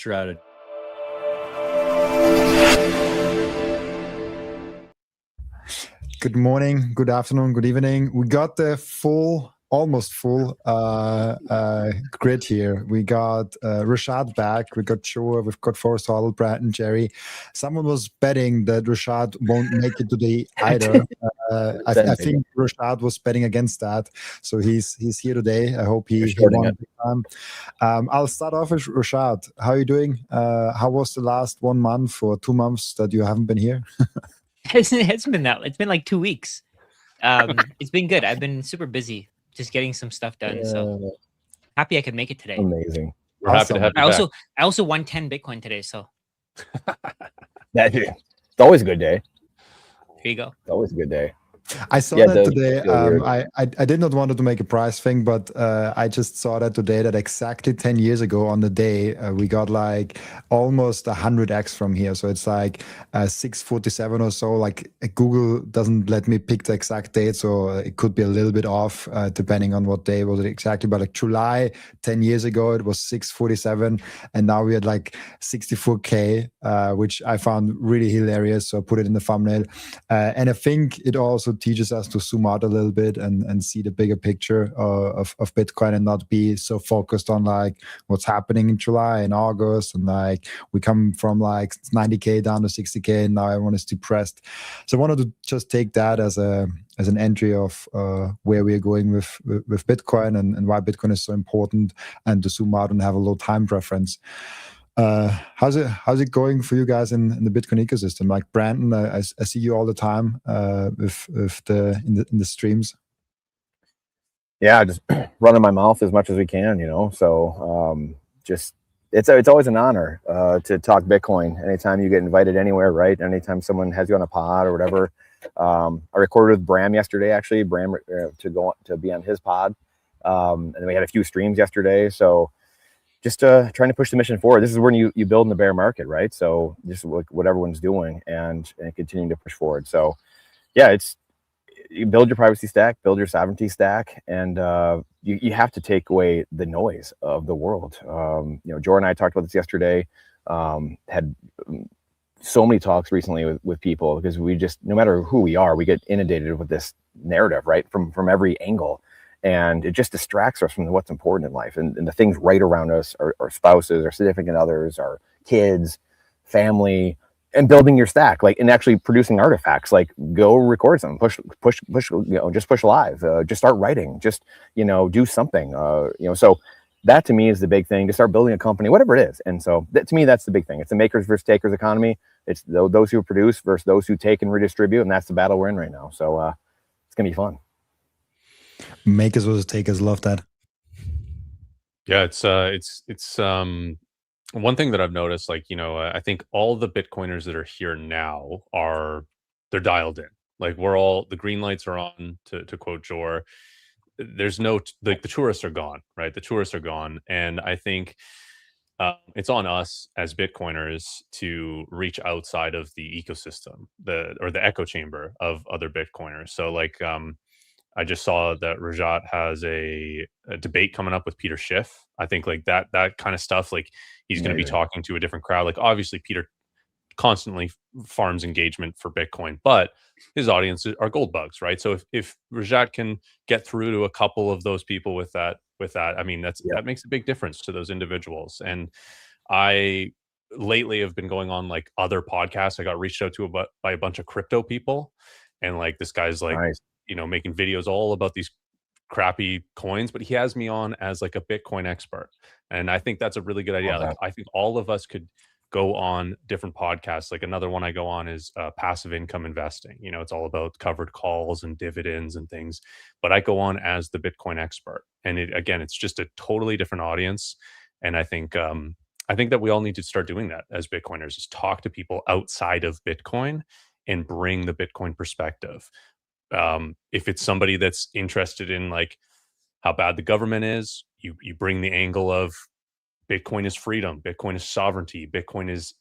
strategy. Good morning, good afternoon, good evening. We got the almost full grid here. We got Rashad back, we got Joe, we've got Forrest Huddle, Brad and Jerry. Someone was betting that Rashad won't make it today either. I think Rashad was betting against that. So he's here today. I hope he won big time. I'll start off with Rashad. How are you doing? How was the last 1 month or 2 months that you haven't been here? It's been like 2 weeks. It's been good. I've been super busy just getting some stuff done. So happy I could make it today. Amazing. We're happy to have you back. I also won 10 Bitcoin today. So it's always a good day. Here you go. It's always a good day. I saw that today. I did not want to make a price thing, but I just saw that today that exactly 10 years ago on the day, we got like almost 100x from here. So it's like 647 or so. Like Google doesn't let me pick the exact date. So it could be a little bit off depending on what day was it exactly. But like July 10 years ago, it was 647. And now we had like 64K, which I found really hilarious. So I put it in the thumbnail. And I think it also teaches us to zoom out a little bit and see the bigger picture of Bitcoin and not be so focused on like what's happening in July and August, and like we come from like 90K down to 60K and now everyone is depressed. So I wanted to just take that as an entry of where we are going with Bitcoin and why Bitcoin is so important, and to zoom out and have a low time preference. How's it going for you guys in the Bitcoin ecosystem? Like Brandon, I see you all the time in the streams. Yeah, just running my mouth as much as we can, So just it's always an honor to talk Bitcoin. Anytime you get invited anywhere, right? Anytime someone has you on a pod or whatever. I recorded with Bram yesterday, actually. Bram to be on his pod, and then we had a few streams yesterday. So. Just trying to push the mission forward. This is when you build in the bear market, right? So just what everyone's doing and continuing to push forward. So yeah, you build your privacy stack, build your sovereignty stack, and you have to take away the noise of the world. Joe and I talked about this yesterday. Had so many talks recently with people, because we just, no matter who we are, we get inundated with this narrative, right? From every angle. And it just distracts us from what's important in life, and the things right around us, our spouses, our significant others, our kids, family, and building your stack, like, and actually producing artifacts. Like, go record some, push, just push live, just start writing, just, do something, So that to me is the big thing, to start building a company, whatever it is. And so to me, that's the big thing. It's a makers versus takers economy. It's those who produce versus those who take and redistribute, and that's the battle we're in right now. So it's gonna be fun. Makers versus takers, love that. Yeah, it's one thing that I've noticed, like, I think all the Bitcoiners that are here now they're dialed in. Like, the green lights are on, to quote Jor. There's no, like, the tourists are gone, right? The tourists are gone. And I think it's on us as Bitcoiners to reach outside of the ecosystem, or the echo chamber of other Bitcoiners. So like, I just saw that Rajat has a debate coming up with Peter Schiff. I think like that kind of stuff, like he's going to be talking to a different crowd. Like, obviously Peter constantly farms engagement for Bitcoin, but his audience are gold bugs, right? So if Rajat can get through to a couple of those people with that, I mean, that makes a big difference to those individuals. And I lately have been going on like other podcasts. I got reached out to by a bunch of crypto people, and like this guy's like, nice. Making videos all about these crappy coins, but he has me on as like a Bitcoin expert. And I think that's a really good idea. Like, I think all of us could go on different podcasts. Like, another one I go on is passive income investing. It's all about covered calls and dividends and things, but I go on as the Bitcoin expert. And it's just a totally different audience. And I think that we all need to start doing that as Bitcoiners, is talk to people outside of Bitcoin and bring the Bitcoin perspective. If it's somebody that's interested in like how bad the government is, you bring the angle of Bitcoin is freedom, Bitcoin is sovereignty, Bitcoin is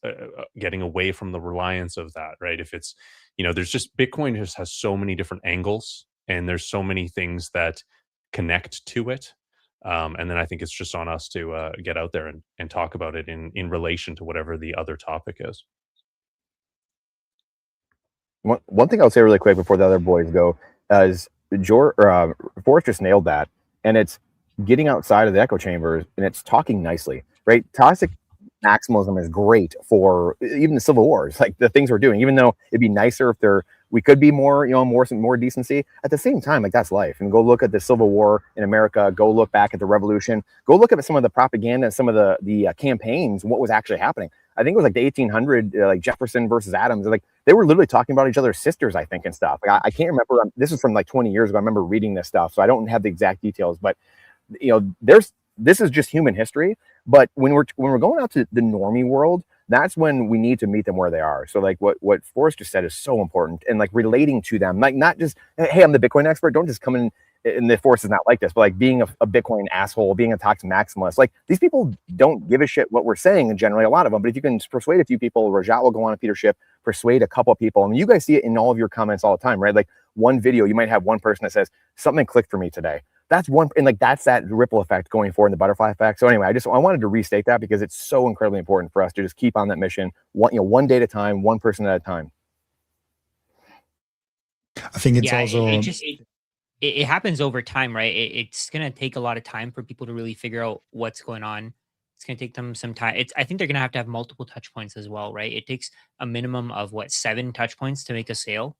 getting away from the reliance of that, right? If it's, there's just, Bitcoin just has so many different angles, and there's so many things that connect to it, And then I think it's just on us to get out there and talk about it in relation to whatever the other topic is. One thing I'll say really quick before the other boys go is Forrest just nailed that, and it's getting outside of the echo chambers and it's talking nicely, right? Toxic maximalism is great for even the civil wars, like the things we're doing. Even though it'd be nicer if we could be more, more decency. At the same time, like that's life. And go look at the Civil War in America. Go look back at the Revolution. Go look at some of the propaganda, some of the campaigns, what was actually happening. I think it was like the 1800, like Jefferson versus Adams. Like they were literally talking about each other's sisters, I think, and stuff. Like I can't remember. This is from like 20 years ago. I remember reading this stuff, so I don't have the exact details. But this is just human history. But when we're going out to the normie world, that's when we need to meet them where they are. So like what Forrest just said is so important, and like relating to them, like not just, hey, I'm the Bitcoin expert. Don't just come in. And the Force is not like this, but like being a Bitcoin asshole, being a toxic maximalist, like these people don't give a shit what we're saying, and generally a lot of them. But if you can persuade a few people, Rajat will go on a Peter Schiff, persuade a couple of people. I mean, you guys see it in all of your comments all the time, right? Like one video, you might have one person that says something clicked for me today. That's one, and like that's that ripple effect going forward in the butterfly effect. So anyway, I wanted to restate that because it's so incredibly important for us to just keep on that mission, one day at a time, one person at a time. I think it's also it happens over time, right? It's going to take a lot of time for people to really figure out what's going on. It's going to take them some time. I think they're going to have multiple touch points as well, right? It takes a minimum of 7 touch points to make a sale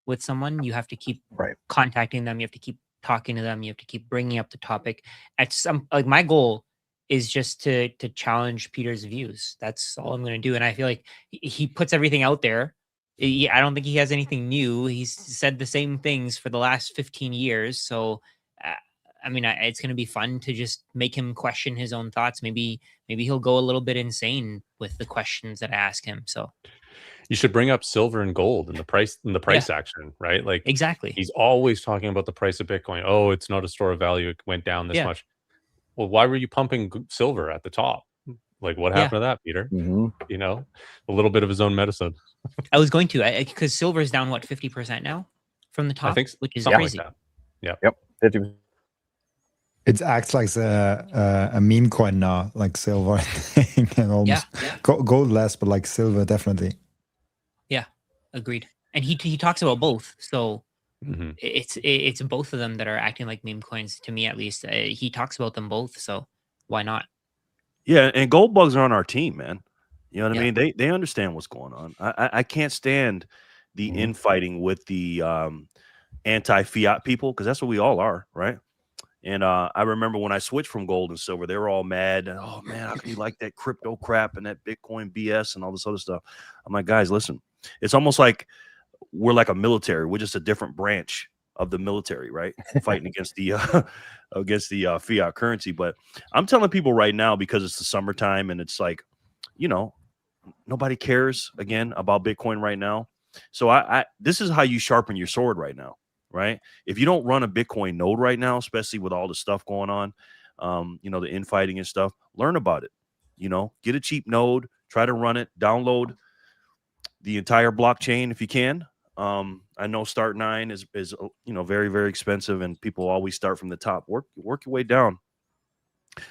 with someone. You have to keep contacting them. You have to keep talking to them. You have to keep bringing up the topic. At some, like, my goal is just to challenge Peter's views. That's all I'm going to do. And I feel like he puts everything out there. I don't think he has anything new. He's said the same things for the last 15 years. So, I mean, it's going to be fun to just make him question his own thoughts. Maybe he'll go a little bit insane with the questions that I ask him. So you should bring up silver and gold and the price action, right? Like exactly. He's always talking about the price of Bitcoin. Oh, it's not a store of value. It went down this much. Well, why were you pumping silver at the top? Like, what happened to that, Peter? Mm-hmm. A little bit of his own medicine. I was going to, because silver is down 50% now from the top, I think which is crazy. Like that. Yep. 50%. It acts like a meme coin now, like silver, and almost gold less, but like silver definitely. Yeah, agreed. And he talks about both, so mm-hmm. it's both of them that are acting like meme coins to me, at least. He talks about them both, so why not? Yeah, and gold bugs are on our team, man. You know what I mean? They understand what's going on. I can't stand the infighting with the anti-fiat people, because that's what we all are, right? And I remember when I switched from gold and silver, they were all mad. And, oh, man, how can you like that crypto crap and that Bitcoin BS and all this other stuff? I'm like, guys, listen, it's almost like we're like a military. We're just a different branch of the military, right? Fighting against the fiat currency. But I'm telling people right now, because it's the summertime and it's like, nobody cares again about Bitcoin right now. So this is how you sharpen your sword right now, right? If you don't run a Bitcoin node right now, especially with all the stuff going on, the infighting and stuff, learn about it. Get a cheap node, try to run it, download the entire blockchain if you can. I know Start 9 is very, very expensive, and people always start from the top. Work your way down.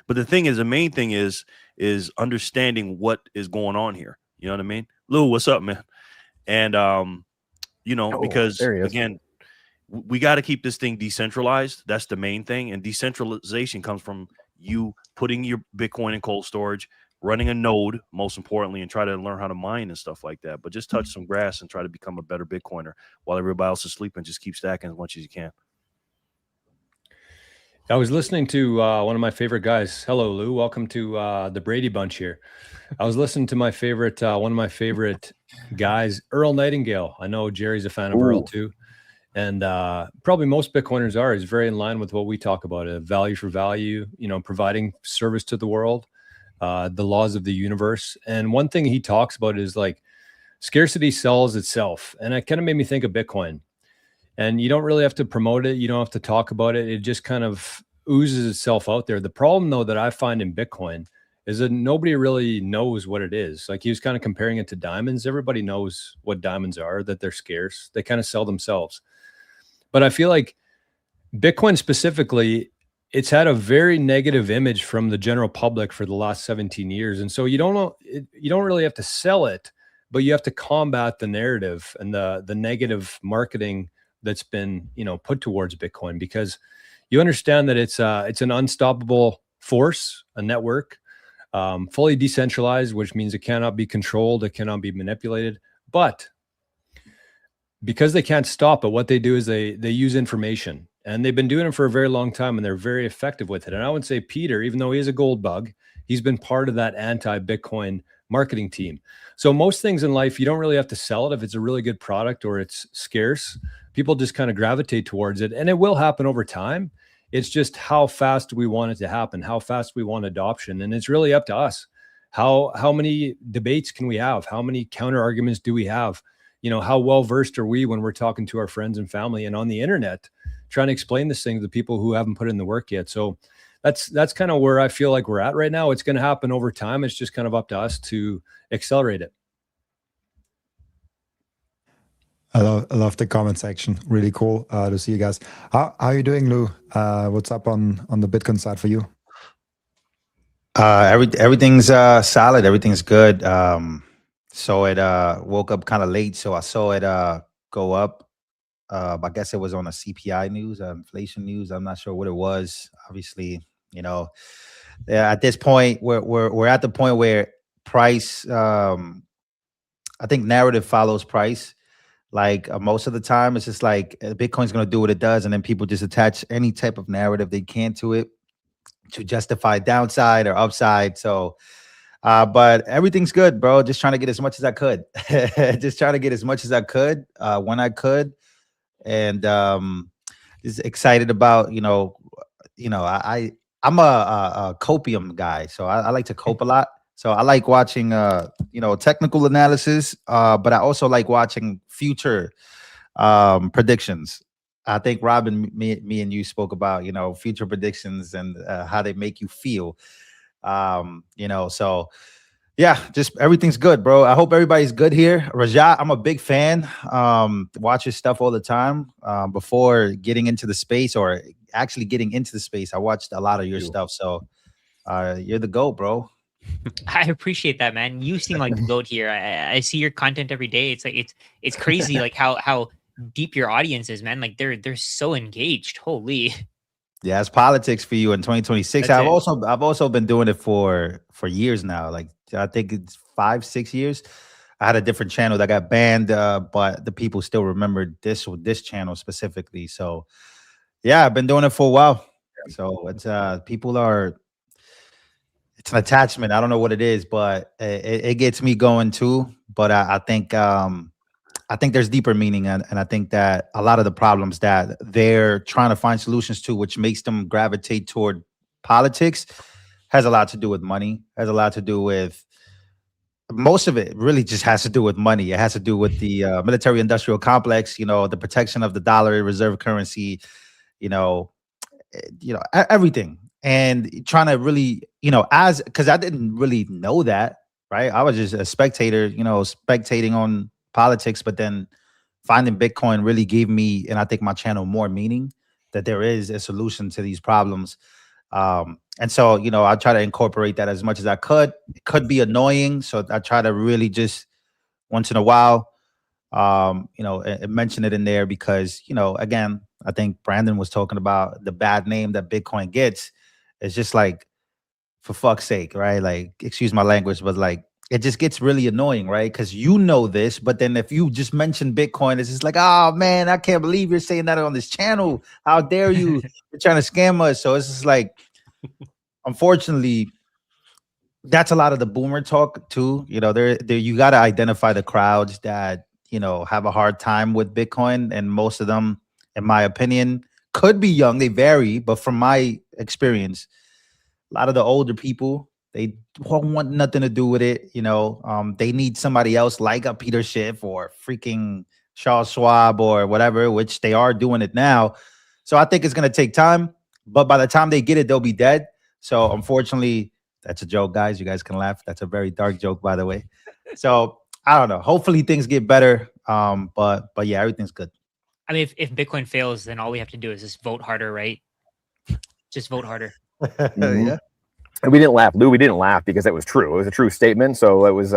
But the main thing is understanding what is going on here. You know what I mean? Lou, what's up, man? And because again, we got to keep this thing decentralized. That's the main thing. And decentralization comes from you putting your Bitcoin in cold storage, running a node, most importantly, and try to learn how to mine and stuff like that. But just touch some grass and try to become a better Bitcoiner while everybody else is sleeping. Just keep stacking as much as you can. I was listening to one of my favorite guys. Hello, Lou. Welcome to the Brady Bunch here. I was listening to one of my favorite guys, Earl Nightingale. I know Jerry's a fan of Earl too. And probably most Bitcoiners are. He's very in line with what we talk about, value for value, providing service to the world, the laws of the universe. And one thing he talks about is like scarcity sells itself. And it kind of made me think of Bitcoin. And you don't really have to promote it. You don't have to talk about it. It just kind of oozes itself out there. The problem, though, that I find in Bitcoin is that nobody really knows what it is. Like he was kind of comparing it to diamonds. Everybody knows what diamonds are, that they're scarce. They kind of sell themselves. But I feel like Bitcoin specifically, it's had a very negative image from the general public for the last 17 years. And so you don't really have to sell it, but you have to combat the narrative and the negative marketing that's been, put towards Bitcoin, because you understand that it's an unstoppable force, a network, fully decentralized, which means it cannot be controlled, it cannot be manipulated. But because they can't stop it, what they do is they use information, and they've been doing it for a very long time, and they're very effective with it. And I would say Peter, even though he is a gold bug, he's been part of that anti-Bitcoin marketing team. So most things in life, you don't really have to sell it. If it's a really good product or it's scarce, people just kind of gravitate towards it, and it will happen over time. It's just how fast we want it to happen, how fast we want adoption. And it's really up to us. How many debates can we have? How many counter arguments do we have? How well-versed are we when we're talking to our friends and family and on the internet, trying to explain this thing to the people who haven't put in the work yet? So that's kind of where I feel like we're at right now. It's going to happen over time. It's just kind of up to us to accelerate it. I love the comment section. Really cool to see you guys. How are you doing, Lou? What's up on the Bitcoin side for you? Everything's solid. Everything's good. So it woke up kind of late, so I saw it go up. I guess it was on a CPI news, inflation news. I'm not sure what it was. Obviously, at this point, we're at the point where price. I think narrative follows price. Like most of the time, it's just like Bitcoin's going to do what it does, and then people just attach any type of narrative they can to it to justify downside or upside. So, but everything's good, bro. Just trying to get as much as I could. Just trying to get as much as I could when I could, and just excited about I'm a copium guy, so I like to cope a lot. So I like watching, technical analysis, but I also like watching future predictions. I think Robin, me and you spoke about, future predictions and how they make you feel. So yeah, just everything's good, bro. I hope everybody's good here. Rajat, I'm a big fan. Watch your stuff all the time. Before getting into the space, or actually getting into the space, I watched a lot of your stuff. So you're the GOAT, bro. I appreciate that, man. You seem like the GOAT here. I see your content every day. It's like it's crazy, like how deep your audience is, man. Like they're so engaged. Holy. Yeah, it's politics for you in 2026. I've also been doing it for years now. Like I think it's 5-6 years. I had a different channel that got banned, but the people still remembered this channel specifically. So yeah, I've been doing it for a while. So it's it's an attachment. I don't know what it is, but it gets me going too. But I think there's deeper meaning, and I think that a lot of the problems that they're trying to find solutions to, which makes them gravitate toward politics, has a lot to do with money. Has a lot to do with, most of it really just has to do with money. It has to do with the military-industrial complex. The protection of the dollar, reserve currency. Everything. And trying to really, because I didn't really know that, right? I was just a spectator, spectating on politics, but then finding Bitcoin really gave me, and I think my channel, more meaning, that there is a solution to these problems. And so, I try to incorporate that as much as I could. It could be annoying, so I try to really just once in a while, mention it in there because, again, I think Brandon was talking about the bad name that Bitcoin gets. It's just like, for fuck's sake, right? Like, excuse my language, but like, it just gets really annoying, right? Because this, but then if you just mention Bitcoin, it's just like, oh man, I can't believe you're saying that on this channel. How dare you? You're trying to scam us. So it's just like, unfortunately, that's a lot of the boomer talk too. There you got to identify the crowds that, have a hard time with Bitcoin, and most of them, in my opinion, could be young. They vary, but from my experience, a lot of the older people, they don't want nothing to do with it. They need somebody else like a Peter Schiff or freaking Charles Schwab or whatever, which they are doing it now. So I think it's going to take time, but by the time they get it, they'll be dead. So unfortunately, that's a joke, guys. You guys can laugh. That's a very dark joke, by the way. So I don't know. Hopefully things get better. But yeah, everything's good. I mean, if Bitcoin fails, then all we have to do is just vote harder, right? Just vote harder. Yeah. And we didn't laugh, Lou. We didn't laugh because it was true. It was a true statement. So it was.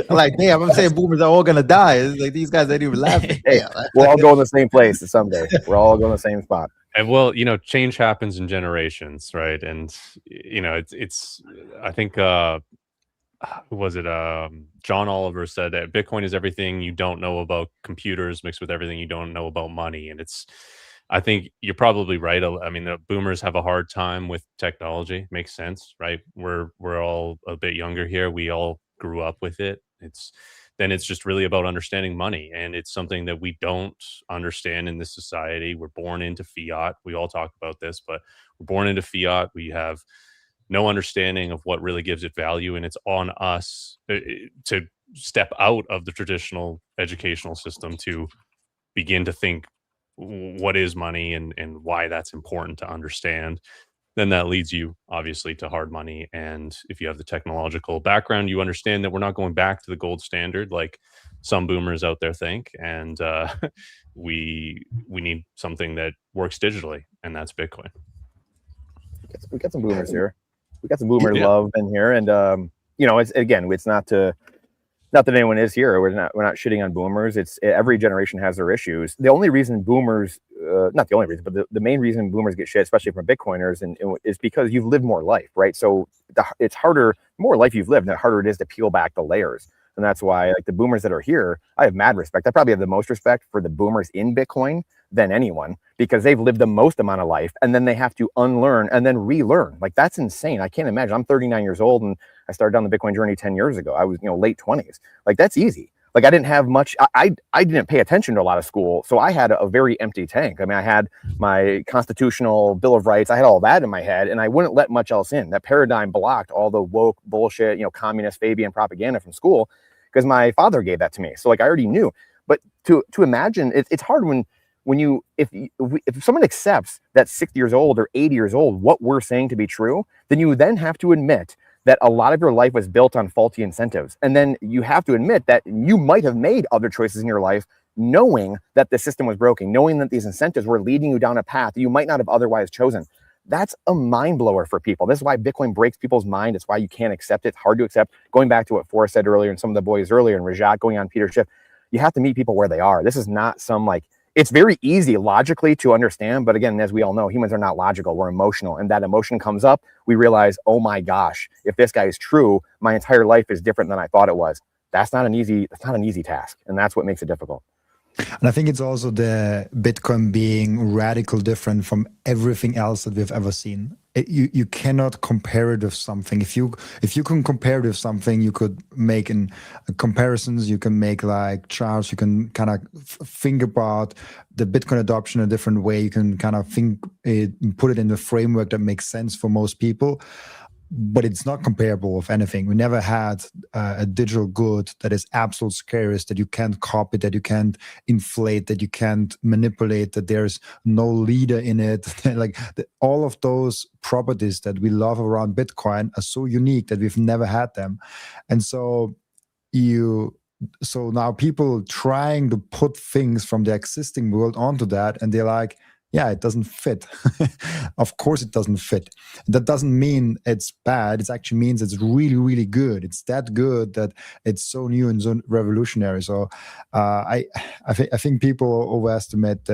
Like, damn, I'm saying boomers are all gonna die. It's like these guys ain't even laughing. Hey, we're all going the same place someday. We're all going the same spot. And well, you know, change happens in generations, right? And you know, it's I think who was it? John Oliver said that Bitcoin is everything you don't know about computers mixed with everything you don't know about money. And I think you're probably right. I mean, the boomers have a hard time with technology. Makes sense, right? We're all a bit younger here. We all grew up with it. It's just really about understanding money, and it's something that we don't understand in this society. We're born into fiat. We all talk about this, but we're born into fiat. We have no understanding of what really gives it value, and it's on us to step out of the traditional educational system to begin to think what is money and why that's important to understand. Then that leads you obviously to hard money. And if you have the technological background, you understand that we're not going back to the gold standard like some boomers out there think. And we need something that works digitally, and that's Bitcoin. We got some boomers here. We got some boomer love in here, and you know, it's not that anyone is here. We're not shitting on boomers. It's every generation has their issues. The only reason boomers, not the only reason, but the main reason boomers get shit, especially from Bitcoiners, and is because you've lived more life, right? So it's harder, the more life you've lived, the harder it is to peel back the layers. And that's why, like, the boomers that are here, I have mad respect. I probably have the most respect for the boomers in Bitcoin than anyone, because they've lived the most amount of life, and then they have to unlearn and then relearn. Like, that's insane. I can't imagine. I'm 39 years old, and I started on the Bitcoin journey 10 years ago. I was, late 20s. Like, that's easy. Like, I didn't have much. I didn't pay attention to a lot of school, so I had a very empty tank. I mean, I had my constitutional Bill of Rights. I had all that in my head, and I wouldn't let much else in. That paradigm blocked all the woke bullshit, communist Fabian propaganda from school, because my father gave that to me. So, like, I already knew. But to imagine, it's hard if someone accepts that 60 years old or 80 years old, what we're saying to be true, then you then have to admit that a lot of your life was built on faulty incentives. And then you have to admit that you might have made other choices in your life knowing that the system was broken, knowing that these incentives were leading you down a path that you might not have otherwise chosen. That's a mind blower for people. This is why Bitcoin breaks people's mind. It's why you can't accept it. It's hard to accept. Going back to what Forrest said earlier and some of the boys earlier, and Rajat going on Peter's Schiff, you have to meet people where they are. This is not some, like, it's very easy logically to understand, but again, as we all know, humans are not logical. We're emotional, and that emotion comes up. We realize, oh my gosh, if this guy is true, my entire life is different than I thought it was. That's not an easy task, and that's what makes it difficult. And I think it's also the Bitcoin being radical different from everything else that we've ever seen. You cannot compare it with something. If you can compare it with something, you could make comparisons. You can make like charts. You can kind of think about the Bitcoin adoption a different way. You can kind of put it in a framework that makes sense for most people. But it's not comparable with anything. We never had a digital good that is absolute scarce, that you can't copy, that you can't inflate, that you can't manipulate, that there's no leader in it. Like all of those properties that we love around Bitcoin are so unique that we've never had them. And so now people trying to put things from the existing world onto that, and they're like, yeah, it doesn't fit. Of course it doesn't fit. That doesn't mean it's bad. It actually means it's really, really good. It's that good that it's so new and so revolutionary. So I think people underestimate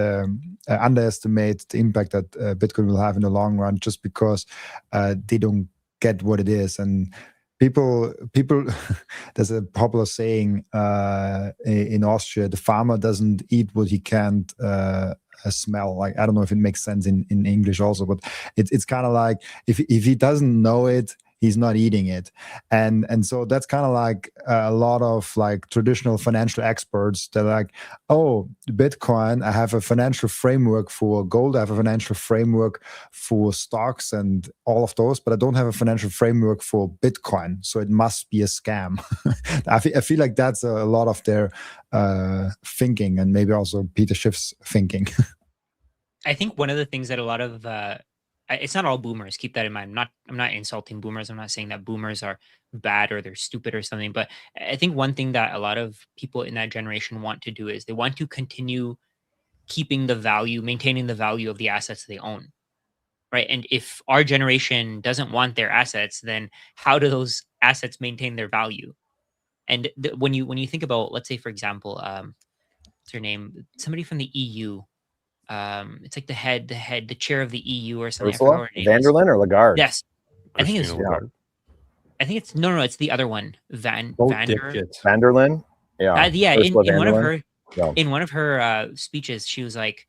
the impact that Bitcoin will have in the long run, just because they don't get what it is. And people there's a popular saying in Austria: the farmer doesn't eat what he can't smell. Like, I don't know if it makes sense in English also, but it's kind of like if he doesn't know it, he's not eating it. And so that's kind of like a lot of like traditional financial experts. They're like, oh, Bitcoin, I have a financial framework for gold, I have a financial framework for stocks and all of those, but I don't have a financial framework for Bitcoin, so it must be a scam. I feel like that's a lot of their thinking, and maybe also Peter Schiff's thinking. I think one of the things that a lot of it's not all boomers. Keep that in mind. I'm not insulting boomers. I'm not saying that boomers are bad or they're stupid or something. But I think one thing that a lot of people in that generation want to do is they want to continue maintaining the value of the assets they own. right? And if our generation doesn't want their assets, then how do those assets maintain their value? And when you think about, let's say, for example, what's her name? Somebody from the EU. It's like the chair of the EU or something. I forgot Ursula what her name van is. der Leyen or Lagarde? Yes, I think it's. Christina Lagarde. I think it's no, it's the other one. Both Vander. dipshits. Van der Leyen. Yeah. Yeah. Ursula In van one der of Leyen? her No. in one of her speeches, she was like,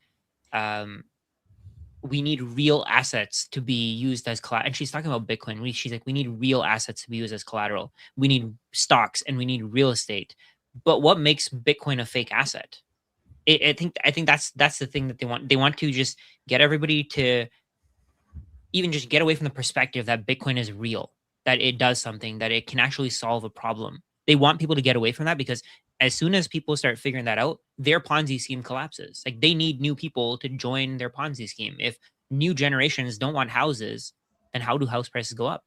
"We need real assets to be used as collateral." And she's talking about Bitcoin. She's like, "We need real assets to be used as collateral. We need stocks and we need real estate." But what makes Bitcoin a fake asset? I think that's the thing that they want. They want to just get everybody to even just get away from the perspective that Bitcoin is real, that it does something, that it can actually solve a problem. They want people to get away from that because as soon as people start figuring that out, their Ponzi scheme collapses. Like they need new people to join their Ponzi scheme. If new generations don't want houses, then how do house prices go up?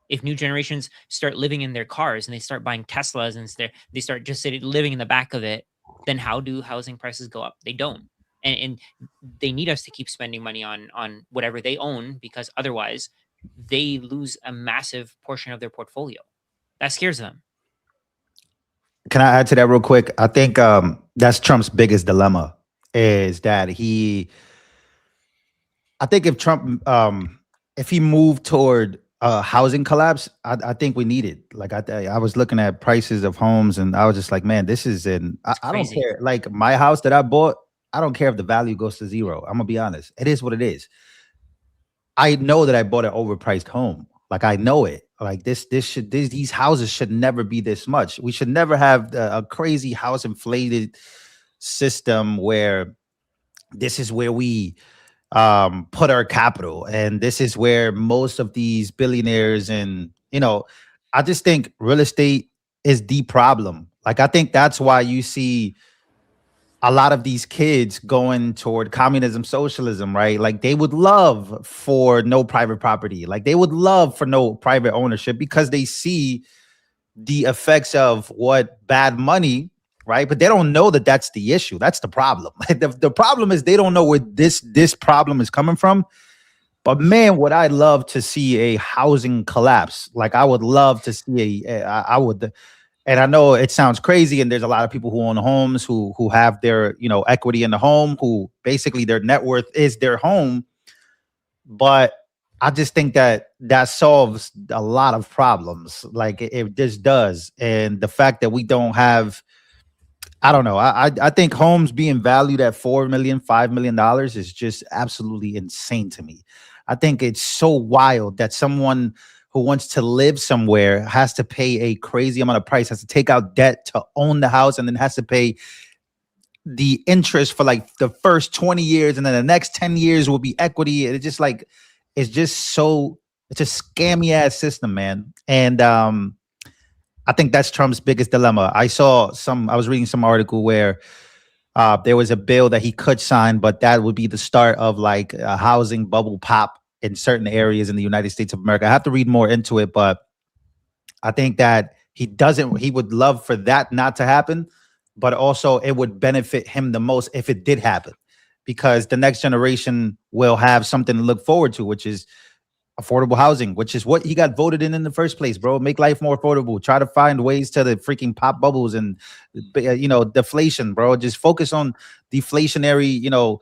If new generations start living in their cars and they start buying Teslas and they start just living in the back of it, then how do housing prices go up? They don't. And they need us to keep spending money on whatever they own because otherwise they lose a massive portion of their portfolio. That scares them. Can I add to that real quick? I think that's Trump's biggest dilemma is that I think if Trump, if he moved toward housing collapse, I think we need it. Like I was looking at prices of homes and I was just like, man, this is I don't care. Like my house that I bought, I don't care if the value goes to zero. I'm gonna be honest. It is what it is. I know that I bought an overpriced home. Like I know it. Like these houses should never be this much. We should never have a crazy house inflated system where this is where we put our capital and this is where most of these billionaires and I just think real estate is the problem. Like I think that's why you see a lot of these kids going toward communism, socialism, right? Like they would love for no private property. Like they would love for no private ownership because they see the effects of what bad money, right? But they don't know that that's the issue. That's the problem. The problem is they don't know where this problem is coming from. But man, would I love to see a housing collapse. Like I would love to see I would. And I know it sounds crazy, and there's a lot of people who own homes who have their equity in the home, who basically their net worth is their home. But I just think that solves a lot of problems. Like it just does. And the fact that we don't have, I don't know. I think homes being valued at $4 million, $5 million is just absolutely insane to me. I think it's so wild that someone who wants to live somewhere has to pay a crazy amount of price, has to take out debt to own the house, and then has to pay the interest for like the first 20 years. And then the next 10 years will be equity. It's just like, it's a scammy ass system, man. And I think that's Trump's biggest dilemma. I was reading some article where there was a bill that he could sign, but that would be the start of like a housing bubble pop in certain areas in the United States of America. I have to read more into it, but I think that he would love for that not to happen, but also it would benefit him the most if it did happen, because the next generation will have something to look forward to, which is affordable housing, which is what he got voted in the first place, bro. Make life more affordable. Try to find ways to the freaking pop bubbles and, deflation, bro. Just focus on deflationary,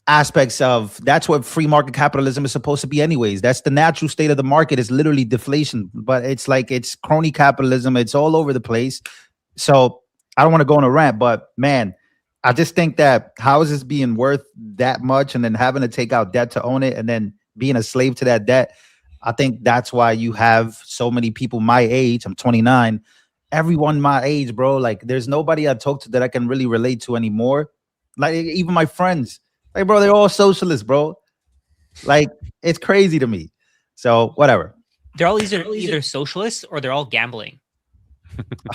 aspects of that's what free market capitalism is supposed to be anyways. That's the natural state of the market, is literally deflation, but it's like it's crony capitalism. It's all over the place. So I don't want to go on a rant, but man, I just think that houses being worth that much and then having to take out debt to own it and then being a slave to that debt, I think that's why you have so many people my age. I'm 29. Everyone my age, bro. Like there's nobody I talk to that I can really relate to anymore. Like even my friends. Like, bro, they're all socialists, bro. Like, it's crazy to me. So, whatever. They're all either socialists or they're all gambling.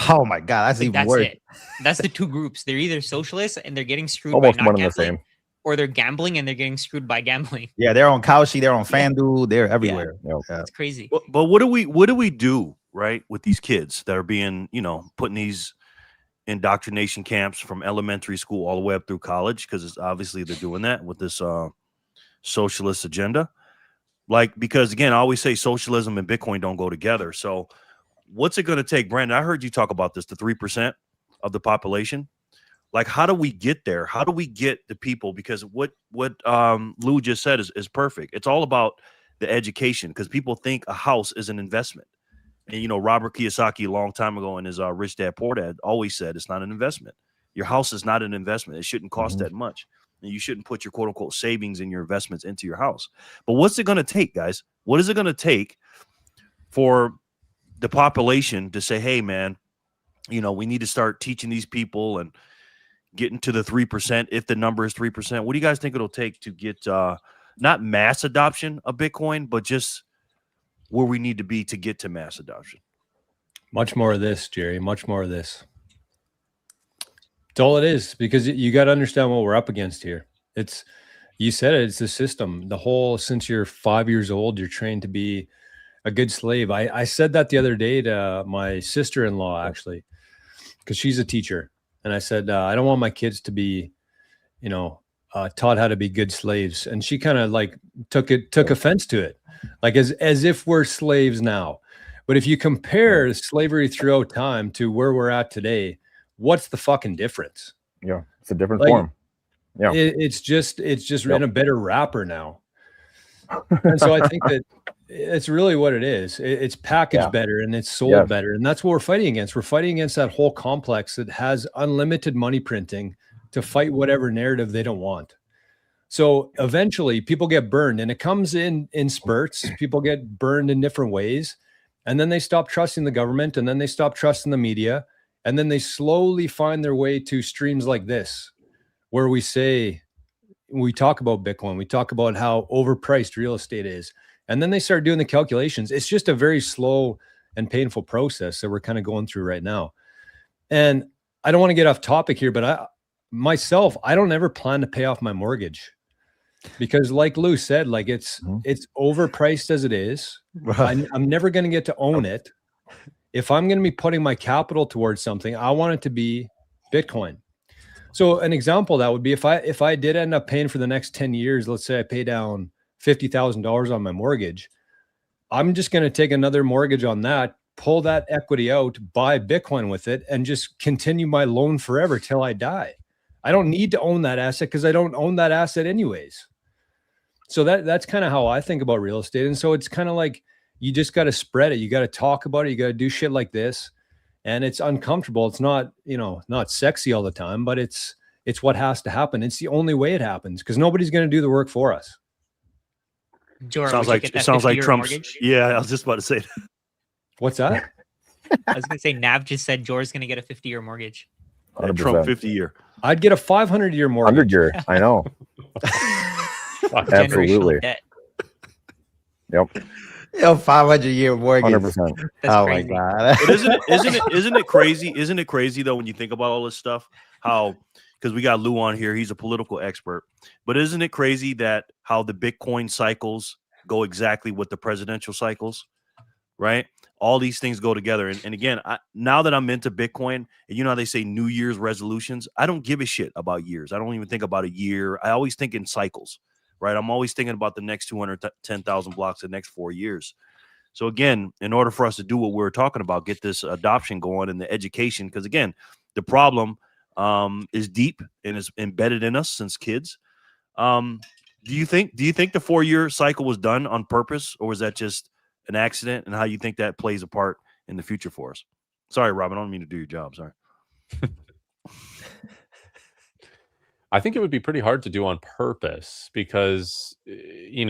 Oh my God, that's worse. It. That's the two groups. They're either socialists and they're getting screwed Almost by not one and the gambling, same. or they're gambling and they're getting screwed by gambling. Yeah, they're on Kalshi, they're on FanDuel, they're everywhere. Yeah. It's crazy. But what do we do, right, with these kids that are being, put in these indoctrination camps from elementary school all the way up through college? Because obviously they're doing that with this socialist agenda. Like, because again, I always say socialism and Bitcoin don't go together. So what's it going to take, Brandon? I heard you talk about this, the 3% of the population. Like, how do we get there? How do we get the people? Because what Lou just said is perfect. It's all about the education, because people think a house is an investment. And, you know, Robert Kiyosaki a long time ago in his Rich Dad Poor Dad always said it's not an investment. Your house is not an investment. It shouldn't cost that much. And you shouldn't put your quote unquote savings and your investments into your house. But what's it going to take, guys? What is it going to take for the population to say, hey, man, you know, we need to start teaching these people and getting to the 3%, if the number is 3%? What do you guys think it'll take to get not mass adoption of Bitcoin, but just where we need to be to get to mass adoption? Much more of this, Jerry. Much more of this. It's all it is, because you got to understand what we're up against here. It's, you said it, it's the system. The whole, since you're 5 years old, you're trained to be a good slave. I said that the other day to my sister-in-law, actually, because she's a teacher. And I said, I don't want my kids to be, you know, taught how to be good slaves. And she kind of like took offense to it, like as if we're slaves now. But if you compare slavery throughout time to where we're at today, what's the fucking difference? Yeah, it's a different form. Yeah, it's just in a better wrapper now. And so I think that it's really what it is. It's packaged better and it's sold better. And that's what we're fighting against. We're fighting against that whole complex that has unlimited money printing to fight whatever narrative they don't want. So eventually people get burned, and it comes in spurts. People get burned in different ways. And then they stop trusting the government, and then they stop trusting the media. And then they slowly find their way to streams like this, where we talk about Bitcoin, we talk about how overpriced real estate is. And then they start doing the calculations. It's just a very slow and painful process that we're kind of going through right now. And I don't want to get off topic here, but I don't ever plan to pay off my mortgage, because like Lou said, like it's overpriced as it is. I'm never going to get to own it. If I'm going to be putting my capital towards something, I want it to be Bitcoin. So an example of that would be if I did end up paying for the next 10 years, let's say I pay down $50,000 on my mortgage, I'm just going to take another mortgage on that, pull that equity out, buy Bitcoin with it, and just continue my loan forever till I die. I don't need to own that asset because I don't own that asset anyways. So that's kind of how I think about real estate. And so it's kind of like, you just got to spread it. You got to talk about it. You got to do shit like this. And it's uncomfortable. It's not, not sexy all the time, but it's what has to happen. It's the only way it happens, because nobody's going to do the work for us. Jordan, sounds like Trump's. Mortgage? Yeah, I was just about to say that. What's that? I was going to say, Nav just said Jor's going to get a 50-year mortgage. Trump 50-year. I'd get a 500-year mortgage. 100-year. I know. Absolutely. Debt. Yep. 500-year mortgage. 100%. Oh my God. But isn't it crazy? Isn't it crazy though, when you think about all this stuff, how, because we got Lou on here, he's a political expert, but isn't it crazy that how the Bitcoin cycles go exactly with the presidential cycles, right? All these things go together. And again, now that I'm into Bitcoin, and you know how they say New Year's resolutions, I don't give a shit about years. I don't even think about a year. I always think in cycles, right? I'm always thinking about the next 210,000 blocks, the next 4 years. So again, in order for us to do what we're talking about, get this adoption going and the education, because again, the problem is deep and is embedded in us since kids. Do you think the 4-year cycle was done on purpose, or was that just an accident? And how you think that plays a part in the future for us? Sorry, Robin, I don't mean to do your job. Sorry. I think it would be pretty hard to do on purpose, because he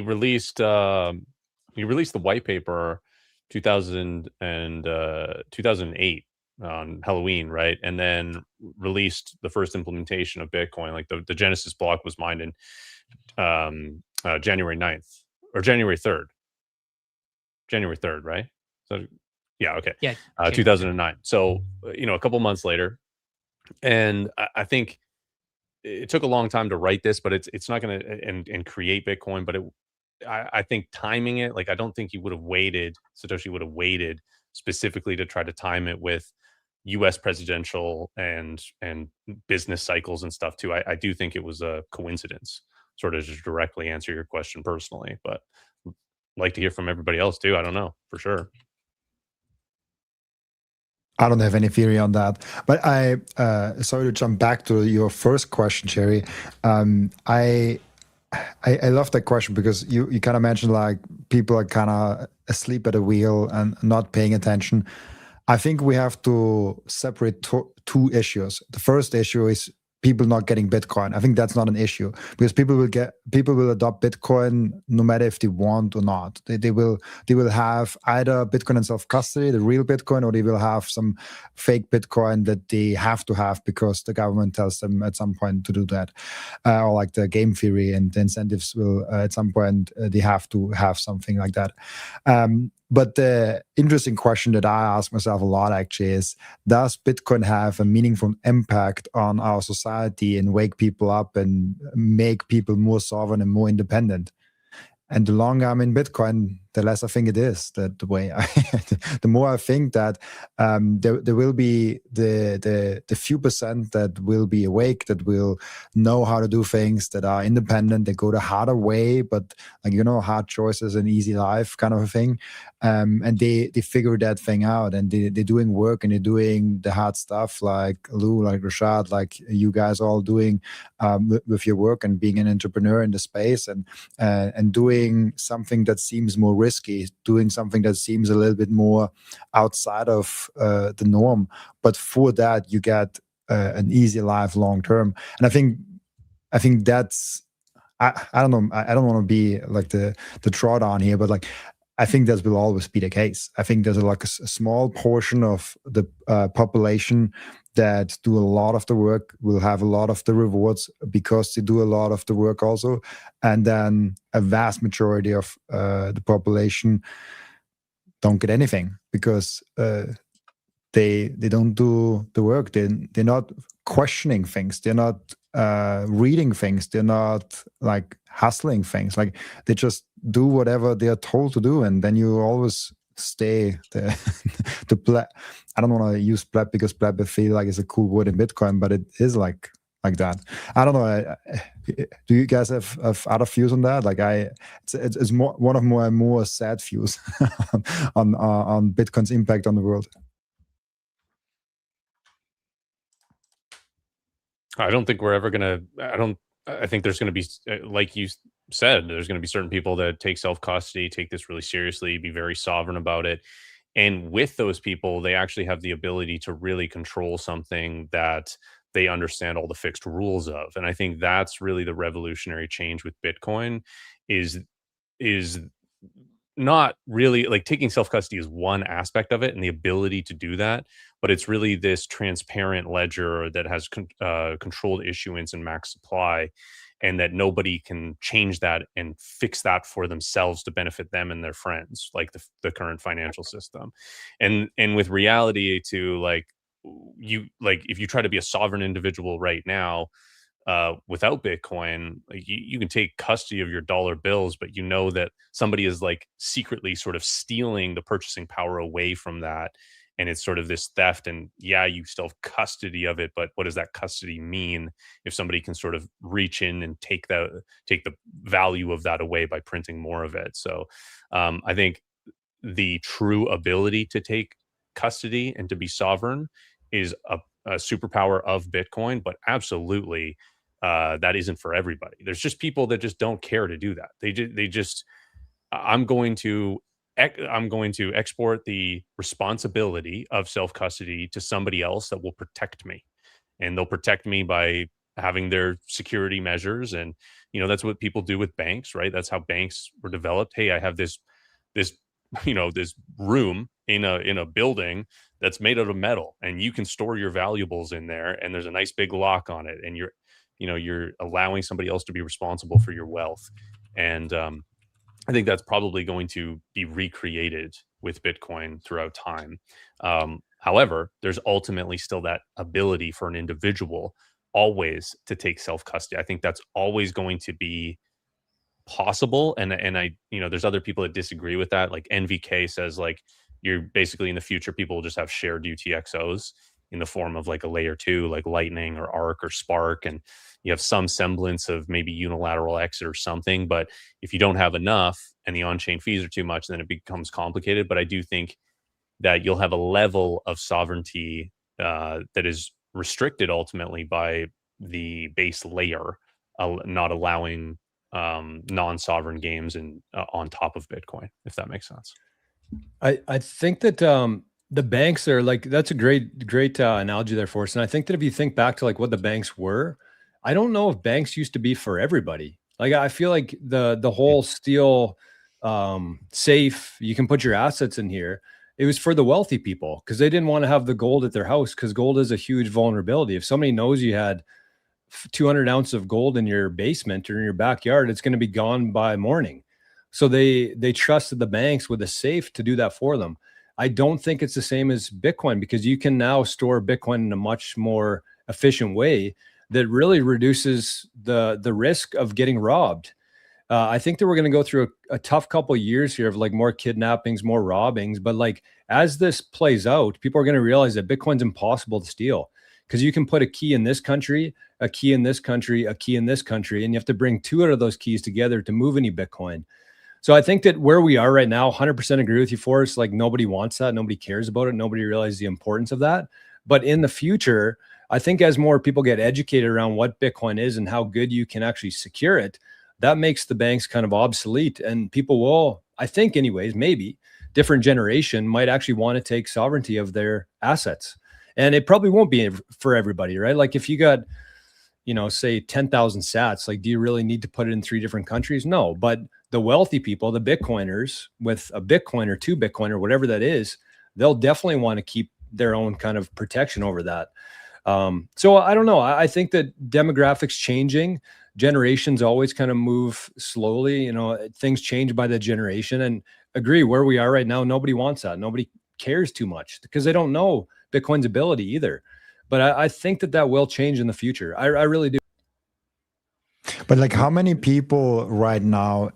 released the white paper 2008 on Halloween, right? And then released the first implementation of Bitcoin. Like the Genesis block was mined in January 9th or January 3rd. January 3rd, right? So yeah, okay. Yeah. 2009. So, a couple months later. And I think it took a long time to write this, but it's not going to and create Bitcoin. But I think timing it, like, I don't think Satoshi would have waited specifically to try to time it with U.S. presidential and business cycles and stuff too. I do think it was a coincidence. sort of just directly answer your question personally, but like to hear from everybody else too. I don't know for sure. I don't have any theory on that, but I sorry to jump back to your first question, Jerry. I love that question because you kind of mentioned like people are kind of asleep at the wheel and not paying attention. I think we have to separate two issues. The first issue is people not getting Bitcoin. I think that's not an issue because people will adopt Bitcoin no matter if they want or not. They will have either Bitcoin and self-custody, the real Bitcoin, or they will have some fake Bitcoin that they have to have because the government tells them at some point to do that, or like the game theory and the incentives will at some point they have to have something like that. But the interesting question that I ask myself a lot actually is, does Bitcoin have a meaningful impact on our society and wake people up and make people more sovereign and more independent? And the longer I'm in Bitcoin, the less I think it is that the way. The more I think that there will be the few percent that will be awake, that will know how to do things, that are independent, that go the harder way, but like hard choices and easy life kind of a thing, and they figure that thing out, and they're doing work and they're doing the hard stuff, like Lou, like Rashad, like you guys all doing with your work and being an entrepreneur in the space, and doing something that seems more risky, doing something that seems a little bit more outside of the norm. But for that, you get an easy life long term. And I think that's, I don't know, I don't want to be like the drawdown here, but like I think that will always be the case. I think there's like a small portion of the population that do a lot of the work, will have a lot of the rewards because they do a lot of the work also. And then a vast majority of the population don't get anything because they don't do the work. They're not questioning things. They're not reading things. They're not like hustling things. Like they just do whatever they're told to do. And then you always stay the pleb. I don't want to use pleb because pleb I feel like it's a cool word in Bitcoin, but it is like that. I don't know. Do you guys have other views on that? Like it's more one of my more sad views on Bitcoin's impact on the world. I don't think we're ever gonna. I think there's gonna be, like you said, there's gonna be certain people that take self custody, take this really seriously, be very sovereign about it, and with those people, they actually have the ability to really control something that they understand all the fixed rules of. And I think that's really the revolutionary change with Bitcoin. Is not really like taking self custody is one aspect of it and the ability to do that, but it's really this transparent ledger that has controlled issuance and max supply, and that nobody can change that and fix that for themselves to benefit them and their friends, like the current financial system. And with reality to like if you try to be a sovereign individual right now, without Bitcoin, like you can take custody of your dollar bills, but you know that somebody is like secretly sort of stealing the purchasing power away from that. And it's sort of this theft. And yeah, you still have custody of it, but what does that custody mean if somebody can sort of reach in and take the value of that away by printing more of it? So I think the true ability to take custody and to be sovereign is a superpower of Bitcoin, but absolutely that isn't for everybody. There's just people that just don't care to do that. They just I'm going to export the responsibility of self custody to somebody else that will protect me, and they'll protect me by having their security measures. And that's what people do with banks, right? That's how banks were developed. Hey, I have this this room in a building that's made out of metal, and you can store your valuables in there, and there's a nice big lock on it, and you're allowing somebody else to be responsible for your wealth. And I think that's probably going to be recreated with Bitcoin throughout time. However, there's ultimately still that ability for an individual always to take self-custody. I think that's always going to be possible. And I, there's other people that disagree with that. Like NVK says, like, you're basically in the future, people will just have shared UTXOs. in the form of like a layer 2, like Lightning or Arc or Spark, and you have some semblance of maybe unilateral exit or something. But if you don't have enough and the on-chain fees are too much, then it becomes complicated. But I do think that you'll have a level of sovereignty that is restricted ultimately by the base layer, not allowing non-sovereign games on top of Bitcoin, if that makes sense. I think that the banks are like, that's a great analogy there for us. And I think that if you think back to like what the banks were, I don't know if banks used to be for everybody. Like I feel like the whole steel safe, you can put your assets in here. It was for the wealthy people because they didn't want to have the gold at their house, because gold is a huge vulnerability. If somebody knows you had 200 ounces of gold in your basement or in your backyard, it's going to be gone by morning. So they trusted the banks with a safe to do that for them. I don't think it's the same as Bitcoin, because you can now store Bitcoin in a much more efficient way that really reduces the risk of getting robbed. I think that we're going to go through a tough couple of years here of like more kidnappings, more robbings. But like as this plays out, people are going to realize that Bitcoin's impossible to steal, because you can put a key in this country, a key in this country, a key in this country, and you have to bring two out of those keys together to move any Bitcoin. So I think that where we are right now, 100% agree with you, Forrest. Like nobody wants that. Nobody cares about it. Nobody realizes the importance of that. But in the future, I think as more people get educated around what Bitcoin is and how good you can actually secure it, that makes the banks kind of obsolete. And people will, I think anyways, maybe different generation might actually want to take sovereignty of their assets. And it probably won't be for everybody, right? Like if you got, say 10,000 sats, like, do you really need to put it in 3 different countries? No, but the wealthy people, the Bitcoiners with a Bitcoin or 2 Bitcoin or whatever that is, they'll definitely want to keep their own kind of protection over that. So I don't know. I think that demographics changing, generations always kind of move slowly. Things change by the generation, and agree where we are right now. Nobody wants that. Nobody cares too much because they don't know Bitcoin's ability either. But I think that will change in the future. I really do. But like, how many people right now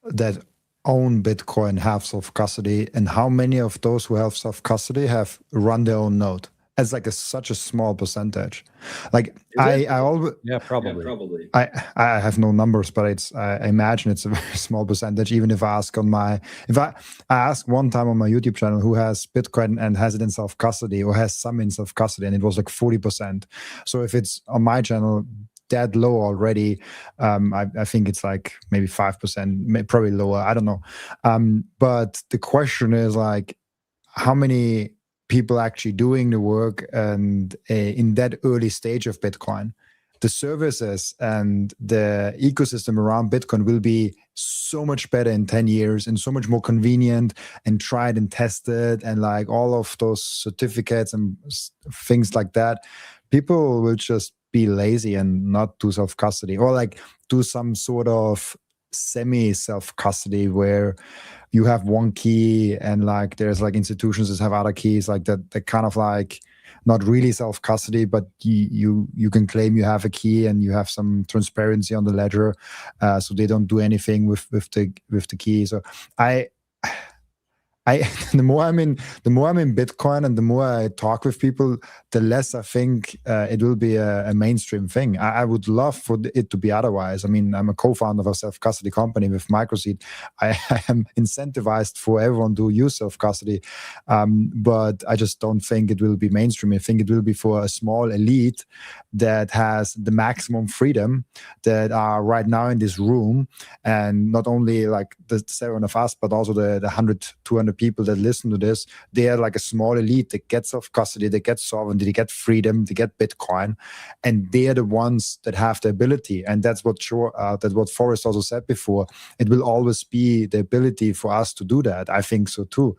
that own Bitcoin have self-custody, and how many of those who have self-custody have run their own node? As like such a small percentage. Like I always, probably. I have no numbers, but I imagine it's a very small percentage. Even if I ask I asked one time on my YouTube channel who has Bitcoin and has it in self-custody or has some in self-custody, and it was like 40%. So if it's on my channel that low already, I think it's like maybe 5%, probably lower. I don't know. But the question is like, how many people actually doing the work, and in that early stage of Bitcoin, the services and the ecosystem around Bitcoin will be so much better in 10 years and so much more convenient and tried and tested, and like all of those certificates and things like that. People will just be lazy and not do self-custody, or like do some sort of semi self-custody where you have one key and like there's like institutions that have other keys, like that. They're kind of like not really self-custody, but you can claim you have a key and you have some transparency on the ledger, so they don't do anything with the key. So the more I'm in Bitcoin and the more I talk with people, the less I think it will be a mainstream thing. I would love for it to be otherwise. I mean, I'm a co-founder of a self-custody company with Microseed. I am incentivized for everyone to use self-custody, but I just don't think it will be mainstream. I think it will be for a small elite that has the maximum freedom, that are right now in this room, and not only like the 7 of us, but also the 100, 200 people that listen to this. They are like a small elite that gets self-custody, they get sovereignty, they get freedom, they get Bitcoin, and they are the ones that have the ability. And that's what Forrest also said before. It will always be the ability for us to do that. I think so too.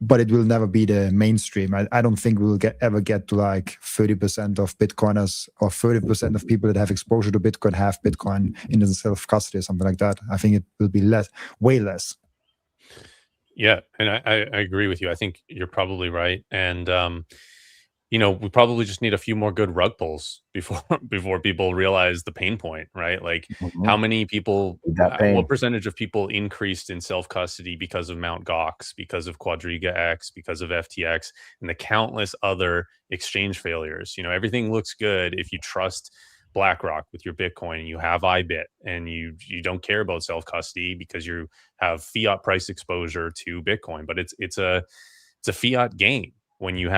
But it will never be the mainstream. I don't think we'll ever get to like 30% of Bitcoiners or 30% of people that have exposure to Bitcoin have Bitcoin in self-custody or something like that. I think it will be way less. Yeah, and I agree with you. I think you're probably right. And you know, we probably just need a few more good rug pulls before people realize the pain point, right? Like, how many people, what percentage of people increased in self custody because of Mt. Gox, because of Quadriga X, because of FTX, and the countless other exchange failures? You know, everything looks good if you trust BlackRock with your Bitcoin, and you have IBIT, and you don't care about self custody because you have fiat price exposure to Bitcoin. But it's a fiat game when you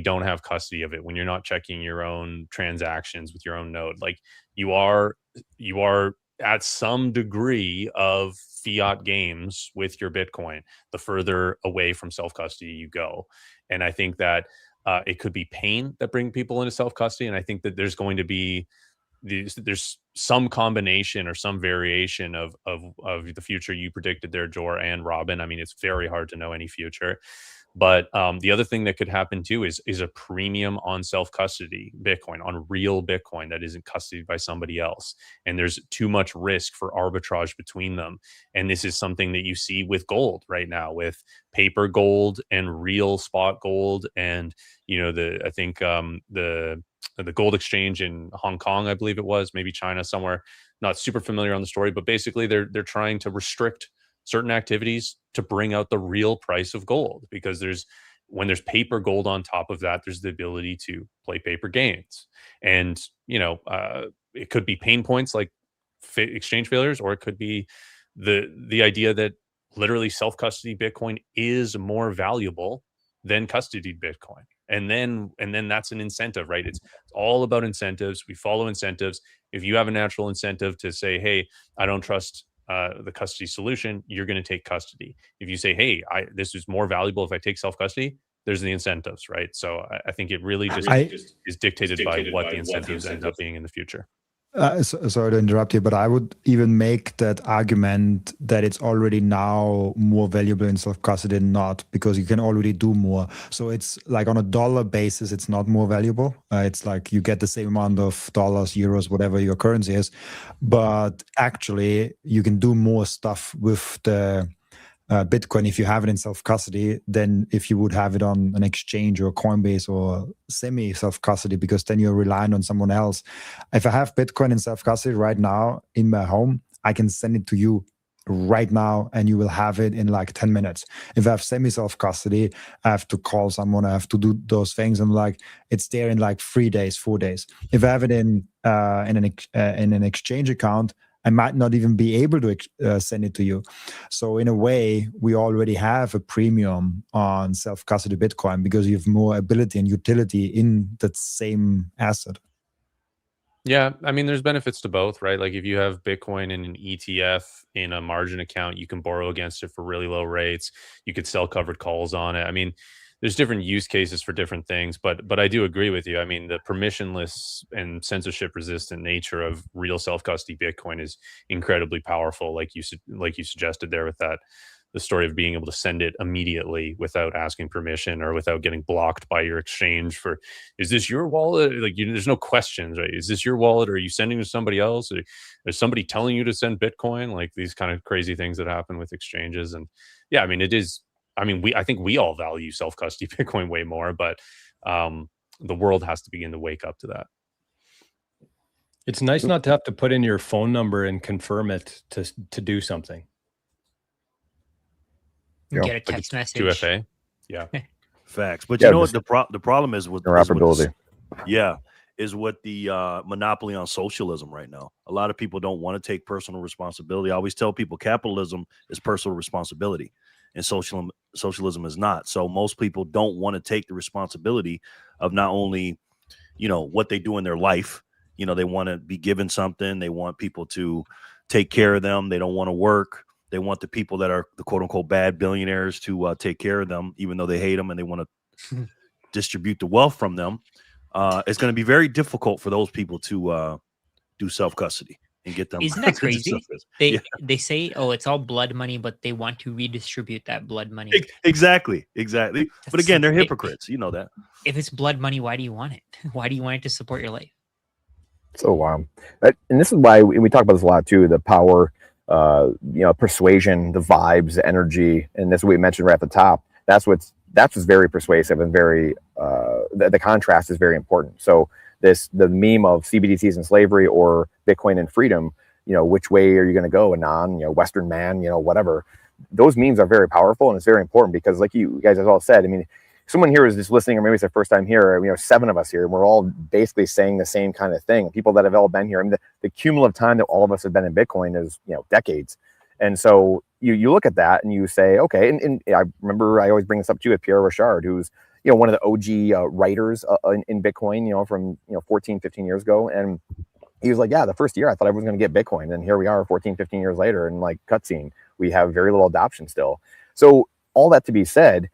don't have custody of it, when you're not checking your own transactions with your own node. Like, you are at some degree of fiat games with your Bitcoin the further away from self custody you go. And I think that it could be pain that bring people into self custody, and I think that there's going to be there's some combination or some variation of the future you predicted there, Jor and Robin. I mean, it's very hard to know any future. But the other thing that could happen too is a premium on self-custody Bitcoin, on real Bitcoin that isn't custodied by somebody else. And there's too much risk for arbitrage between them. And this is something that you see with gold right now, with paper gold and real spot gold. And, you know, I think the gold exchange in Hong Kong, I believe it was, maybe China somewhere, not super familiar on the story, but basically they're trying to restrict certain activities to bring out the real price of gold, because when there's paper gold on top of that, there's the ability to play paper games. And, you know, it could be pain points like exchange failures, or it could be the idea that literally self-custody Bitcoin is more valuable than custodied Bitcoin. And then that's an incentive, right? It's all about incentives. We follow incentives. If you have a natural incentive to say, hey, I don't trust the custody solution, you're going to take custody. If you say, hey, this is more valuable if I take self-custody, there's the incentives, right? So I think it really just is dictated by what the incentives end up being in the future. Sorry to interrupt you, but I would even make that argument that it's already now more valuable in self-custody than not, because you can already do more. So it's like on a dollar basis, it's not more valuable. It's like you get the same amount of dollars, euros, whatever your currency is, but actually you can do more stuff with the Bitcoin if you have it in self-custody than if you would have it on an exchange or Coinbase or semi-self-custody, because then you're relying on someone else. If I have Bitcoin in self-custody right now in my home, I can send it to you right now and you will have it in like 10 minutes. If I have semi-self-custody, I have to call someone, I have to do those things, and like it's there in like 3 days, 4 days. If I have it in an exchange account, I might not even be able to send it to you. So in a way, we already have a premium on self-custody Bitcoin because you have more ability and utility in that same asset. Yeah, I mean, there's benefits to both, right? Like, if you have Bitcoin in an ETF in a margin account, you can borrow against it for really low rates. You could sell covered calls on it. I mean, there's different use cases for different things, but I do agree with you. I mean, the permissionless and censorship resistant nature of real self-custody Bitcoin is incredibly powerful, like you suggested there with that, the story of being able to send it immediately without asking permission or without getting blocked by your exchange for, is this your wallet? Like, there's no questions, right? Is this your wallet? Or are you sending to somebody else? Or is somebody telling you to send Bitcoin? Like, these kind of crazy things that happen with exchanges. And yeah, I mean, I think we all value self-custody Bitcoin way more, but the world has to begin to wake up to that. It's nice not to have to put in your phone number and confirm it to do something. You get a text message. 2FA. Yeah. Facts. But you know what the problem is with interoperability? Is with the monopoly on socialism right now. A lot of people don't want to take personal responsibility. I always tell people capitalism is personal responsibility, and socialism is not. So most people don't want to take the responsibility of not only, you know, what they do in their life. You know, they want to be given something. They want people to take care of them. They don't want to work. They want the people that are the quote unquote bad billionaires to take care of them, even though they hate them and they want to distribute the wealth from them. It's going to be very difficult for those people to do self-custody and get them. Isn't that crazy? They say, oh, it's all blood money, but they want to redistribute that blood money. Exactly. But again, they're hypocrites. You know that. If it's blood money, why do you want it? Why do you want it to support your life? So wow. And this is why we talk about this a lot too, the power, persuasion, the vibes, the energy, and that's what we mentioned right at the top. That's what's very persuasive and very the contrast is very important. So the meme of CBDCs and slavery or Bitcoin and freedom, which way are you going to go? Anon, Western man, whatever. Those memes are very powerful, and it's very important because, like you guys have all said, I mean, someone here is just listening, or maybe it's their first time here, 7 of us here, and we're all basically saying the same kind of thing. People that have all been here, I mean, the cumulative time that all of us have been in Bitcoin is, decades. And so you look at that and you say, okay, and I remember I always bring this up too with Pierre Rochard, who's, one of the OG writers in Bitcoin, from, 14, 15 years ago. And he was like, yeah, the first year I thought everyone's going to get Bitcoin. And here we are 14, 15 years later, and like cutscene, we have very little adoption still. So all that to be said,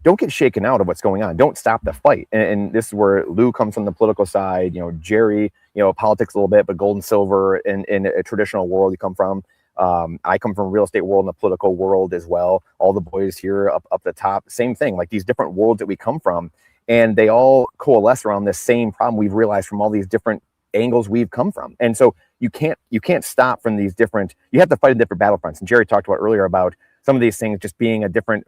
don't get shaken out of what's going on. Don't stop the fight. And this is where Lou comes from the political side, Jerry, politics a little bit, but gold and silver in a traditional world you come from. I come from real estate world and the political world as well. All the boys here up the top, same thing, like these different worlds that we come from, and they all coalesce around this same problem we've realized from all these different angles we've come from. And so you can't stop from these different, you have to fight in different battlefronts. And Jerry talked about earlier about some of these things just being a different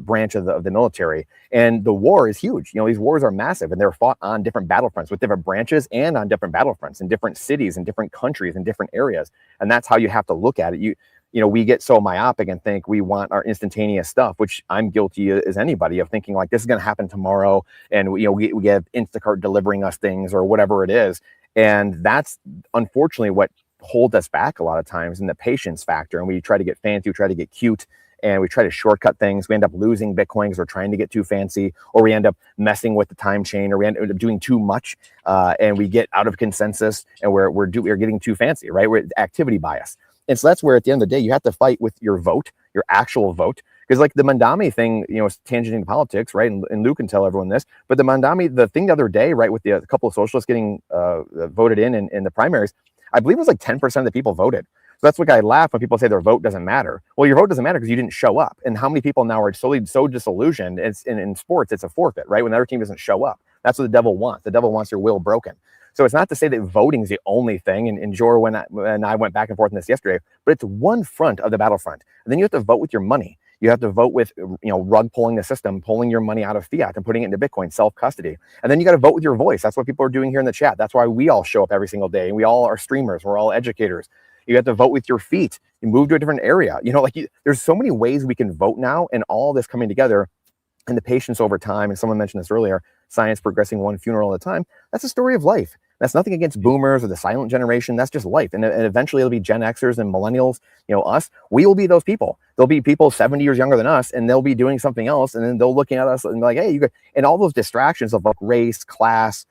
branch of the military, and the war is huge. These wars are massive, and they're fought on different battlefronts with different branches and on different battlefronts in different cities and different countries and different areas. And that's how you have to look at it. We get so myopic and think we want our instantaneous stuff, which I'm guilty as anybody of thinking like this is going to happen tomorrow, and we get Instacart delivering us things or whatever it is. And that's unfortunately what holds us back a lot of times in the patience factor. And we try to get fancy, we try to get cute, and we try to shortcut things. We end up losing Bitcoin because we're trying to get too fancy, or we end up messing with the time chain, or we end up doing too much, and we get out of consensus, and we're getting too fancy, right? We're activity bias. And so that's where at the end of the day, you have to fight with your vote, your actual vote. Because like the Mandami thing, is tangenting to politics, right? And Lou can tell everyone this, but the Mandami, the thing the other day, right, with the couple of socialists getting voted in the primaries, I believe it was like 10% of the people voted. So that's what I laugh when people say their vote doesn't matter. Well, your vote doesn't matter because you didn't show up. And how many people now are so disillusioned? It's in sports, it's a forfeit, right? When the other team doesn't show up, that's what the devil wants. The devil wants your will broken. So it's not to say that voting is the only thing. And Jor, when I went back and forth on this yesterday, but it's one front of the battlefront. And then you have to vote with your money. You have to vote with, rug pulling the system, pulling your money out of fiat and putting it into Bitcoin, self-custody. And then you got to vote with your voice. That's what people are doing here in the chat. That's why we all show up every single day. And we all are streamers. We're all educators. You have to vote with your feet. You move to a different area. There's so many ways we can vote now, and all this coming together, and the patience over time. And someone mentioned this earlier, science progressing one funeral at a time. That's a story of life. That's nothing against boomers or the silent generation. That's just life. And eventually it'll be Gen Xers and millennials, us. We will be those people. There'll be people 70 years younger than us, and they'll be doing something else. And then they'll looking at us and be like, hey, and all those distractions of like race, class,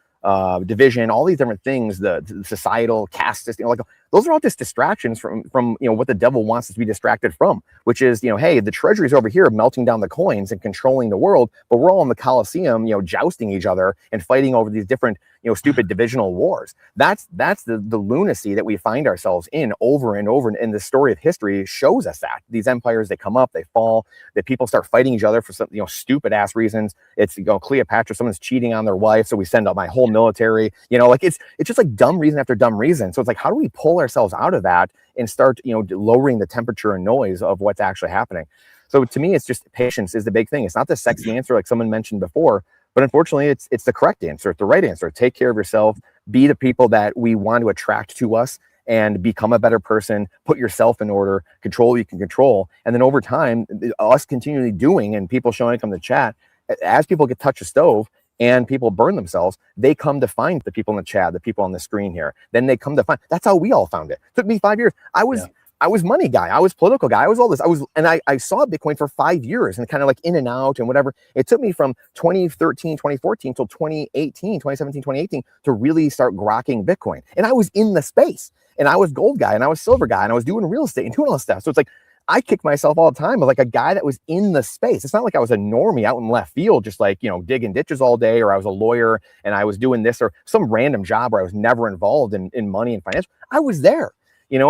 division, all these different things, the societal caste system, those are all just distractions from what the devil wants us to be distracted from, which is, hey, the treasury's over here melting down the coins and controlling the world, but we're all in the Coliseum, jousting each other and fighting over these different, stupid divisional wars. That's the lunacy that we find ourselves in over and over. And the story of history shows us that these empires, they come up, they fall, that people start fighting each other for some, stupid ass reasons. It's, Cleopatra, someone's cheating on their wife, so we send out my whole military, it's just like dumb reason after dumb reason. So it's like, how do we pull ourselves out of that and start, lowering the temperature and noise of what's actually happening? So to me, it's just patience is the big thing. It's not the sexy answer like someone mentioned before, but unfortunately, it's the correct answer. It's the right answer. Take care of yourself. Be the people that we want to attract to us, and become a better person. Put yourself in order. Control what you can control. And then over time, us continually doing, and people showing up in the chat, as people get touch a stove and people burn themselves, they come to find the people in the chat, the people on the screen here. Then they come to find. That's how we all found it. Took me 5 years. I was money guy. I was political guy. I was all this. I saw Bitcoin for 5 years and kind of like in and out and whatever. It took me from 2013, 2014 till 2018, 2017, 2018 to really start grokking Bitcoin. And I was in the space, and I was gold guy, and I was silver guy, and I was doing real estate and doing all this stuff. So it's like, I kick myself all the time of like a guy that was in the space. It's not like I was a normie out in left field, just like, digging ditches all day, or I was a lawyer and I was doing this or some random job where I was never involved in money and finance. I was there.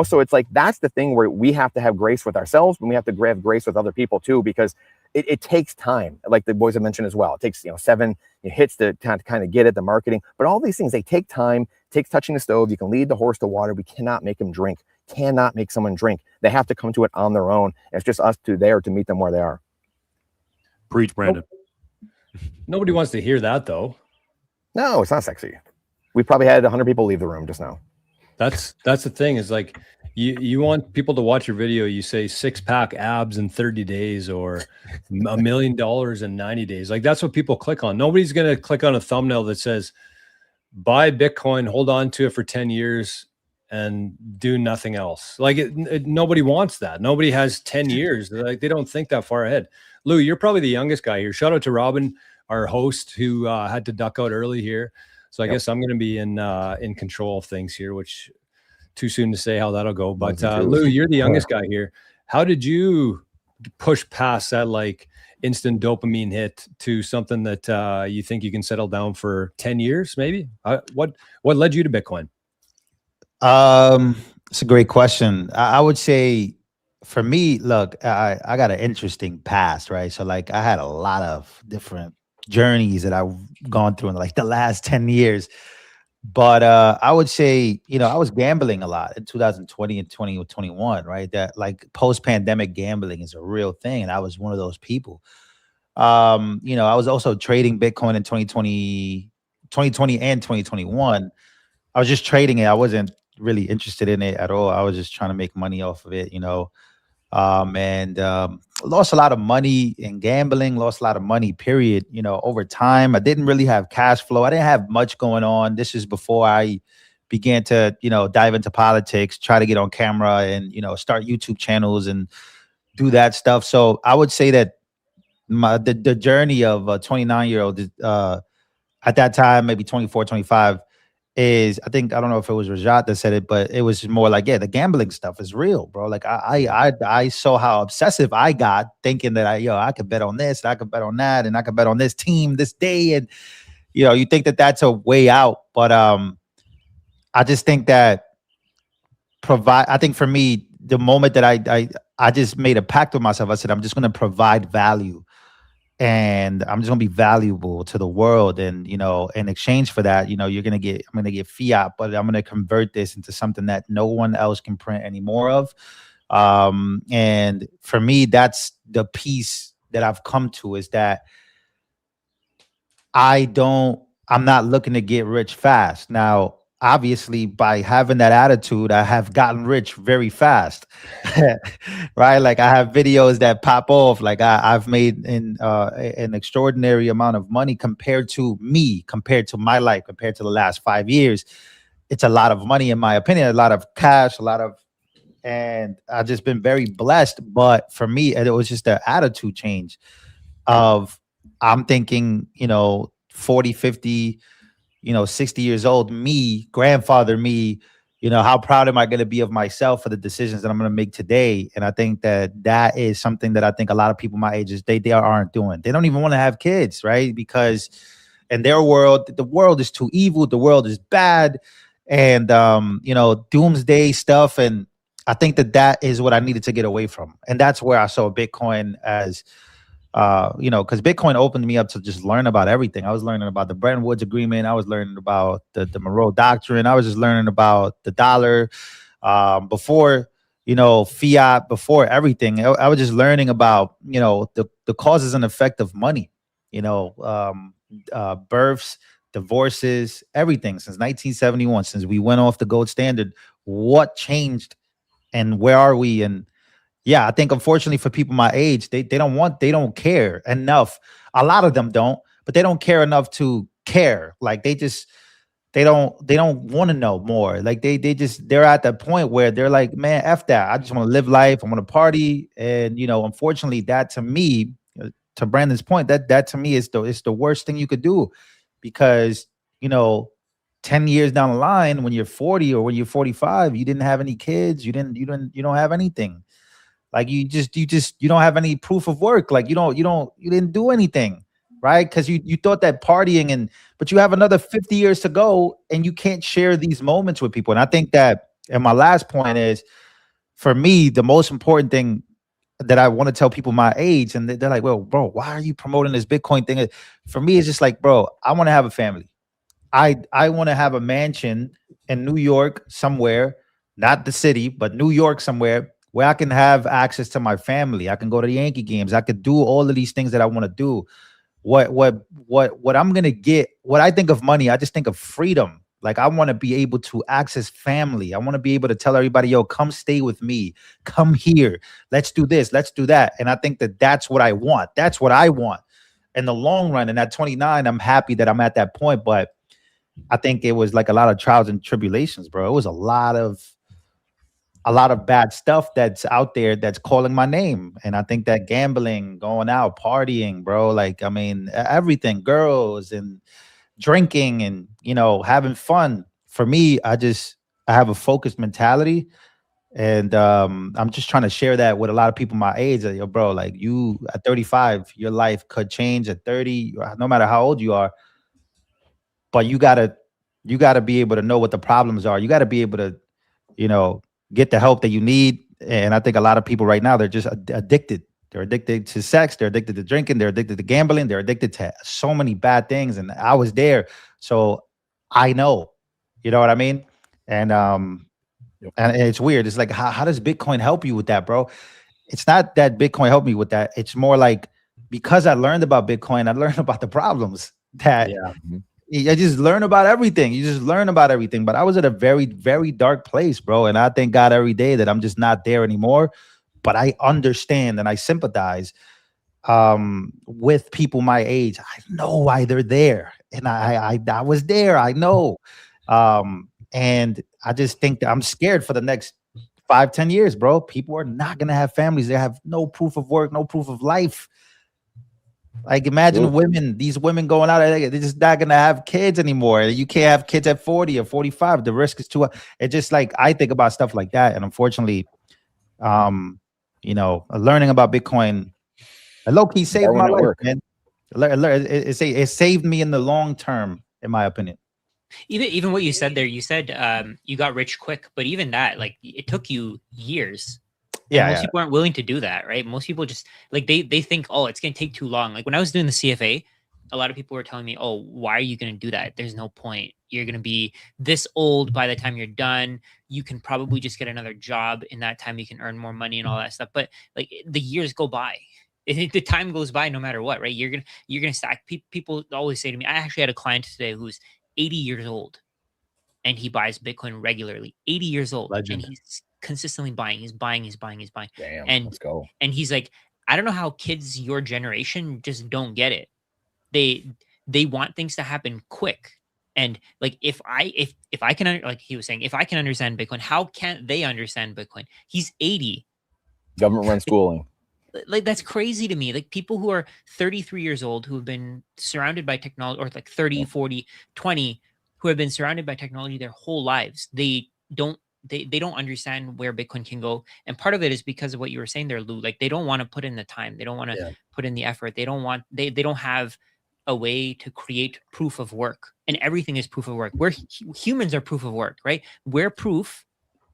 So it's like, that's the thing where we have to have grace with ourselves, and we have to have grace with other people too, because it takes time. Like the boys have mentioned as well, it takes, 7 hits to kind of get it, the marketing, but all these things, they take time. It takes touching the stove. You can lead the horse to water. We cannot make him drink, cannot make someone drink. They have to come to it on their own. It's just us there to meet them where they are. Preach, Brandon. Nobody wants to hear that, though. No, it's not sexy. We probably had 100 people leave the room just now. That's the thing, is like you want people to watch your video. You say 6-pack abs in 30 days or $1 million in 90 days. Like, that's what people click on. Nobody's going to click on a thumbnail that says buy Bitcoin, hold on to it for 10 years and do nothing else. Like, nobody wants that. Nobody has 10 years. Like, they don't think that far ahead. Lou, you're probably the youngest guy here. Shout out to Robin, our host, who had to duck out early here. So I guess I'm going to be in control of things here, which too soon to say how that'll go. But Lou, you're the youngest guy here. How did you push past that like instant dopamine hit to something that you think you can settle down for 10 years, maybe? What led you to Bitcoin? It's a great question. I would say for me, look, I got an interesting past, right? So like I had a lot of different journeys that I've gone through in like the last 10 years. But I would say, I was gambling a lot in 2020 and 2021, right? That like post-pandemic gambling is a real thing. And I was one of those people. I was also trading Bitcoin in 2020 and 2021. I was just trading it. I wasn't really interested in it at all. I was just trying to make money off of it, and lost a lot of money in gambling, lost a lot of money, period, over time. I didn't really have cash flow. I didn't have much going on. This is before I began to, dive into politics, try to get on camera and, start YouTube channels and do that stuff. So I would say that the journey of a 29-year-old at that time, maybe 24, 25, is, I don't know if it was Rajat that said it, but it was more like, the gambling stuff is real, bro. Like I saw how obsessive I got, thinking that I could bet on this, and I could bet on that, and I could bet on this team this day. And, you think that that's a way out. But I just think that I think for me, the moment that I just made a pact with myself, I said, I'm just going to provide value. And I'm just gonna be valuable to the world, and in exchange for that, I'm gonna get fiat, but I'm gonna convert this into something that no one else can print any more of. And for me, that's the piece that I've come to, is that I'm not looking to get rich fast. Now, obviously, by having that attitude, I have gotten rich very fast, right? Like I have videos that pop off. Like I've made an extraordinary amount of money compared to my life, compared to the last 5 years. It's a lot of money, in my opinion, a lot of cash, and I've just been very blessed. But for me, it was just an attitude change of, I'm thinking, 40, 50, 60 years old, grandfather me, how proud am I going to be of myself for the decisions that I'm going to make today? And I think that is something that I think a lot of people my age, they aren't doing. They don't even want to have kids, right? Because in their world, the world is too evil. The world is bad. And, doomsday stuff. And I think that is what I needed to get away from. And that's where I saw Bitcoin as, because Bitcoin opened me up to just learn about everything. I was learning about the Bretton Woods Agreement. I was learning about the Monroe Doctrine. I was just learning about the dollar before, fiat, before everything. I was just learning about, the causes and effect of money, births, divorces, everything since 1971, since we went off the gold standard. What changed and where are we? And yeah, I think unfortunately for people my age, they don't care enough. A lot of them don't, but they don't care enough to care. Like they don't want to know more. Like they're at that point where they're like, man, F that. I just want to live life. I want to party. And unfortunately, that to me, to Brandon's point, that to me is the worst thing you could do, because 10 years down the line, when you're 40 or when you're 45, you didn't have any kids, you don't have anything. Like you don't have any proof of work. Like you didn't do anything, right? Because you thought that partying, but you have another 50 years to go, and you can't share these moments with people. And I think that, and my last point is, for me, the most important thing that I want to tell people my age, and they're like, well, bro, why are you promoting this Bitcoin thing? For me, it's just like, bro, I want to have a family. I want to have a mansion in New York somewhere, not the city, but New York somewhere, where I can have access to my family. I can go to the Yankee games. I could do all of these things that I want to do what I'm gonna get, what I think of money, I just think of freedom. Like I want to be able to access family. I want to be able to tell everybody, yo, come stay with me. Come here. Let's do this. Let's do that. And I think that that's what I want. That's what I want in the long run. And at 29, I'm happy that I'm at that point. But I think it was like a lot of trials and tribulations, bro. It was a lot of bad stuff that's out there that's calling my name. And I think that gambling, going out, partying, bro, like, I mean, everything, girls and drinking and, you know, having fun. For me, I have a focused mentality. And I'm just trying to share that with a lot of people my age. That, yo, bro, like you at 35, your life could change at 30, no matter how old you are. But you gotta be able to know what the problems are. You gotta be able to, you know, get the help that you need. And I think a lot of people right now, they're just addicted. They're addicted to sex. They're addicted to drinking. They're addicted to gambling. They're addicted to so many bad things. And I was there, so I know. You know what I mean? And and it's weird. It's like, how does Bitcoin help you with that, bro? It's not that Bitcoin helped me with that. It's more like, because I learned about Bitcoin, I learned about the problems that. I just learn about everything. You just learn about everything. But I was at a very, very dark place, bro. And I thank God every day that I'm just not there anymore. But I understand and I sympathize with people my age. I know why they're there. And I was there. I know. And I just think that I'm scared for the next 5-10 years, bro. People are not going to have families. They have no proof of work, no proof of life. Like imagine these women going out, they're just not gonna have kids anymore. You can't have kids at 40 or 45. The risk is too high. It's just like, I think about stuff like that. And unfortunately, you know, learning about Bitcoin, low-key saved my life, man. It saved me in the long term, in my opinion. Even what you said there, you said you got rich quick, but even that, like, it took you years. And most people aren't willing to do that, right? Most people just like they think, oh, it's gonna take too long. Like when I was doing the CFA, a lot of people were telling me, oh, why are you gonna do that? There's no point. You're gonna be this old by the time you're done. You can probably just get another job. In that time, you can earn more money and all that stuff. But like the years go by. The time goes by no matter what, right? You're gonna stack. People always say to me, I actually had a client today who's 80 years old and he buys Bitcoin regularly. 80 years old. Legend. And he's consistently buying. He's buying. Damn, and let's go. And he's like, I don't know how kids your generation just don't get it. They want things to happen quick. And like if I can, like he was saying, if I can understand Bitcoin, how can't they understand Bitcoin? He's 80. Government run schooling. Like that's crazy to me. Like people who are 33 years old who have been surrounded by technology, or like 30, 40, 20, who have been surrounded by technology their whole lives. They don't understand where Bitcoin can go. And part of it is because of what you were saying there, Lou. Like they don't want to put in the time. They don't want to put in the effort. They don't have a way to create proof of work. And everything is proof of work. Humans are proof of work, right? We're proof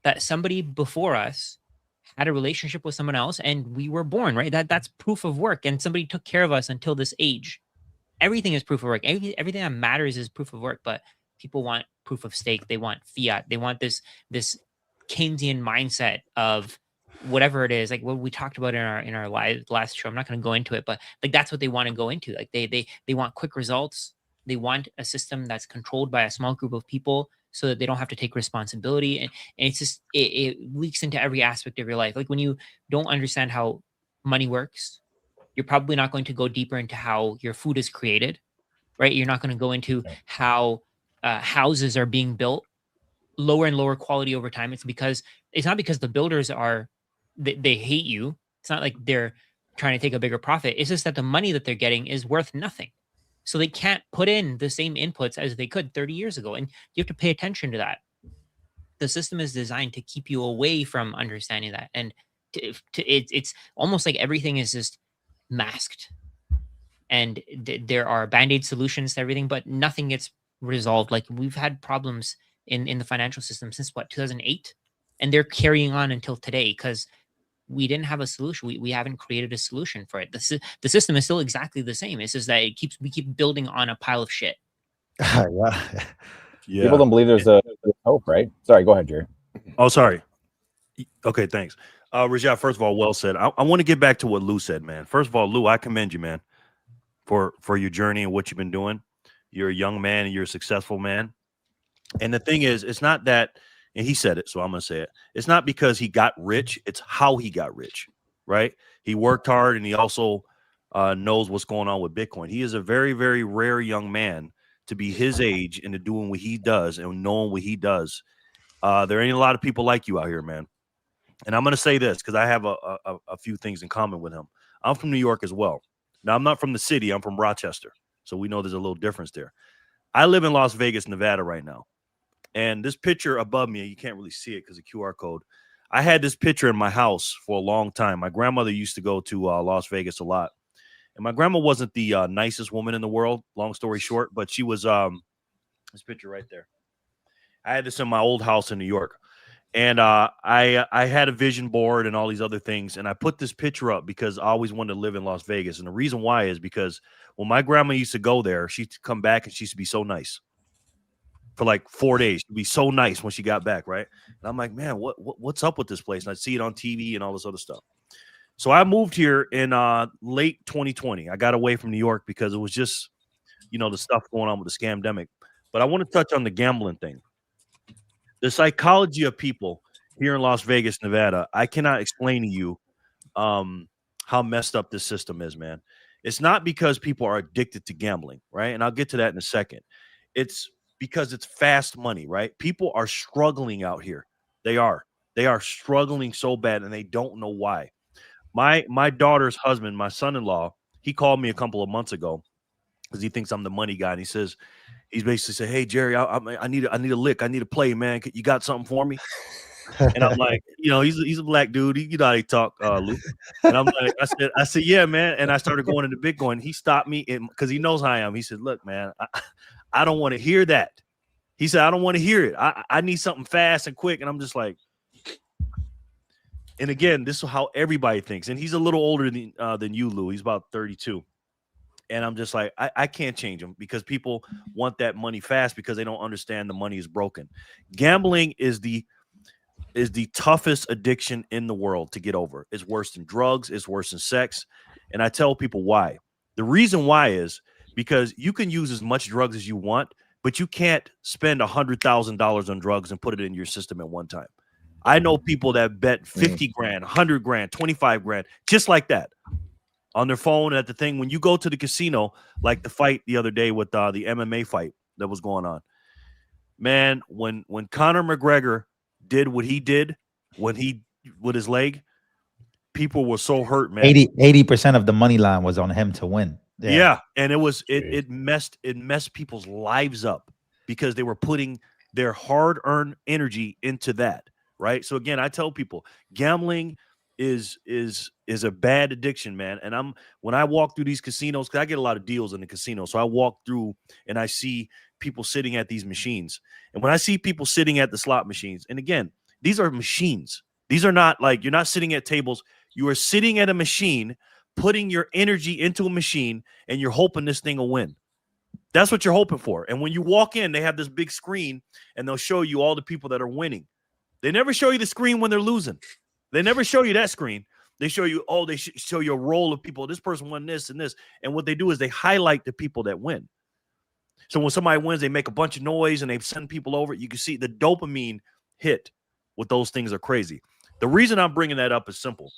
that somebody before us had a relationship with someone else and we were born, right? That's proof of work. And somebody took care of us until this age. Everything is proof of work. Everything that matters is proof of work. But people want proof of stake. They want fiat. They want this Keynesian mindset of whatever it is, like what we talked about in our last show. I'm not going to go into it, but like that's what they want to go into. Like they want quick results. They want a system that's controlled by a small group of people so that they don't have to take responsibility. And it's just it leaks into every aspect of your life. Like when you don't understand how money works, you're probably not going to go deeper into how your food is created, right? You're not going to go into how houses are being built, lower and lower quality over time. It's not because the builders they hate you. It's not like they're trying to take a bigger profit. It's just that the money that they're getting is worth nothing. So they can't put in the same inputs as they could 30 years ago. And you have to pay attention to that. The system is designed to keep you away from understanding that. And it's almost like everything is just masked. And there are band-aid solutions to everything, but nothing gets resolved. Like we've had problems in the financial system since 2008, and they're carrying on until today because we didn't have a solution. We haven't created a solution for it. The system is still exactly the same. It's just that we keep building on a pile of shit. Yeah. People don't believe there's hope, right? Sorry, go ahead, Jerry. Oh, sorry. Okay, thanks. Rajat, first of all, well said. I want to get back to what Lou said, man. First of all, Lou, I commend you, man, for your journey and what you've been doing. You're a young man and you're a successful man. And the thing is, it's not that, and he said it, so I'm going to say it. It's not because he got rich. It's how he got rich, right? He worked hard and he also knows what's going on with Bitcoin. He is a very, very rare young man to be his age and to doing what he does and knowing what he does. There ain't a lot of people like you out here, man. And I'm going to say this because I have a few things in common with him. I'm from New York as well. Now, I'm not from the city. I'm from Rochester. So we know there's a little difference there. I live in Las Vegas, Nevada right now. And this picture above me, you can't really see it because of QR code. I had this picture in my house for a long time. My grandmother used to go to Las Vegas a lot. And my grandma wasn't the nicest woman in the world, long story short, but she was this picture right there. I had this in my old house in New York. And I had a vision board and all these other things. And I put this picture up because I always wanted to live in Las Vegas. And the reason why is because when my grandma used to go there, she'd come back and she used to be so nice. For like 4 days. She'd be so nice when she got back, right? And I'm like, man, what's up with this place? And I'd see it on TV and all this other stuff. So I moved here in late 2020. I got away from New York because it was just, the stuff going on with the scamdemic. But I want to touch on the gambling thing. The psychology of people here in Las Vegas, Nevada, I cannot explain to you how messed up this system is, man. It's not because people are addicted to gambling, right? And I'll get to that in a second. It's because it's fast money, right? People are struggling out here. They are struggling so bad and they don't know why. My daughter's husband, my son-in-law, he called me a couple of months ago because he thinks I'm the money guy. And he's basically said, hey, Jerry, I need a lick. I need a play, man. You got something for me? And I'm like, he's a black dude. You know how he talk, Luke. And I'm like, I said, yeah, man. And I started going into Bitcoin. He stopped me because he knows how I am. He said, look, man, I don't want to hear that. He said, I don't want to hear it. I need something fast and quick. And I'm just like, and again, this is how everybody thinks. And he's a little older than you, Lou. He's about 32. And I'm just like, I can't change him because people want that money fast because they don't understand the money is broken. Gambling is the toughest addiction in the world to get over. It's worse than drugs. It's worse than sex. And I tell people why. The reason why is because you can use as much drugs as you want, but you can't spend $100,000 on drugs and put it in your system at one time. I know people that bet 50 grand, 100 grand, 25 grand, just like that on their phone at the thing. When you go to the casino, like the fight the other day with the MMA fight that was going on, man, when Conor McGregor did what he did with his leg, people were so hurt, man. 80% of the money line was on him to win. Yeah. And it messed people's lives up because they were putting their hard-earned energy into that, right? So again, I tell people gambling is a bad addiction, man. And when I walk through these casinos, because I get a lot of deals in the casino, so I walk through and I see people sitting at these machines. And when I see people sitting at the slot machines, and again, these are machines. These are not like, you're not sitting at tables. You are sitting at a machine, putting your energy into a machine, and you're hoping this thing will win. That's what you're hoping for. And when you walk in, they have this big screen, and they'll show you all the people that are winning. They never show you the screen when they're losing. They never show you that screen. They show you, they show you a roll of people. This person won this and this. And what they do is they highlight the people that win. So when somebody wins, they make a bunch of noise and they send people over. You can see the dopamine hit with those things are crazy. The reason I'm bringing that up is simple.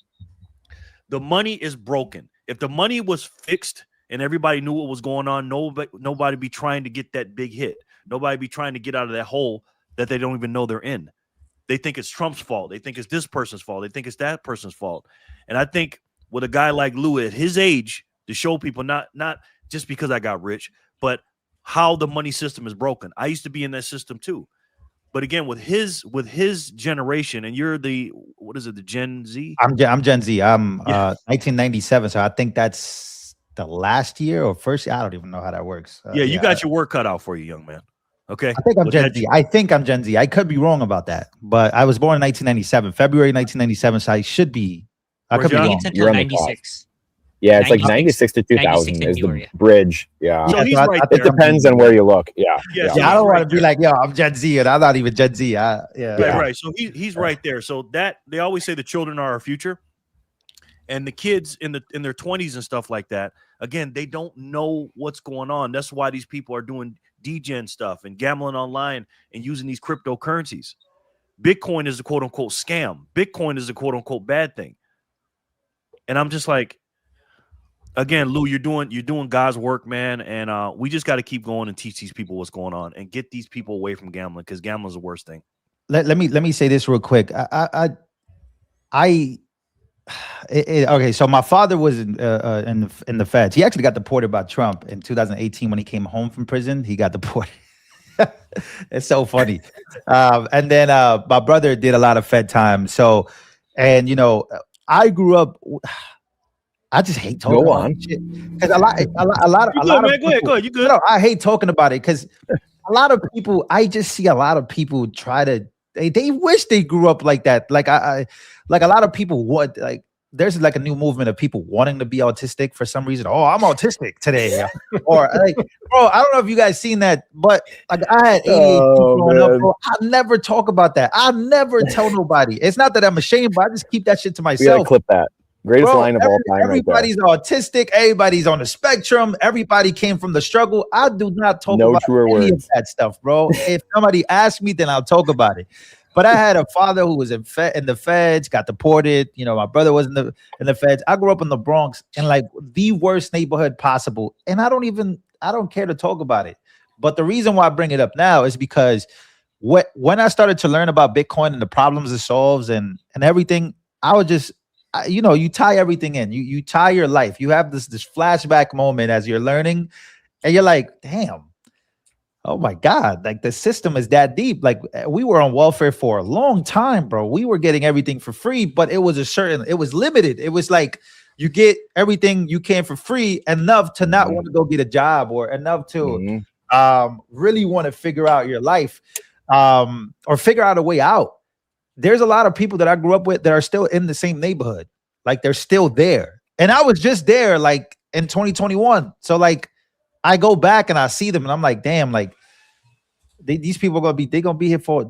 The money is broken. If the money was fixed and everybody knew what was going on, nobody be trying to get that big hit. Nobody be trying to get out of that hole that they don't even know they're in. They think it's Trump's fault. They think it's this person's fault. They think it's that person's fault. And I think with a guy like Lou at his age, to show people not just because I got rich, but how the money system is broken. I used to be in that system too. But again, with his generation, and you're the Gen Z? I'm Gen Z. I'm 1997, so I think that's the last year or first year. I don't even know how that works. You got your work cut out for you, young man. Okay. I think I'm Gen Z. I think I'm Gen Z. I could be wrong about that, but I was born in 1997, February 1997, so I should be. I could be wrong. It's until 96. Yeah, it's like 96 to 2000 is the bridge. Yeah. So he's right there. It depends on where you look. Yeah. Yeah, I don't want to be like, yo, I'm Gen Z, and I'm not even Gen Z. Right. So he's right there. So that they always say the children are our future, and the kids in their 20s and stuff like that. Again, they don't know what's going on. That's why these people are doing degen stuff and gambling online and using these cryptocurrencies. Bitcoin is a quote unquote scam. Bitcoin is a quote unquote bad thing. And I'm just like, again, Lou, you're doing God's work, man. And we just got to keep going and teach these people what's going on and get these people away from gambling, because gambling is the worst thing. Let me say this real quick. Okay, so my father was in the feds. He actually got deported by Trump in 2018 when he came home from prison. He got deported. It's so funny. And then my brother did a lot of Fed time. So, and you know, I grew up. I just hate talking about shit because a lot of go ahead. You good? No, I hate talking about it because a lot of people. I just see a lot of people try to. They wish they grew up like that. Like I like a lot of people want like. There's like a new movement of people wanting to be autistic for some reason. Oh, I'm autistic today, or like, bro, I don't know if you guys seen that, but like I had ADHD growing up, bro. I never talk about that. I never tell nobody. It's not that I'm ashamed, but I just keep that shit to myself. We gotta clip that. Greatest line of all time. Everybody's autistic. Everybody's on the spectrum. Everybody came from the struggle. I do not talk about any of that stuff, bro. If somebody asks me, then I'll talk about it. But I had a father who was in the feds, got deported. You know, my brother was in the feds. I grew up in the Bronx in like the worst neighborhood possible, and I don't care to talk about it. But the reason why I bring it up now is because when I started to learn about Bitcoin and the problems it solves and everything, I would just. You know, you tie everything in. You tie your life. You have this flashback moment as you're learning, and you're like, damn, oh my God, like the system is that deep. Like we were on welfare for a long time, bro. We were getting everything for free, but it was limited. It was like you get everything you can for free, enough to not want to go get a job, or enough to really want to figure out your life, or figure out a way out. There's a lot of people that I grew up with that are still in the same neighborhood. Like they're still there. And I was just there like in 2021. So like I go back and I see them and I'm like, damn, like these people are they're gonna be here for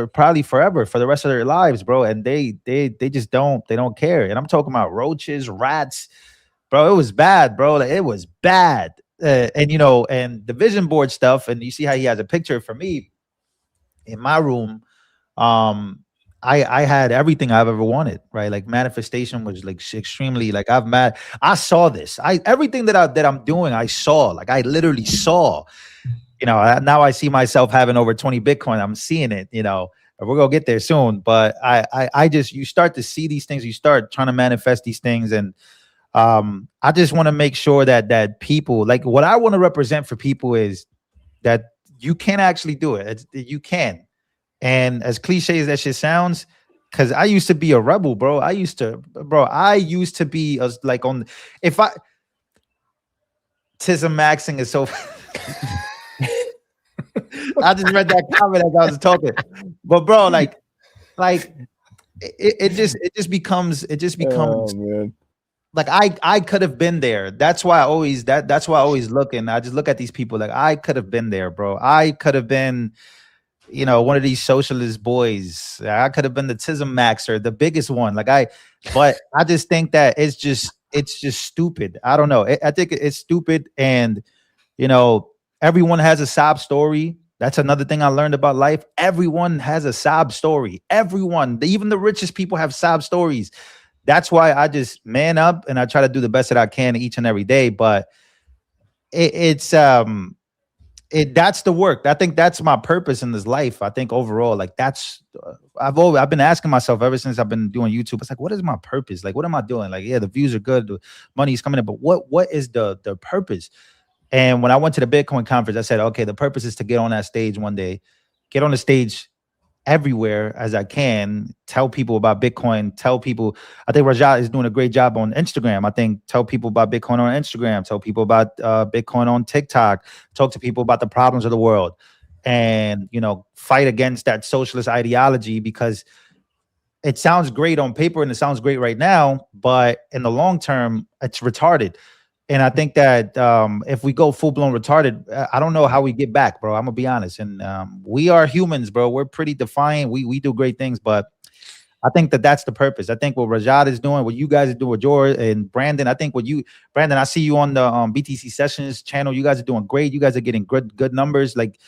probably forever, for the rest of their lives, bro. And they just don't care. And I'm talking about roaches, rats, bro. It was bad, bro. Like, it was bad. And you know, and the vision board stuff, and you see how he has a picture for me in my room. I had everything I've ever wanted, right? Like manifestation was like extremely like I saw this. Everything that I'm doing, I saw. Like I literally saw. You know, now I see myself having over 20 Bitcoin. I'm seeing it, you know. We're gonna get there soon. But I just, you start to see these things, you start trying to manifest these things. And I just want to make sure that people, like what I want to represent for people is that you can actually do it. You can. And as cliche as that shit sounds, because I used to be a rebel, bro. I used to be like on, Tism Maxing is so. I just read that comment as I was talking, but bro, like it just becomes like I could have been there. That's why I always look, and I just look at these people like I could have been there, bro. I could have been, you know, one of these socialist boys. I could have been the Tism Maxer, the biggest one. But I just think that it's just stupid. I don't know. I think it's stupid. And, you know, everyone has a sob story. That's another thing I learned about life. Everyone has a sob story. Everyone, even the richest people have sob stories. That's why I just man up and I try to do the best that I can each and every day. But that's the work. I think that's my purpose in this life. I think overall, like that's I've been asking myself ever since I've been doing YouTube. It's like, what is my purpose? Like, what am I doing? Like, yeah, the views are good, the money's coming in, but what is the purpose? And when I went to the Bitcoin conference, I said, okay, the purpose is to get on that stage one day, get on the stage everywhere as I can, tell people about Bitcoin, tell people. I think Rajat is doing a great job on Instagram. I think tell people about Bitcoin on Instagram, tell people about Bitcoin on TikTok, talk to people about the problems of the world, and, you know, fight against that socialist ideology, because it sounds great on paper and it sounds great right now, but in the long term, it's retarded. And I think that if we go full-blown retarded, I don't know how we get back, bro. I'm going to be honest. And we are humans, bro. We're pretty defiant. We do great things. But I think that that's the purpose. I think what Rajat is doing, what you guys are doing, George and Brandon. I think Brandon, I see you on the BTC Sessions channel. You guys are doing great. You guys are getting good numbers. Like,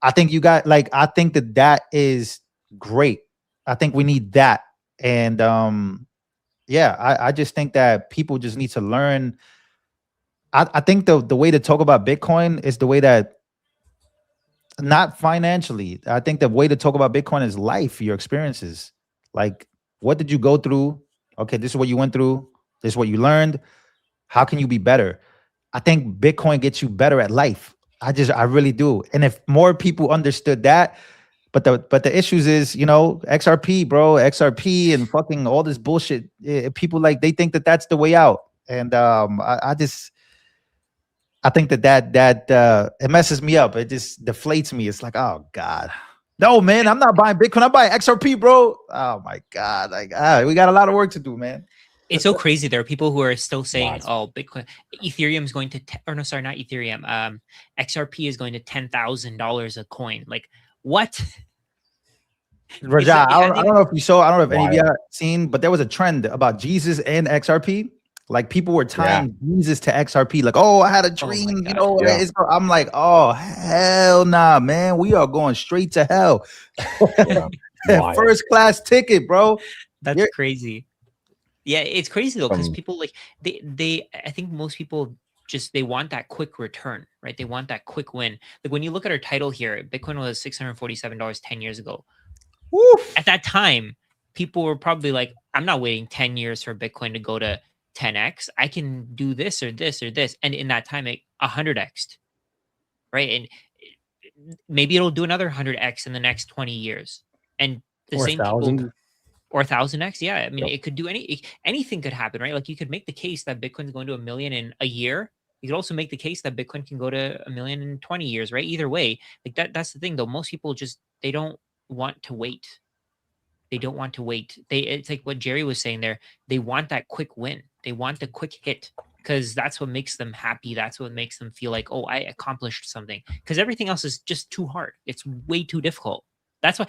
I think I think that is great. I think we need that. And yeah, I just think that people just need to learn. I think the way to talk about Bitcoin is the way that, not financially. I think the way to talk about Bitcoin is life, your experiences. Like, what did you go through? Okay, this is what you went through. This is what you learned. How can you be better? I think Bitcoin gets you better at life. I really do. And if more people understood that, but the issues is, XRP, bro, XRP and fucking all this bullshit. People like, they think that that's the way out. And I think that it messes me up. It just deflates me. It's like, oh God. No, man, I'm not buying Bitcoin. I'm buying XRP, bro. Oh my God. Like, we got a lot of work to do, man. It's so crazy. There are people who are still saying, "Oh, Bitcoin, Ethereum is going to," or no, sorry, not Ethereum. XRP is going to $10,000 a coin. Like, what? Raja, I don't know if you saw. I don't know if any of you have seen, but there was a trend about Jesus and XRP. Like, people were tying Jesus to XRP. Like, oh, I had a dream. I'm like, oh, hell nah, man. We are going straight to hell. First class ticket, bro. That's crazy. Yeah, it's crazy though, because people like they I think most people just, they want that quick return, right? They want that quick win. Like, when you look at our title here, Bitcoin was $647 10 years ago. Woof. At that time, people were probably like, I'm not waiting 10 years for Bitcoin to go to 10x. I can do this or this or this. And in that time, it 100x'd, right? And maybe it'll do another 100x in the next 20 years. And the or same 1,000. people, or 1,000x. Yeah. I mean, it could do anything could happen, right? Like, you could make the case that Bitcoin's going to 1 million in a year. You could also make the case that Bitcoin can go to 1 million in 20 years, right? Either way, like that's the thing though. Most people just, they don't want to wait. They don't want to wait. It's like what Jerry was saying there. They want that quick win. They want the quick hit, because that's what makes them happy. That's what makes them feel like, oh, I accomplished something. Because everything else is just too hard. It's way too difficult. That's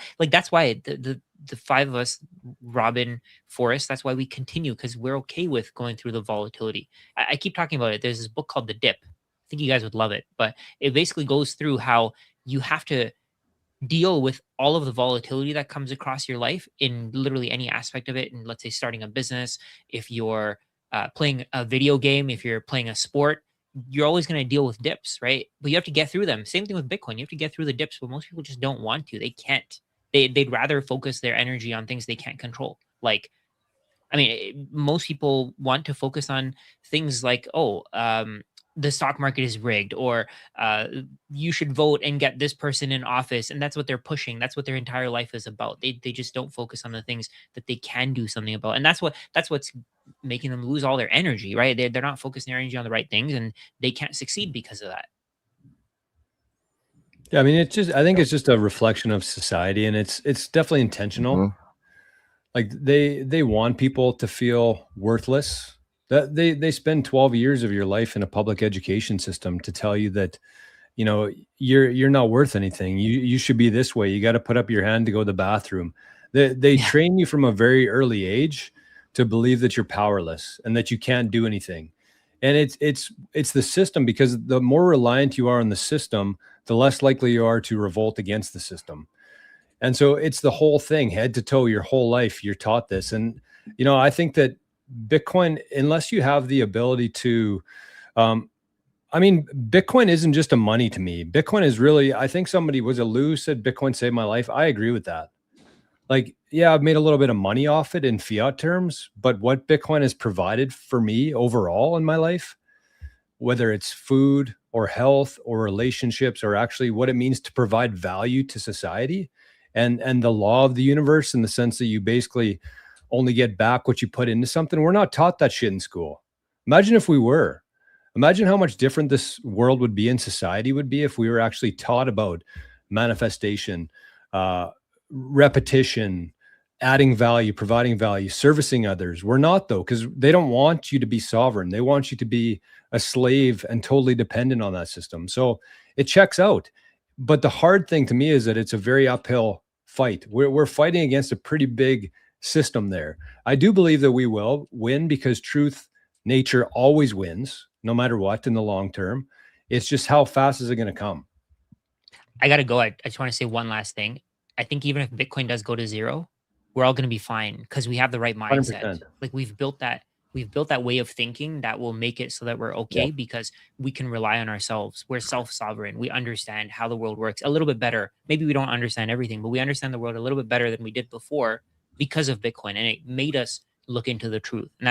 why the five of us, Robin, Forrest, that's why we continue, because we're okay with going through the volatility. I keep talking about it. There's this book called The Dip. I think you guys would love it, but it basically goes through how you have to deal with all of the volatility that comes across your life in literally any aspect of it. And let's say starting a business, if you're playing a video game, if you're playing a sport, you're always going to deal with dips, right? But you have to get through them. Same thing with Bitcoin. You have to get through the dips, but most people just don't want to. They can't. They'd rather focus their energy on things they can't control. Like, I mean, most people want to focus on things like, the stock market is rigged, or you should vote and get this person in office. And that's what they're pushing. That's what their entire life is about. They just don't focus on the things that they can do something about. And that's what's making them lose all their energy, right? They're not focusing their energy on the right things, and they can't succeed because of that. Yeah, I mean, I think it's just a reflection of society, and it's definitely intentional. Mm-hmm. Like, they want people to feel worthless. That they spend 12 years of your life in a public education system to tell you that, you're not worth anything. You should be this way. You got to put up your hand to go to the bathroom. They train you from a very early age to believe that you're powerless and that you can't do anything. And it's the system, because the more reliant you are on the system, the less likely you are to revolt against the system. And so it's the whole thing, head to toe, your whole life, you're taught this. And, I think that Bitcoin, unless you have the ability to, Bitcoin isn't just a money to me. Bitcoin is really, I think Lou said Bitcoin saved my life. I agree with that. Like, yeah, I've made a little bit of money off it in fiat terms, but what Bitcoin has provided for me overall in my life, whether it's food or health or relationships, or actually what it means to provide value to society, and the law of the universe, in the sense that you basically only get back what you put into something. We're not taught that shit in school. Imagine if we were. Imagine how much different this world would be, and society would be, if we were actually taught about manifestation, repetition, adding value, providing value, servicing others. We're not, though, because they don't want you to be sovereign. They want you to be a slave and totally dependent on that system. So it checks out. But the hard thing to me is that it's a very uphill fight. We're fighting against a pretty big system there. I do believe that we will win because truth, nature always wins, no matter what in the long term. It's just how fast is it going to come? I got to go. I just want to say one last thing. I think even if Bitcoin does go to zero, we're all going to be fine because we have the right mindset. 100%. Like we've built that way of thinking that will make it so that we're okay because we can rely on ourselves. We're self-sovereign. We understand how the world works a little bit better. Maybe we don't understand everything, but we understand the world a little bit better than we did before because of Bitcoin. And it made us look into the truth. And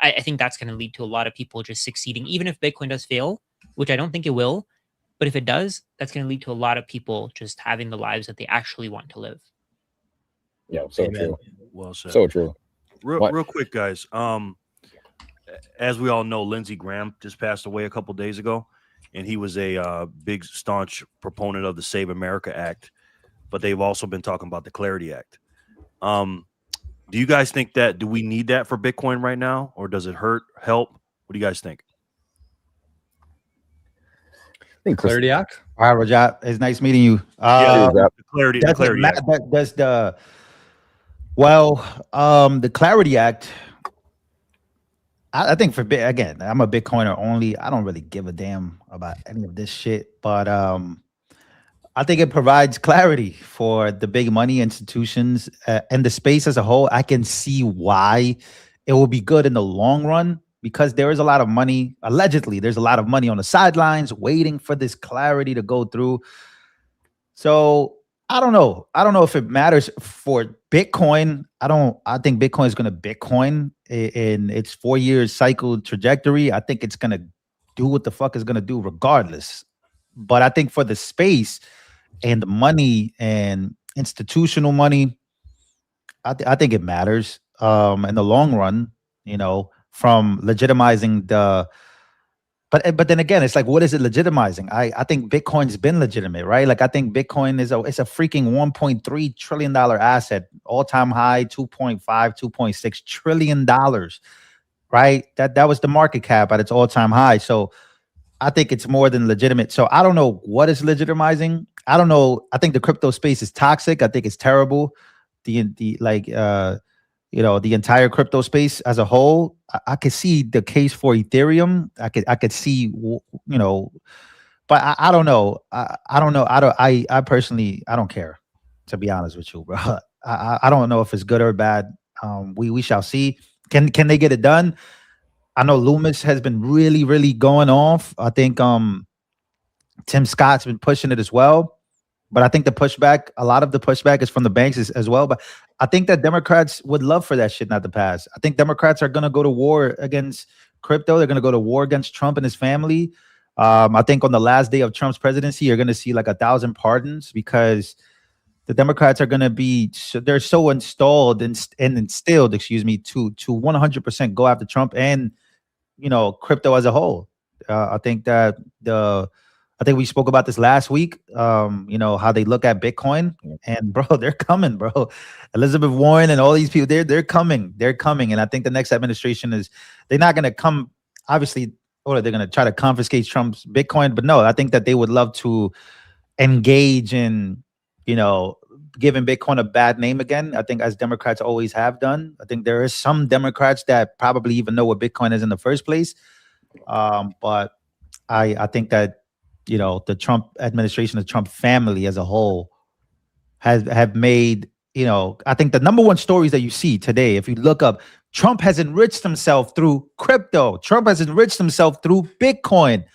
I think that's going to lead to a lot of people just succeeding, even if Bitcoin does fail, which I don't think it will. But if it does, that's going to lead to a lot of people just having the lives that they actually want to live. Yeah, so Amen. true. Well said. So true. Real quick, guys. As we all know, Lindsey Graham just passed away a couple days ago, and he was a big, staunch proponent of the Save America Act. But they've also been talking about the Clarity Act. Do you guys think do we need that for Bitcoin right now, or does it help? What do you guys think? I think Clarity Act. All right, Rajat, it's nice meeting you. The Clarity Act. The Clarity Act. I think again, I'm a Bitcoiner only. I don't really give a damn about any of this shit, but I think it provides clarity for the big money institutions and the space as a whole. I can see why it will be good in the long run because there is a lot of money. Allegedly, there's a lot of money on the sidelines waiting for this clarity to go through. So I don't know. I don't know if it matters for Bitcoin. I think Bitcoin is going to Bitcoin in its 4 years cycle trajectory. I think it's going to do what the fuck it's going to do regardless. But I think for the space and the money and institutional money, I think it matters in the long run, from legitimizing but then again, it's like, what is it legitimizing? I think Bitcoin's been legitimate, right? Like I think Bitcoin it's a freaking $1.3 trillion asset, all-time high, 2.6 trillion dollars, right? That was the market cap at its all-time high. So I think it's more than legitimate. So I don't know what is legitimizing. I don't know. I think the crypto space is toxic. I think it's terrible. The entire crypto space as a whole, I could see the case for Ethereum. I could see, but I don't know. I don't know. I personally, I don't care, to be honest with you, bro. I don't know if it's good or bad. We shall see. Can they get it done? I know Loomis has been really, really going off. I think Tim Scott's been pushing it as well. But I think a lot of the pushback is from the banks as well. But I think that Democrats would love for that shit not to pass. I think Democrats are going to go to war against crypto. They're going to go to war against Trump and his family. I think on the last day of Trump's presidency, you're going to see like 1,000 pardons because the Democrats are going to they're so installed and instilled, to 100% go after Trump and, crypto as a whole. I think we spoke about this last week, how they look at Bitcoin, and bro, they're coming, bro. Elizabeth Warren and all these people, they're coming. And I think the next administration they're not going to come, obviously, or they're going to try to confiscate Trump's Bitcoin. But no, I think that they would love to engage in, giving Bitcoin a bad name again. I think as Democrats always have done. I think there is some Democrats that probably even know what Bitcoin is in the first place. But I think that, the Trump administration, the Trump family as a whole have made, I think the number one stories that you see today, if you look up, Trump has enriched himself through crypto. Trump has enriched himself through Bitcoin.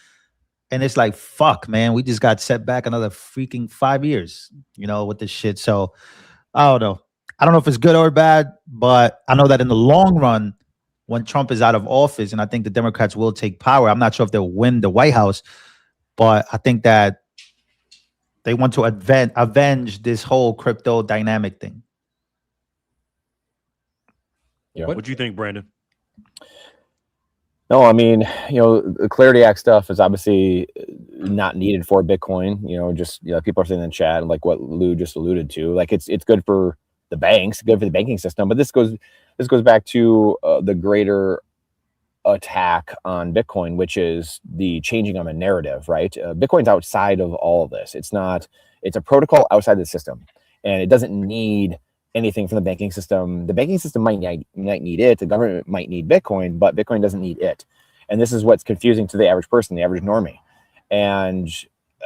And it's like, fuck, man, we just got set back another freaking 5 years, with this shit. So I don't know. I don't know if it's good or bad, but I know that in the long run, when Trump is out of office, and I think the Democrats will take power, I'm not sure if they'll win the White House, but I think that they want to avenge this whole crypto dynamic thing. Yeah. What do you think, Brandon? No, I mean, the Clarity Act stuff is obviously not needed for Bitcoin. People are saying in the chat, and like what Lou just alluded to, like it's good for the banks, good for the banking system. But this goes back to the greater attack on Bitcoin, which is the changing of a narrative, right? Bitcoin's outside of all of this. It's a protocol outside the system, and it doesn't need anything from the banking system. The banking system might need it. The government might need Bitcoin, but Bitcoin doesn't need it. And this is what's confusing to the average person, the average normie. And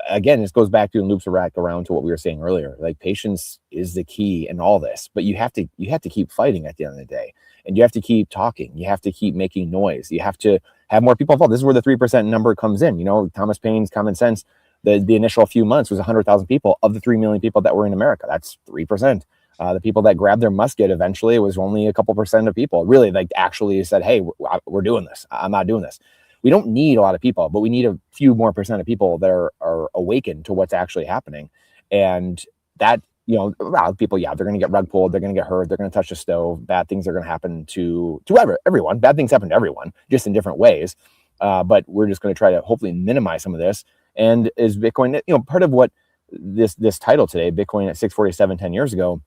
again, this goes back to and loops around to what we were saying earlier. Like, patience is the key in all this, but you have to keep fighting at the end of the day, and you have to keep talking. You have to keep making noise. You have to have more people involved. This is where the 3% number comes in. You know, Thomas Paine's common sense. The initial few months was 100,000 people of the 3 million people that were in America. That's 3%. The people that grabbed their musket eventually, it was only a couple percent of people really like actually said, hey, we're doing this. I'm not doing this. We don't need a lot of people, but we need a few more percent of people that are awakened to what's actually happening. And that, you know, a lot of people, yeah, they're going to get rug pulled. They're going to get hurt. They're going to touch the stove. Bad things are going to happen to everyone. Bad things happen to everyone, just in different ways. But we're just going to try to hopefully minimize some of this. And is Bitcoin, you know, part of what this title today, Bitcoin at 647 10 years ago,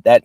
that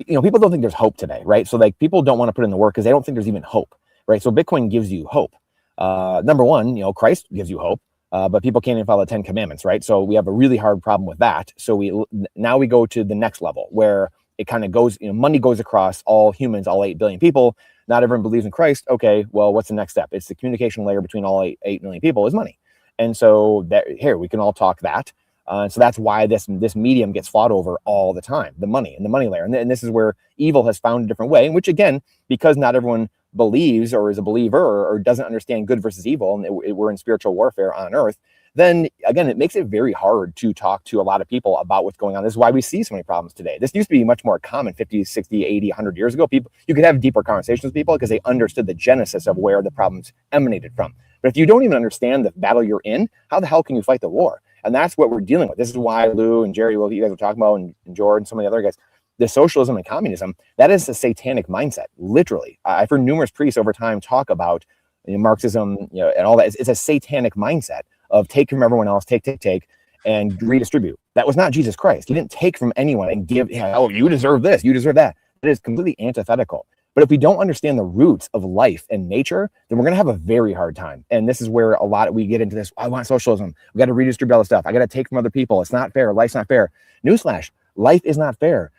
you know, people don't think there's hope today, right? So like, people don't want to put in the work because they don't think there's even hope, right? So Bitcoin gives you hope. Number one, you know, Christ gives you hope, but people can't even follow the 10 commandments, right? So we have a really hard problem with that. So now we go to the next level where it kind of goes, you know, money goes across all humans, all 8 billion people. Not everyone believes in Christ. Okay, well, what's the next step? It's the communication layer between all 8 million people is money. And so that here we can all talk that. So that's why this medium gets fought over all the time, the money and the money layer. And this is where evil has found a different way, which again, because not everyone believes or is a believer or doesn't understand good versus evil, and we're in spiritual warfare on earth, then again, it makes it very hard to talk to a lot of people about what's going on. This is why we see so many problems today. This used to be much more common 50, 60, 80, 100 years ago. People, you could have deeper conversations with people because they understood the genesis of where the problems emanated from. But if you don't even understand the battle you're in, how the hell can you fight the war? And that's what we're dealing with. This is why Lou and Jerry, what you guys were talking about, and Jordan, some of the other guys, the socialism and communism, that is a satanic mindset, literally. I've heard numerous priests over time talk about, you know, Marxism, you know, and all that. It's a satanic mindset of take from everyone else, take, and redistribute. That was not Jesus Christ. He didn't take from anyone and give, oh, you deserve this, you deserve that. It is completely antithetical. But if we don't understand the roots of life and nature, then we're going to have a very hard time. And this is where we get into this. I want socialism. We got to redistribute all this stuff. I got to take from other people. It's not fair. Life's not fair. Newsflash, life is not fair.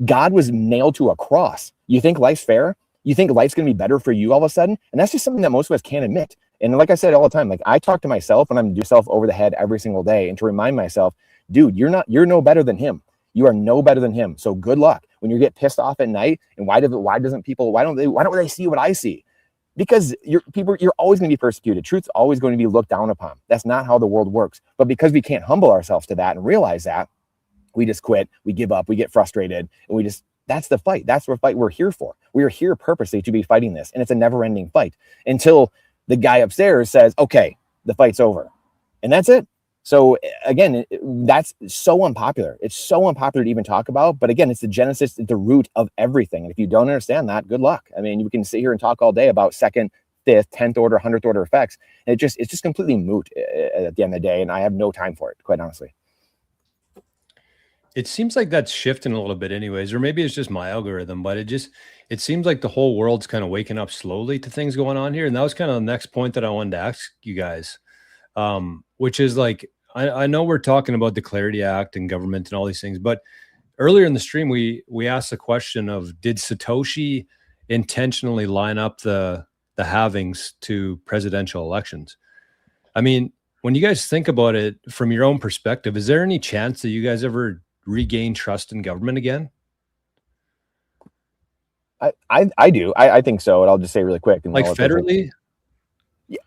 God was nailed to a cross. You think life's fair? You think life's going to be better for you all of a sudden? And that's just something that most of us can't admit. And like I said all the time, like I talk to myself and I'm myself over the head every single day, and to remind myself, dude, you're no better than him. You are no better than him. So good luck when you get pissed off at night. And why don't they see what I see? Because you're always going to be persecuted. Truth's always going to be looked down upon. That's not how the world works. But because we can't humble ourselves to that and realize that, we just quit, we give up, we get frustrated, and that's the fight. That's the fight we're here for. We are here purposely to be fighting this. And it's a never-ending fight until the guy upstairs says, okay, the fight's over. And that's it. So again, that's so unpopular. It's so unpopular to even talk about. But again, it's the genesis, the root of everything. And if you don't understand that, good luck. I mean, we can sit here and talk all day about second, fifth, 10th order, 100th order effects. And it's just completely moot at the end of the day. And I have no time for it, quite honestly. It seems like that's shifting a little bit anyways, or maybe it's just my algorithm, but it seems like the whole world's kind of waking up slowly to things going on here. And that was kind of the next point that I wanted to ask you guys, which is like, I know we're talking about the Clarity Act and government and all these things, but earlier in the stream, we asked the question of, did Satoshi intentionally line up the halvings to presidential elections? I mean, when you guys think about it from your own perspective, is there any chance that you guys ever regain trust in government again? I do. I think so. And I'll just say really quick. And like federally? Yeah,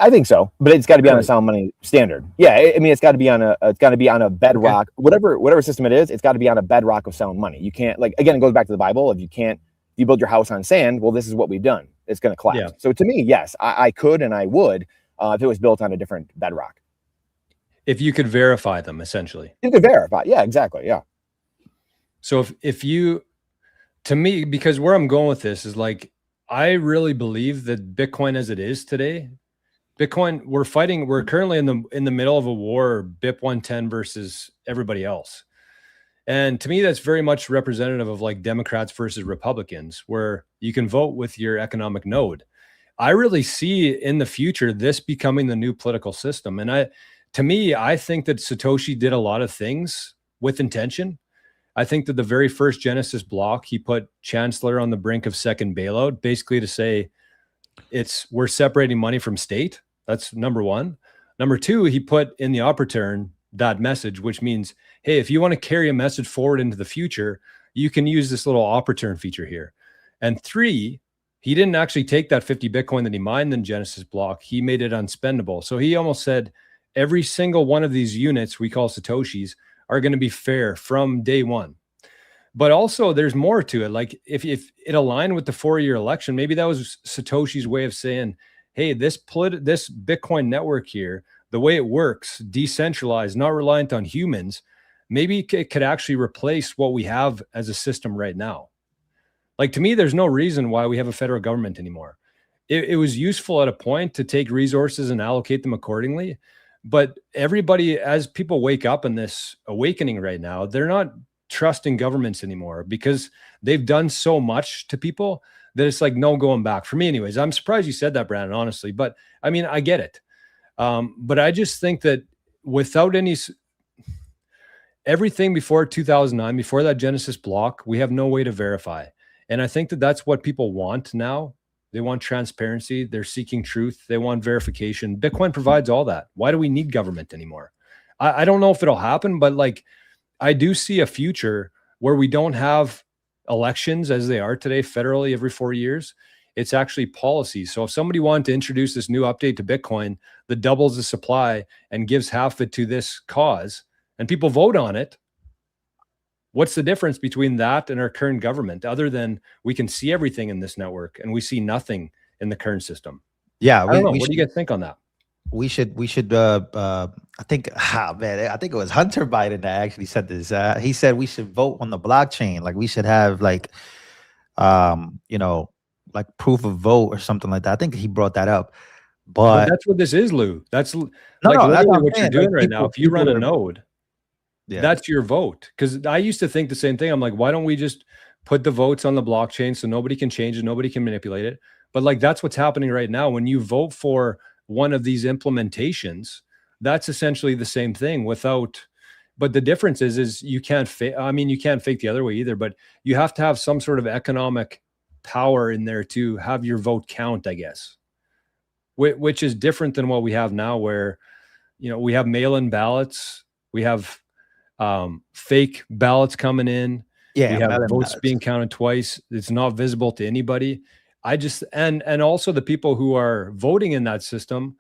I think so, but it's got to be on a sound money standard. Yeah, I mean, it's got to be on a bedrock, okay. Whatever system it is. It's got to be on a bedrock of sound money. You can't, like, again, it goes back to the Bible. If you build your house on sand, well, this is what we've done. It's going to collapse. Yeah. So to me, yes, I could and I would if it was built on a different bedrock. If you could verify them, essentially. You could verify. Yeah, exactly. Yeah. So if you, to me, because where I'm going with this is like, I really believe that Bitcoin as it is today, we're currently in the middle of a war, BIP 110 versus everybody else. And to me, that's very much representative of like Democrats versus Republicans, where you can vote with your economic node. I really see in the future this becoming the new political system. And to me, I think that Satoshi did a lot of things with intention. I think that the very first Genesis block, he put Chancellor on the brink of second bailout, basically to say we're separating money from state. That's number one. Number two, he put in the upper turn that message, which means, hey, if you want to carry a message forward into the future, you can use this little upper turn feature here. And three, he didn't actually take that 50 Bitcoin that he mined in Genesis block. He made it unspendable. So he almost said every single one of these units we call Satoshis are going to be fair from day one. But also there's more to it. Like if it aligned with the 4-year election, maybe that was Satoshi's way of saying, hey, this Bitcoin network here, the way it works, decentralized, not reliant on humans, maybe it could actually replace what we have as a system right now. Like, to me, there's no reason why we have a federal government anymore. It was useful at a point to take resources and allocate them accordingly. But everybody, as people wake up in this awakening right now, they're not trusting governments anymore because they've done so much to people that it's like no going back. For me anyways, I'm surprised you said that, Brandon, honestly. But I mean, I get it. But I just think that without everything before 2009, before that Genesis block, we have no way to verify. And I think that that's what people want now. They want transparency. They're seeking truth. They want verification. Bitcoin provides all that. Why do we need government anymore? I don't know if it'll happen, but like, I do see a future where we don't have elections as they are today federally every 4 years. It's actually policies. So if somebody wanted to introduce this new update to Bitcoin that doubles the supply and gives half of it to this cause, and people vote on it, what's the difference between that and our current government, other than we can see everything in this network and we see nothing in the current system? Yeah. I don't know. What do you guys think on that? We should I think, man, I think it was Hunter Biden that actually said this. He said we should vote on the blockchain. Like we should have like, like proof of vote or something like that. I think he brought that up. But that's what this is, Lou. That's that's what you're doing right now. If you run a node, that's your vote. Because I used to think the same thing. I'm like, why don't we just put the votes on the blockchain so nobody can change it, nobody can manipulate it? But like that's what's happening right now. When you vote for one of these implementations, that's essentially the same thing but the difference is you can't you can't fake the other way either, but you have to have some sort of economic power in there to have your vote count, I guess, which is different than what we have now, where, we have mail-in ballots, we have fake ballots coming in. Yeah, we have votes being counted twice. It's not visible to anybody. And also the people who are voting in that system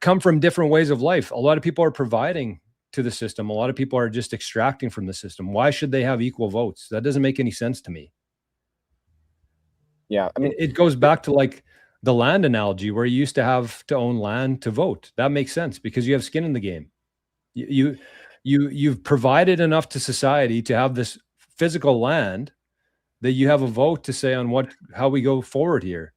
come from different ways of life. A lot of people are providing to the system. A lot of people are just extracting from the system. Why should they have equal votes? That doesn't make any sense to me. Yeah. I mean, it goes back to like the land analogy where you used to have to own land to vote. That makes sense because you have skin in the game. You've provided enough to society to have this physical land that you have a vote to say on how we go forward here.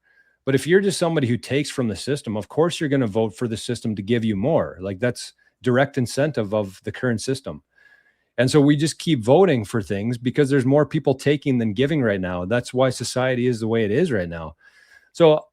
But if you're just somebody who takes from the system, of course you're going to vote for the system to give you more. Like that's direct incentive of the current system. And so we just keep voting for things because there's more people taking than giving right now. That's why society is the way it is right now. So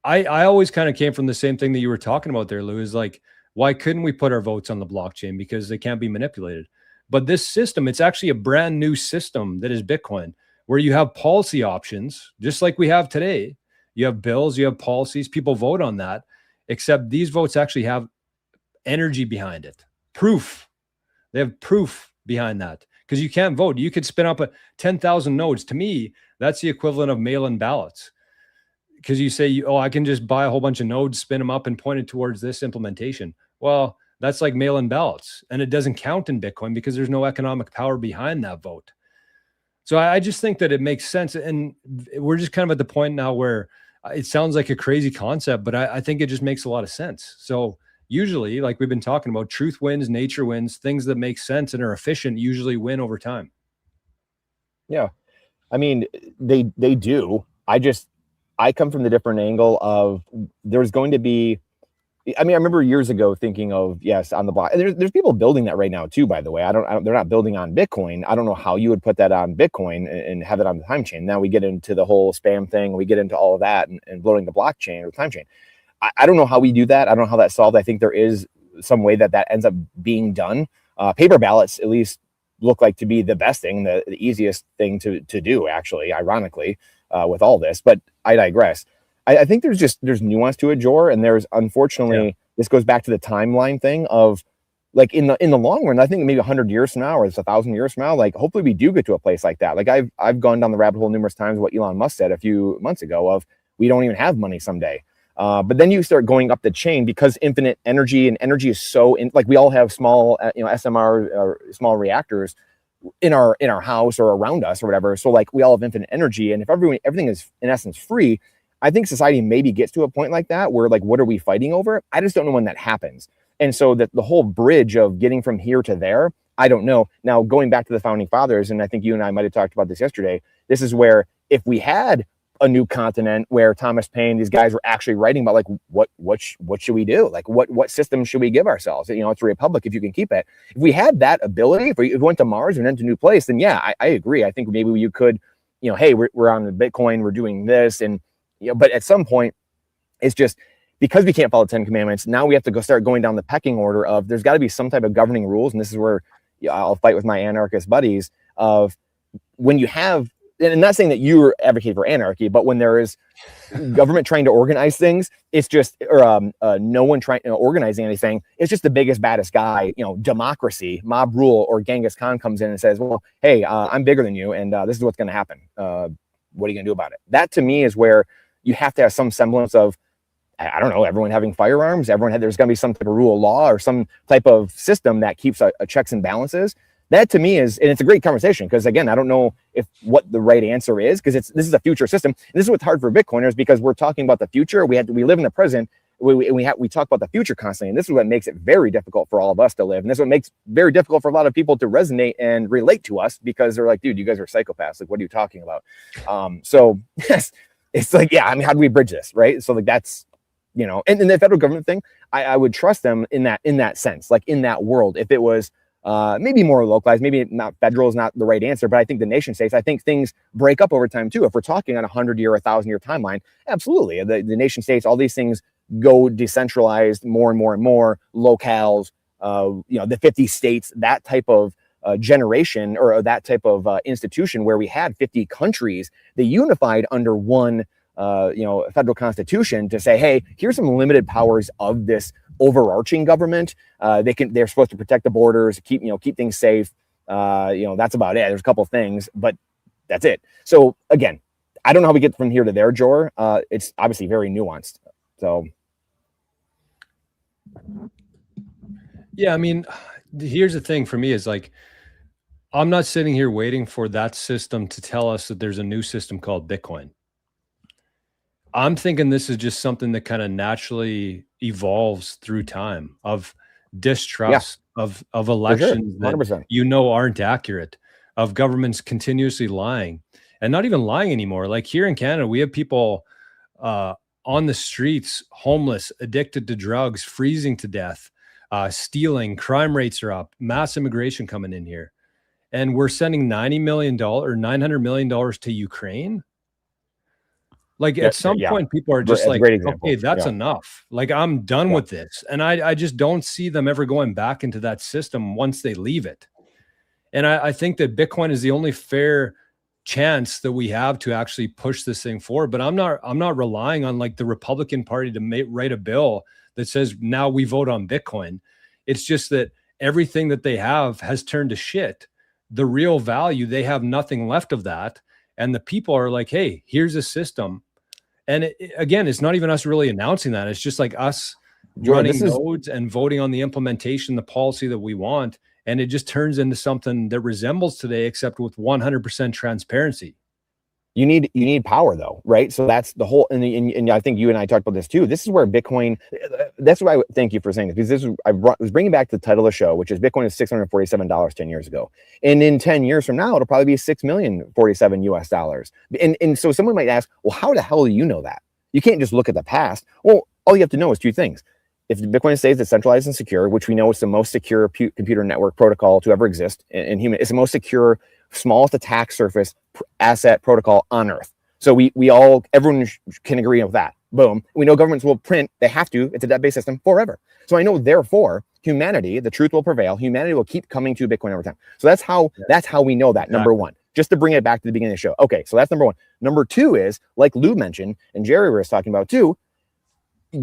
I always kind of came from the same thing that you were talking about there, Lou, is like, why couldn't we put our votes on the blockchain? Because they can't be manipulated. But this system, it's actually a brand new system that is Bitcoin, where you have policy options, just like we have today. You have bills, you have policies, people vote on that, except these votes actually have energy behind it. Proof. They have proof behind that because you can't vote. You could spin up 10,000 nodes. To me, that's the equivalent of mail-in ballots. Because you say, I can just buy a whole bunch of nodes, spin them up and point it towards this implementation. Well, that's like mail-in ballots. And it doesn't count in Bitcoin because there's no economic power behind that vote. So I just think that it makes sense. And we're just kind of at the point now where it sounds like a crazy concept, but I think it just makes a lot of sense. So usually, like we've been talking about, truth wins, nature wins, things that make sense and are efficient usually win over time. Yeah. I mean, they do. I come from the different angle of there's going to be, I remember years ago thinking of, yes, on the block. There's people building that right now too, by the way. They're not building on Bitcoin. I don't know how you would put that on Bitcoin and have it on the time chain. Now we get into the whole spam thing. We get into all of that and blowing the blockchain or time chain. I don't know how we do that. I don't know how that's solved. I think there is some way that ends up being done. Paper ballots, at least look like to be the best thing, the easiest thing to do, actually, ironically, with all this. But I digress. I think there's nuance to it, Jor, and there's, unfortunately, this goes back to the timeline thing of, like, in the long run, I think maybe 100 years from now, or it's 1,000 years from now, like, hopefully we do get to a place like that. Like, I've gone down the rabbit hole numerous times, what Elon Musk said a few months ago, of we don't even have money someday. But then you start going up the chain, because infinite energy, and energy is so like, we all have small, SMR, or small reactors in our house or around us or whatever. So, like, we all have infinite energy, and if everything is in essence free, I think society maybe gets to a point like that where, like, what are we fighting over? I just don't know when that happens. And so that the whole bridge of getting from here to there, I don't know. Now, going back to the founding fathers, and I think you and I might have talked about this yesterday, this is where, if we had a new continent where Thomas Paine, these guys were actually writing about, like, what should we do? Like, what system should we give ourselves? It's a republic if you can keep it. If we had that ability, if we went to Mars and into a new place, then yeah, I agree. I think maybe you could, hey, we're on the Bitcoin, we're doing this, and but at some point, it's just, because we can't follow the 10 commandments, now we have to start going down the pecking order of, there's got to be some type of governing rules. And this is where I'll fight with my anarchist buddies of, when you have, and I'm not saying that you advocate for anarchy, but when there is government trying to organize things, it's just, or no one trying organizing anything. It's just the biggest, baddest guy, democracy, mob rule, or Genghis Khan comes in and says, well, hey, I'm bigger than you, and this is what's going to happen. What are you going to do about it? That, to me, is where you have to have some semblance of, I don't know, everyone having firearms, there's going to be some type of rule of law, or some type of system that keeps a checks and balances. That, to me, is, and it's a great conversation, because, again, I don't know what the right answer is, because this is a future system. And this is what's hard for Bitcoiners, because we're talking about the future. We live in the present. We talk about the future constantly, and this is what makes it very difficult for all of us to live. And this is what makes it very difficult for a lot of people to resonate and relate to us, because they're like, dude, you guys are psychopaths. Like, what are you talking about? So yes, it's like, yeah, I mean, how do we bridge this, right? So, like, that's, and the federal government thing, I would trust them in that sense, like, in that world. If it was maybe more localized, maybe not, federal is not the right answer, but I think the nation states, I think things break up over time too. If we're talking on 100-year, 1,000-year timeline, absolutely. The nation states, all these things go decentralized more and more and more, locales, the 50 states, that type of generation, or that type of institution, where we had 50 countries, they unified under one federal constitution to say, hey, here's some limited powers of this overarching government. They're supposed to protect the borders, keep things safe. That's about it. There's a couple of things, but that's it. So again, I don't know how we get from here to there, Jor. It's obviously very nuanced. So yeah, I mean, here's the thing for me is, like, I'm not sitting here waiting for that system to tell us that there's a new system called Bitcoin. I'm thinking this is just something that kind of naturally evolves through time, of distrust, of elections that aren't accurate, of governments continuously lying, and not even lying anymore. Like, here in Canada, we have people on the streets, homeless, addicted to drugs, freezing to death, stealing. Crime rates are up, mass immigration coming in here, and we're sending $90 million or $900 million to Ukraine. Like, at some point, people are just like, okay, that's enough. Like, I'm done with this. And I just don't see them ever going back into that system once they leave it. And I think that Bitcoin is the only fair chance that we have to actually push this thing forward. But I'm not relying on, like, the Republican Party to write a bill that says now we vote on Bitcoin. It's just that everything that they have has turned to shit. The real value, they have nothing left of that. And the people are like, hey, here's a system. And again, it's not even us really announcing that. It's just like us running nodes and voting on the implementation, the policy that we want. And it just turns into something that resembles today, except with 100% transparency. You need power, though, right? So that's the whole, and I think you and I talked about this too. This is where Bitcoin, that's why thank you for saying this, because I was bringing back the title of the show, which is Bitcoin is $647 10 years ago. And in 10 years from now, it'll probably be $6,047,000 US. And so someone might ask, well, how the hell do you know that? You can't just look at the past. Well, all you have to know is two things. If Bitcoin stays decentralized and secure, which we know is the most secure computer network protocol to ever exist in human, it's the most secure, smallest attack surface asset protocol on Earth. So everyone can agree with that. Boom. We know governments will print, they have to, it's a debt-based system forever. So I know, therefore, humanity, the truth will prevail. Humanity will keep coming to Bitcoin over time. So that's how we know that. Exactly. Number one, just to bring it back to the beginning of the show. Okay, so that's number one. Number two is, like Lou mentioned, and Jerry was talking about too,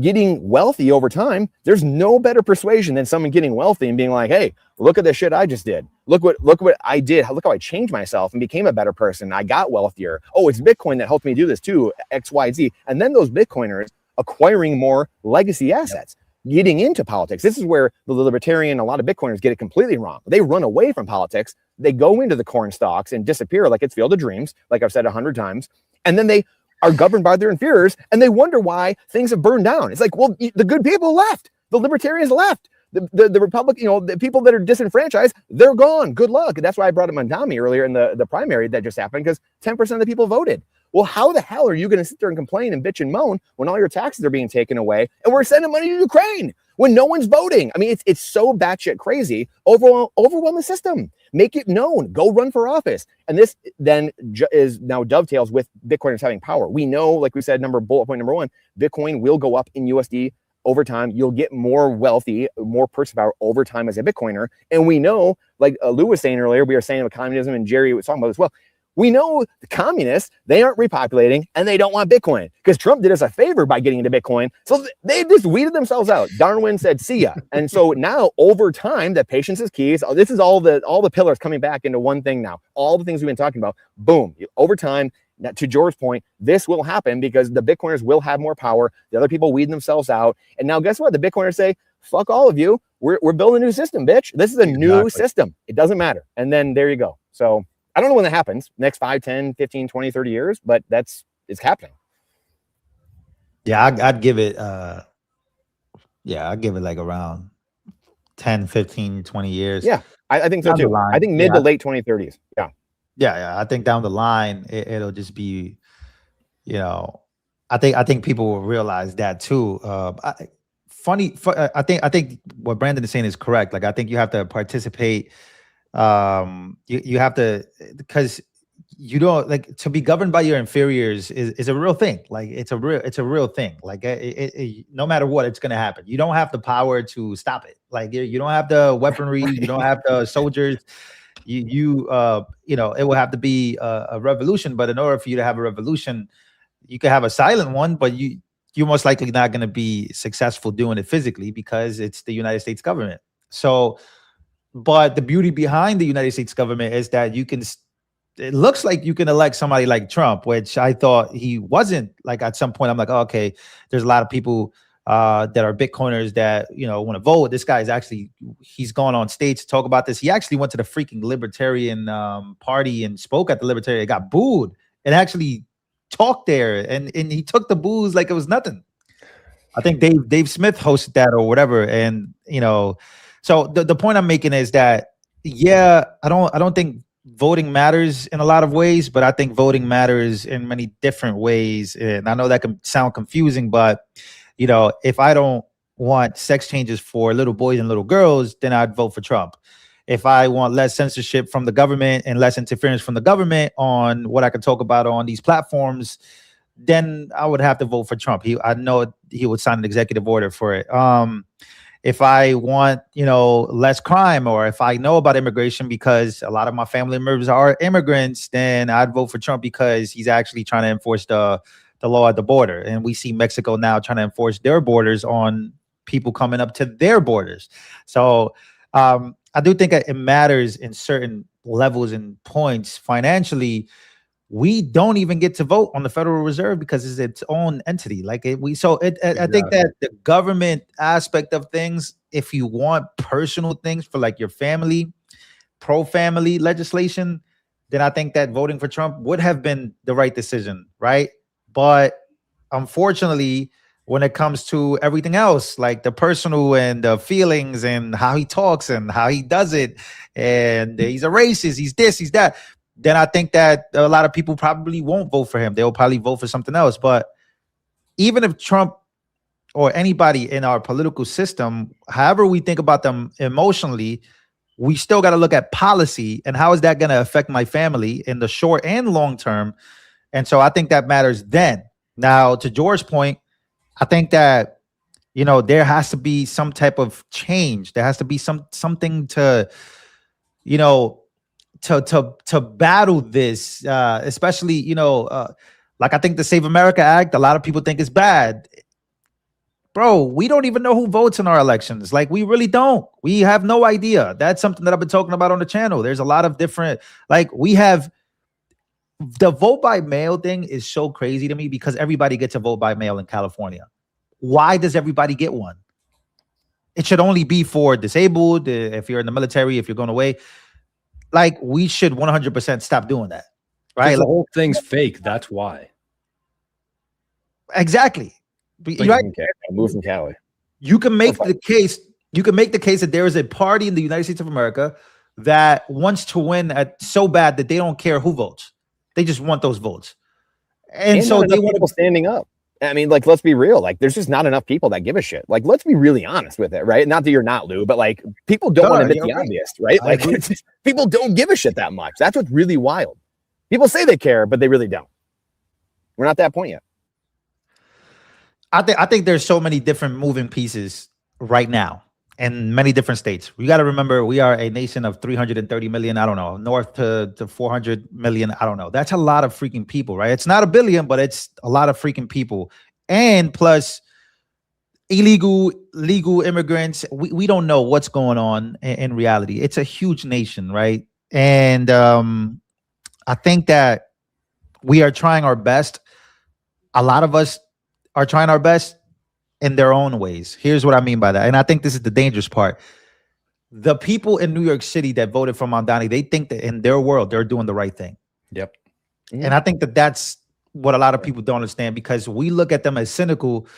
getting wealthy over time. There's no better persuasion than someone getting wealthy and being like, hey, look at the shit I just did. Look what I did. Look how I changed myself and became a better person. I got wealthier. Oh, it's Bitcoin that helped me do this too, X, Y, Z. And then those Bitcoiners acquiring more legacy assets, getting into politics. This is where the libertarian, a lot of Bitcoiners get it completely wrong. They run away from politics. They go into the corn stalks and disappear like it's Field of Dreams, like I've said 100 times. And then they are governed by their inferiors, and they wonder why things have burned down. It's like, well, the good people left, the libertarians left, the Republican, the people that are disenfranchised, they're gone. Good luck. And that's why I brought up Mandami earlier in the primary that just happened, because 10% of the people voted. Well, how the hell are you going to sit there and complain and bitch and moan when all your taxes are being taken away and we're sending money to Ukraine when no one's voting? I mean, it's so batshit crazy. Overwhelm the system. Make it known. Go run for office. And this then is now dovetails with Bitcoiners having power. We know, like we said, bullet point number one, Bitcoin will go up in USD over time. You'll get more wealthy, more purchasing power over time as a Bitcoiner. And we know, like Lou was saying earlier, we were saying about communism, and Jerry was talking about this as well. We know the communists, they aren't repopulating and they don't want Bitcoin, because Trump did us a favor by getting into Bitcoin. So they just weeded themselves out. Darwin said, see ya. And so now over time, that patience is key. So this is all the pillars coming back into one thing now. All the things we've been talking about, boom, over time, to George's point, this will happen because the Bitcoiners will have more power. The other people weed themselves out. And now guess what? The Bitcoiners say, fuck all of you. We're building a new system, bitch. This is a new system. It doesn't matter. And then there you go. So I don't know when that happens, next 5, 10, 15, 20, 30 years, but it's happening. Yeah, I'd give it, I'd give it like around 10, 15, 20 years. Yeah, I think so too. I think mid to late 2030s. Yeah. Yeah. I think down the line, it'll just be, I think people will realize that too. I think what Brandon is saying is correct. Like, I think you have to participate. You have to, because you don't, like, to be governed by your inferiors is a real thing. Like, it's a real thing. Like, no matter what, it's going to happen. You don't have the power to stop it. Like, you don't have the weaponry, you don't have the soldiers. It will have to be a revolution. But in order for you to have a revolution, you could have a silent one, but you're most likely not going to be successful doing it physically, because it's the United States government. So, but the beauty behind the United States government is that it looks like you can elect somebody like Trump, which I thought he wasn't. Like, at some point, I'm like, oh, okay, there's a lot of people that are Bitcoiners that, want to vote. This guy he's gone on stage to talk about this. He actually went to the freaking Libertarian party and spoke at the Libertarian. It got booed, and actually talked there. And he took the boos like it was nothing. I think Dave Smith hosted that or whatever. And, so the point I'm making is that, I don't think voting matters in a lot of ways, but I think voting matters in many different ways. And I know that can sound confusing, but if I don't want sex changes for little boys and little girls, then I'd vote for Trump. If I want less censorship from the government and less interference from the government on what I can talk about on these platforms, then I would have to vote for Trump. I know he would sign an executive order for it. If I want, less crime, or if I know about immigration because a lot of my family members are immigrants, then I'd vote for Trump because he's actually trying to enforce the law at the border. And we see Mexico now trying to enforce their borders on people coming up to their borders. So I do think it matters in certain levels and points. Financially, we don't even get to vote on the Federal Reserve because it's its own entity. I think that the government aspect of things, if you want personal things for like your family, pro-family legislation, then I think that voting for Trump would have been the right decision, right? But unfortunately, when it comes to everything else, like the personal and the feelings and how he talks and how he does it, and he's a racist, he's this, he's that, then I think that a lot of people probably won't vote for him. They'll probably vote for something else. But even if Trump or anybody in our political system, however we think about them emotionally, we still got to look at policy and how is that going to affect my family in the short and long term. And so I think that matters then. Now, to George's point, I think that, You know, there has to be some type of change. There has to be something to, you know, to battle this, especially, you know, like I think the Save America Act, a lot of people think is bad. Bro, we don't even know who votes in our elections. Like, we really don't. We have no idea. That's something that I've been talking about on the channel. There's a lot of different, like, we have the vote by mail thing is so crazy to me because everybody gets a vote by mail in California. Why does everybody get one? It should only be for disabled, if you're in the military, if you're going away. Like, we should 100% stop doing that. Right? The Like, whole thing's fake. That's why. exactly. Right? Move from Cali. You can make the case. You can make the case that there is a party in the United States of America that wants to win so bad that they don't care who votes. They just want those votes. And so they want people standing up. I mean, like, let's be real. Like, there's just not enough people that give a shit. Like, let's be really honest with it, right? Not that you're not, Lou, but like, people don't want to admit the obvious, right? Like, people don't give a shit that much. That's what's really wild. People say they care, but they really don't. We're not at that point yet. I think there's so many different moving pieces right now in many different states. We got to remember we are a nation of 330 million. I don't know, north to 400 million. I don't know. That's a lot of freaking people, right? It's not a billion, but it's a lot of freaking people. And plus legal immigrants. We don't know what's going on in reality. It's a huge nation, right? And I think that we are trying our best. A lot of us are trying our best in their own ways. Here's what I mean by that. And I think this is the dangerous part. The people in New York City that voted for Mamdani, they think that in their world, they're doing the right thing. Yep. And I think that that's what a lot of people don't understand, because we look at them as cynical.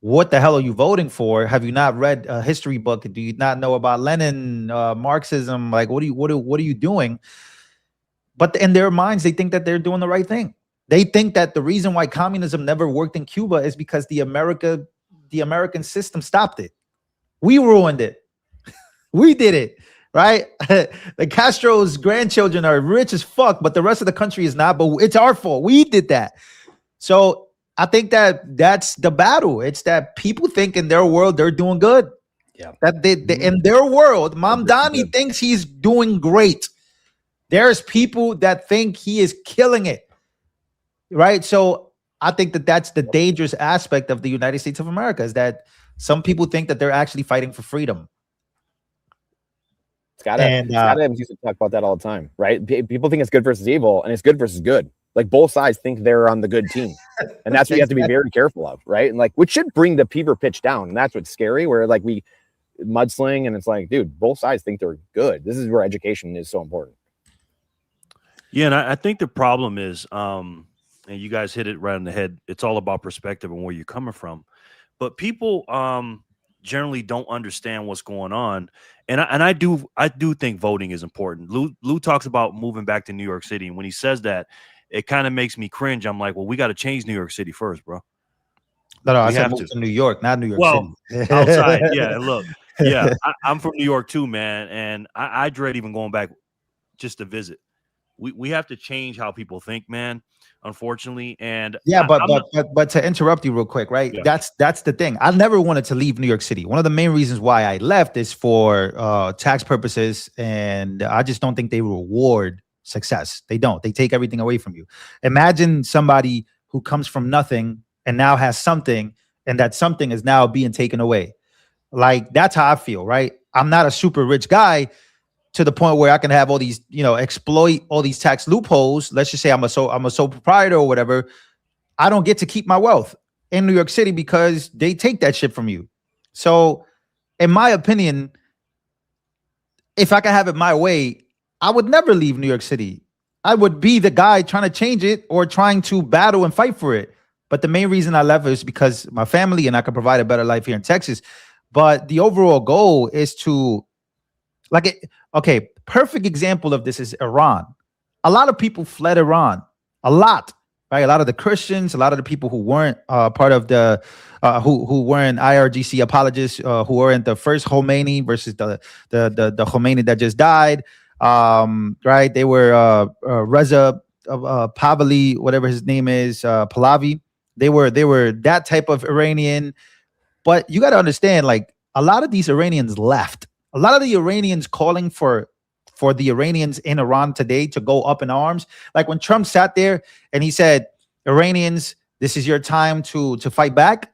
What the hell are you voting for? Have you not read a history book? Do you not know about Lenin, Marxism? Like, what are you doing? But in their minds, they think that they're doing the right thing. They think that the reason why communism never worked in Cuba is because the American system stopped it. We ruined it. We did it, right? The Castro's grandchildren are rich as fuck, but the rest of the country is not. But it's our fault. We did that. So I think that that's the battle. It's that people think in their world they're doing good. Yeah. That they in their world, Mamdani thinks he's doing great. There's people that think he is killing it. Right. So I think that that's the dangerous aspect of the United States of America, is that some people think that they're actually fighting for freedom. Scott Adams used to talk about that all the time, right? People think it's good versus evil, and it's good versus good. Like, both sides think they're on the good team, and that's what you have to be very careful of, right? And like, which should bring the fever pitch down, and that's what's scary. Where like we mudsling, and it's like, dude, both sides think they're good. This is where education is so important. Yeah, and I think the problem is, and you guys hit it right on the head. It's all about perspective and where you're coming from. But people generally don't understand what's going on. And I do think voting is important. Lou talks about moving back to New York City. And when he says that, it kind of makes me cringe. I'm like, well, we got to change New York City first, bro. No, I said move to New York, not New York City. Outside, yeah. And look, yeah, I'm from New York too, man. And I dread even going back just to visit. We have to change how people think, man, unfortunately. And yeah, but to interrupt you real quick, right? Yeah. That's the thing. I never wanted to leave New York City. One of the main reasons why I left is for tax purposes, and I just don't think they reward success. They don't. They take everything away from you. Imagine somebody who comes from nothing and now has something, and that something is now being taken away. Like, that's how I feel, right? I'm not a super rich guy to the point where I can have all these, exploit all these tax loopholes. Let's just say I'm a sole proprietor or whatever. I don't get to keep my wealth in New York City because they take that shit from you. So, in my opinion, if I could have it my way, I would never leave New York City. I would be the guy trying to change it or trying to battle and fight for it. But the main reason I left is because my family, and I can provide a better life here in Texas. But the overall goal is to, okay, perfect example of this is Iran. A lot of people fled Iran. A lot, right? A lot of the Christians, a lot of the people who weren't part of the, who weren't IRGC apologists, who weren't the first Khomeini versus the Khomeini that just died, right? They were Reza Pahlavi, whatever his name is, Pahlavi. They were that type of Iranian. But you got to understand, like a lot of these Iranians left. A lot of the Iranians calling for the Iranians in Iran today to go up in arms. Like when Trump sat there and he said, Iranians, this is your time to fight back.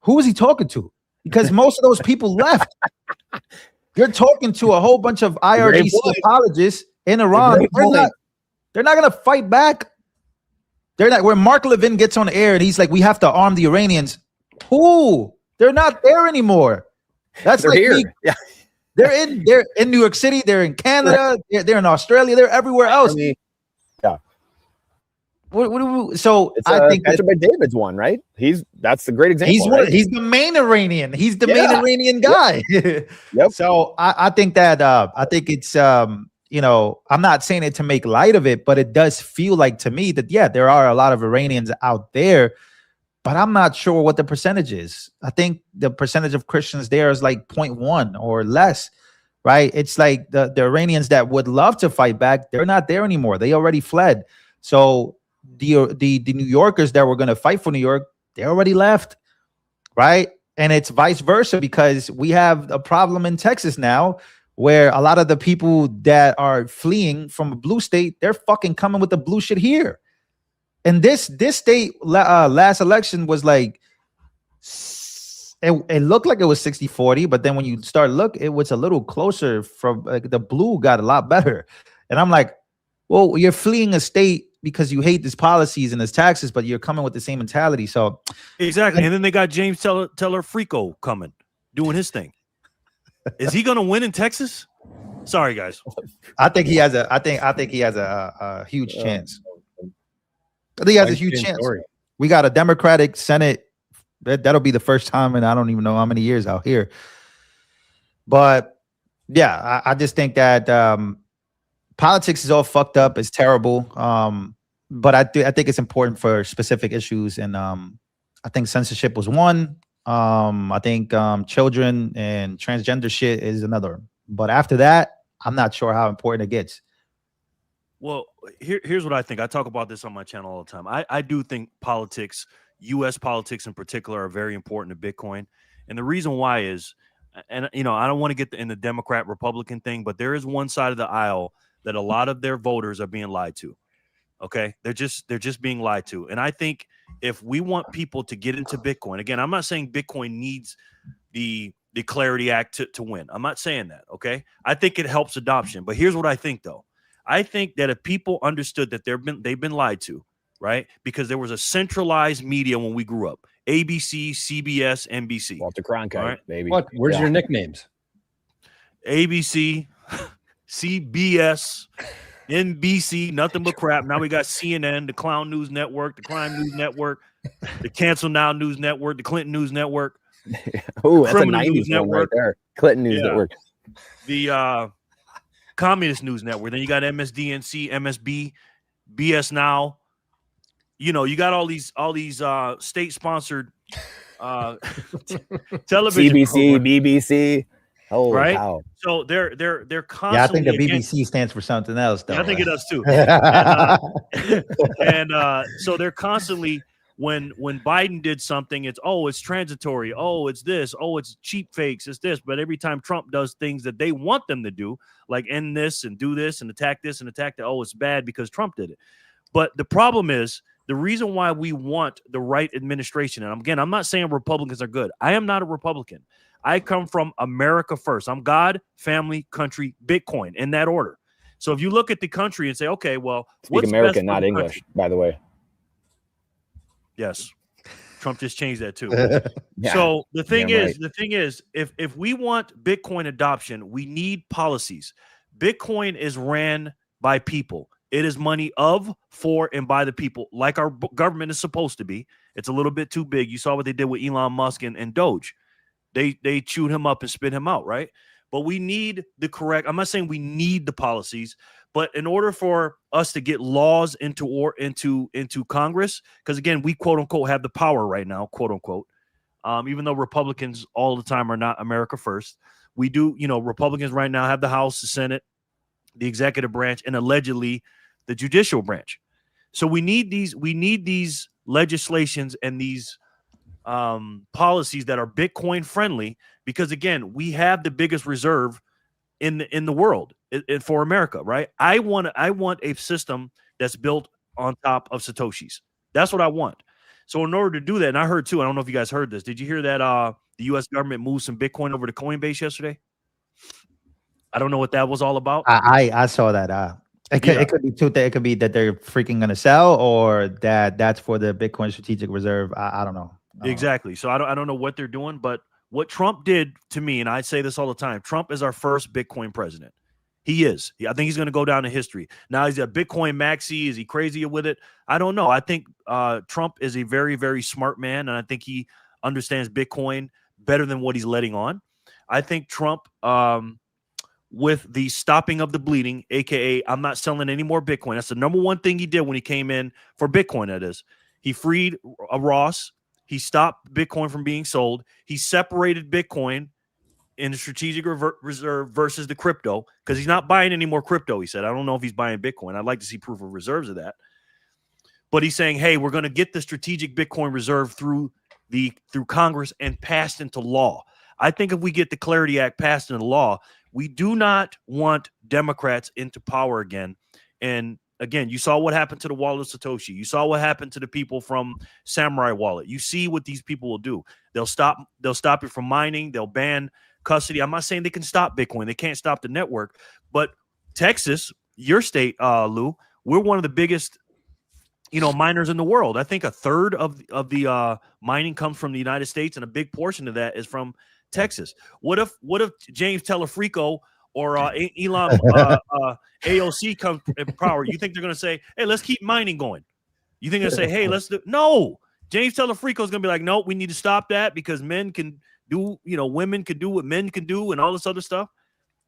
Who was he talking to? Because most of those people left. You're talking to a whole bunch of IRGC apologists in Iran. They're not going to fight back. They're not. Where Mark Levin gets on the air and he's like, we have to arm the Iranians. Who? They're not there anymore. That's they're like here. Yeah. They're in New York City. They're in Canada. They're in Australia. They're everywhere else. I mean, yeah. So I think Petra David's one, right? That's a great example. He's the main Iranian. He's the main Iranian guy. Yep. So I think that I think it's you know, I'm not saying it to make light of it, but it does feel like to me that there are a lot of Iranians out there, but I'm not sure what the percentage is. I think the percentage of Christians there is like 0.1 or less, right? It's like the Iranians that would love to fight back, they're not there anymore. They already fled. So the New Yorkers that were going to fight for New York, they already left, right? And it's vice versa, because we have a problem in Texas now where a lot of the people that are fleeing from a blue state, they're fucking coming with the blue shit here. And this state last election was like, it looked like it was 60-40, but then when you start look, it was a little closer. From like the blue got a lot better. And I'm like, well, you're fleeing a state because you hate these policies and his taxes, but you're coming with the same mentality. So exactly. And then they got James Teller Frico coming, doing his thing. Is he gonna win in Texas? Sorry, guys. I think he has a huge chance. I think he has a huge chance. We got a Democratic Senate. That'll be the first time in I don't even know how many years out here. But yeah, I just think that politics is all fucked up. It's terrible. But I think it's important for specific issues. And I think censorship was one. I think children and transgender shit is another. But after that, I'm not sure how important it gets. Well, here's what I think. I talk about this on my channel all the time. I do think politics, U.S. politics in particular, are very important to Bitcoin. And the reason why is, and you know, I don't want to get in the Democrat Republican thing, but there is one side of the aisle that a lot of their voters are being lied to. Okay, they're just being lied to. And I think if we want people to get into Bitcoin, again, I'm not saying Bitcoin needs the Clarity Act to win. I'm not saying that. Okay, I think it helps adoption. But here's what I think, though. I think that if people understood that they've been lied to, right? Because there was a centralized media when we grew up: ABC, CBS, NBC. Walter Cronkite, right? baby. What? Where's your nicknames? ABC, CBS, NBC, nothing but crap. Now we got CNN, the Clown News Network, the Crime News Network, the Cancel Now News Network, the Clinton News Network. Oh, that's a 90s one right there. Clinton News Network. The Communist News Network. Then you got MSDNC, MSB, BS Now. You know, you got all these state-sponsored television CBC, programs. BBC. Oh, right. Wow. So they're constantly. Yeah, I think the BBC stands for something else, though. Yeah, I think it does too. So they're constantly, when Biden did something, it's transitory. Oh, it's this. Oh, it's cheap fakes. It's this. But every time Trump does things that they want them to do, like end this and do this and attack this and attack that, oh, it's bad because Trump did it. But the problem is, the reason why we want the right administration, and again, I'm not saying Republicans are good. I am not a Republican. I come from America first. I'm God, family, country, Bitcoin, in that order. So if you look at the country and say, okay, well, speak American, not English, country? By the way. Yes. Trump just changed that too. Yeah. So the thing is, if we want Bitcoin adoption, we need policies. Bitcoin is ran by people. It is money of, for, and by the people, like our government is supposed to be. It's a little bit too big. You saw what they did with Elon Musk and Doge. They chewed him up and spit him out, right? But we need the correct. I'm not saying we need the policies, but in order for us to get laws into Congress, because again, we quote unquote have the power right now, quote unquote. Even though Republicans all the time are not America first, we do. You know, Republicans right now have the House, the Senate, the executive branch, and allegedly the judicial branch. So we need these legislations and these policies that are Bitcoin friendly, because again, we have the biggest reserve in the world for America, right? I want a system that's built on top of Satoshis. That's what I want. So in order to do that, and I heard too, I don't know if you guys heard this. Did you hear that the U.S. government moved some Bitcoin over to Coinbase yesterday? I don't know what that was all about. I saw that. It could be two things. It could be that they're freaking gonna sell, or that's for the Bitcoin strategic reserve. I don't know. Exactly. So I don't know what they're doing, but what Trump did to me, and I say this all the time, Trump is our first Bitcoin president. He is. I think he's going to go down in history. Now he's a Bitcoin maxi. Is he crazy with it? I don't know. I think Trump is a very, very smart man, and I think he understands Bitcoin better than what he's letting on. I think Trump, with the stopping of the bleeding, aka I'm not selling any more Bitcoin. That's the number one thing he did when he came in for Bitcoin. That is, he freed Ross. He stopped Bitcoin from being sold. He separated Bitcoin in the strategic reserve versus the crypto, because he's not buying any more crypto. He said, I don't know if he's buying Bitcoin. I'd like to see proof of reserves of that. But he's saying, hey, we're going to get the strategic Bitcoin reserve through Congress and passed into law. I think if we get the Clarity Act passed into law, we do not want Democrats into power again. And again, you saw what happened to the wallet of Satoshi. You saw what happened to the people from Samurai Wallet. You see what these people will do. They'll stop you from mining. They'll ban custody. I'm not saying they can stop Bitcoin. They can't stop the network. But Texas, your state, Lou, we're one of the biggest, miners in the world. I think a third of the mining comes from the United States, and a big portion of that is from Texas. What if James Telefrico or Elon AOC comes in power? You think they're going to say, hey, let's keep mining going? You think they're going to say, hey, let's do? No. James Telefrico is going to be like, no, we need to stop that because men can do, women can do what men can do and all this other stuff.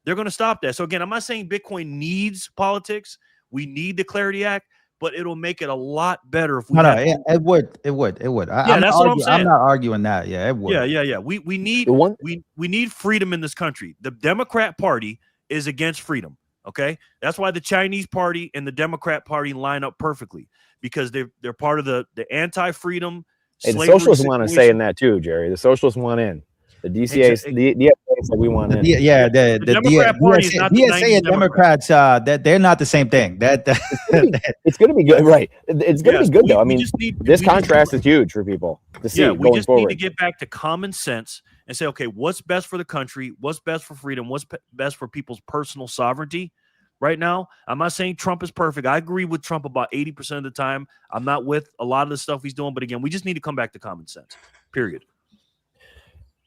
They're going to stop that. So again, I'm not saying Bitcoin needs politics. We need the Clarity Act, but it'll make it a lot better if we. It would. That's what I'm saying. I'm not arguing that. Yeah, it would. Yeah. We need we need freedom in this country. The Democrat Party is against freedom. Okay, that's why the Chinese Party and the Democrat Party line up perfectly, because they're part of the anti-freedom. Hey, the socialists want to say in that too, Jerry. The socialists want in. The DCA, the DSA is like we want in. The Democrat Party is not the DSA and Democrats. That they're not the same thing. It's going to be good, right? It's going to be good though. I mean, this contrast is huge for people to see. We just need to get back to common sense and say, okay, what's best for the country? What's best for freedom? What's best for people's personal sovereignty? Right now, I'm not saying Trump is perfect. I agree with Trump about 80% of the time. I'm not with a lot of the stuff he's doing, but again, we just need to come back to common sense. Period.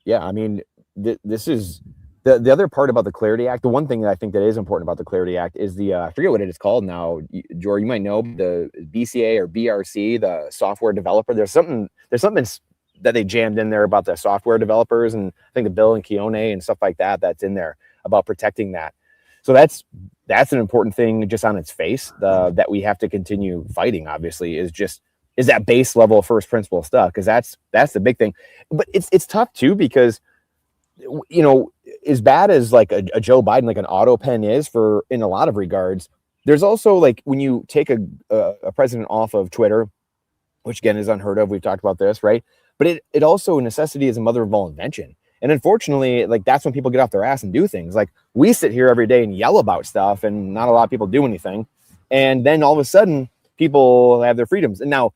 Yeah, I mean, this is the other part about the Clarity Act. The one thing that I think that is important about the Clarity Act is the I forget what it is called now. George, you might know, the BCA or BRC, the software developer. There's something that they jammed in there about the software developers, and I think the Bill and Keone and stuff like that. That's in there about protecting that. So that's an important thing just on its face. That we have to continue fighting. Obviously, is that base level first principle stuff, because that's the big thing. But it's tough too, because as bad as like a Joe Biden, like an auto pen is for in a lot of regards, there's also like when you take a president off of Twitter, which again is unheard of. We've talked about this, right? But it also necessity is a mother of all invention. And unfortunately, like that's when people get off their ass and do things. Like we sit here every day and yell about stuff, and not a lot of people do anything. And then all of a sudden, people have their freedoms. And now,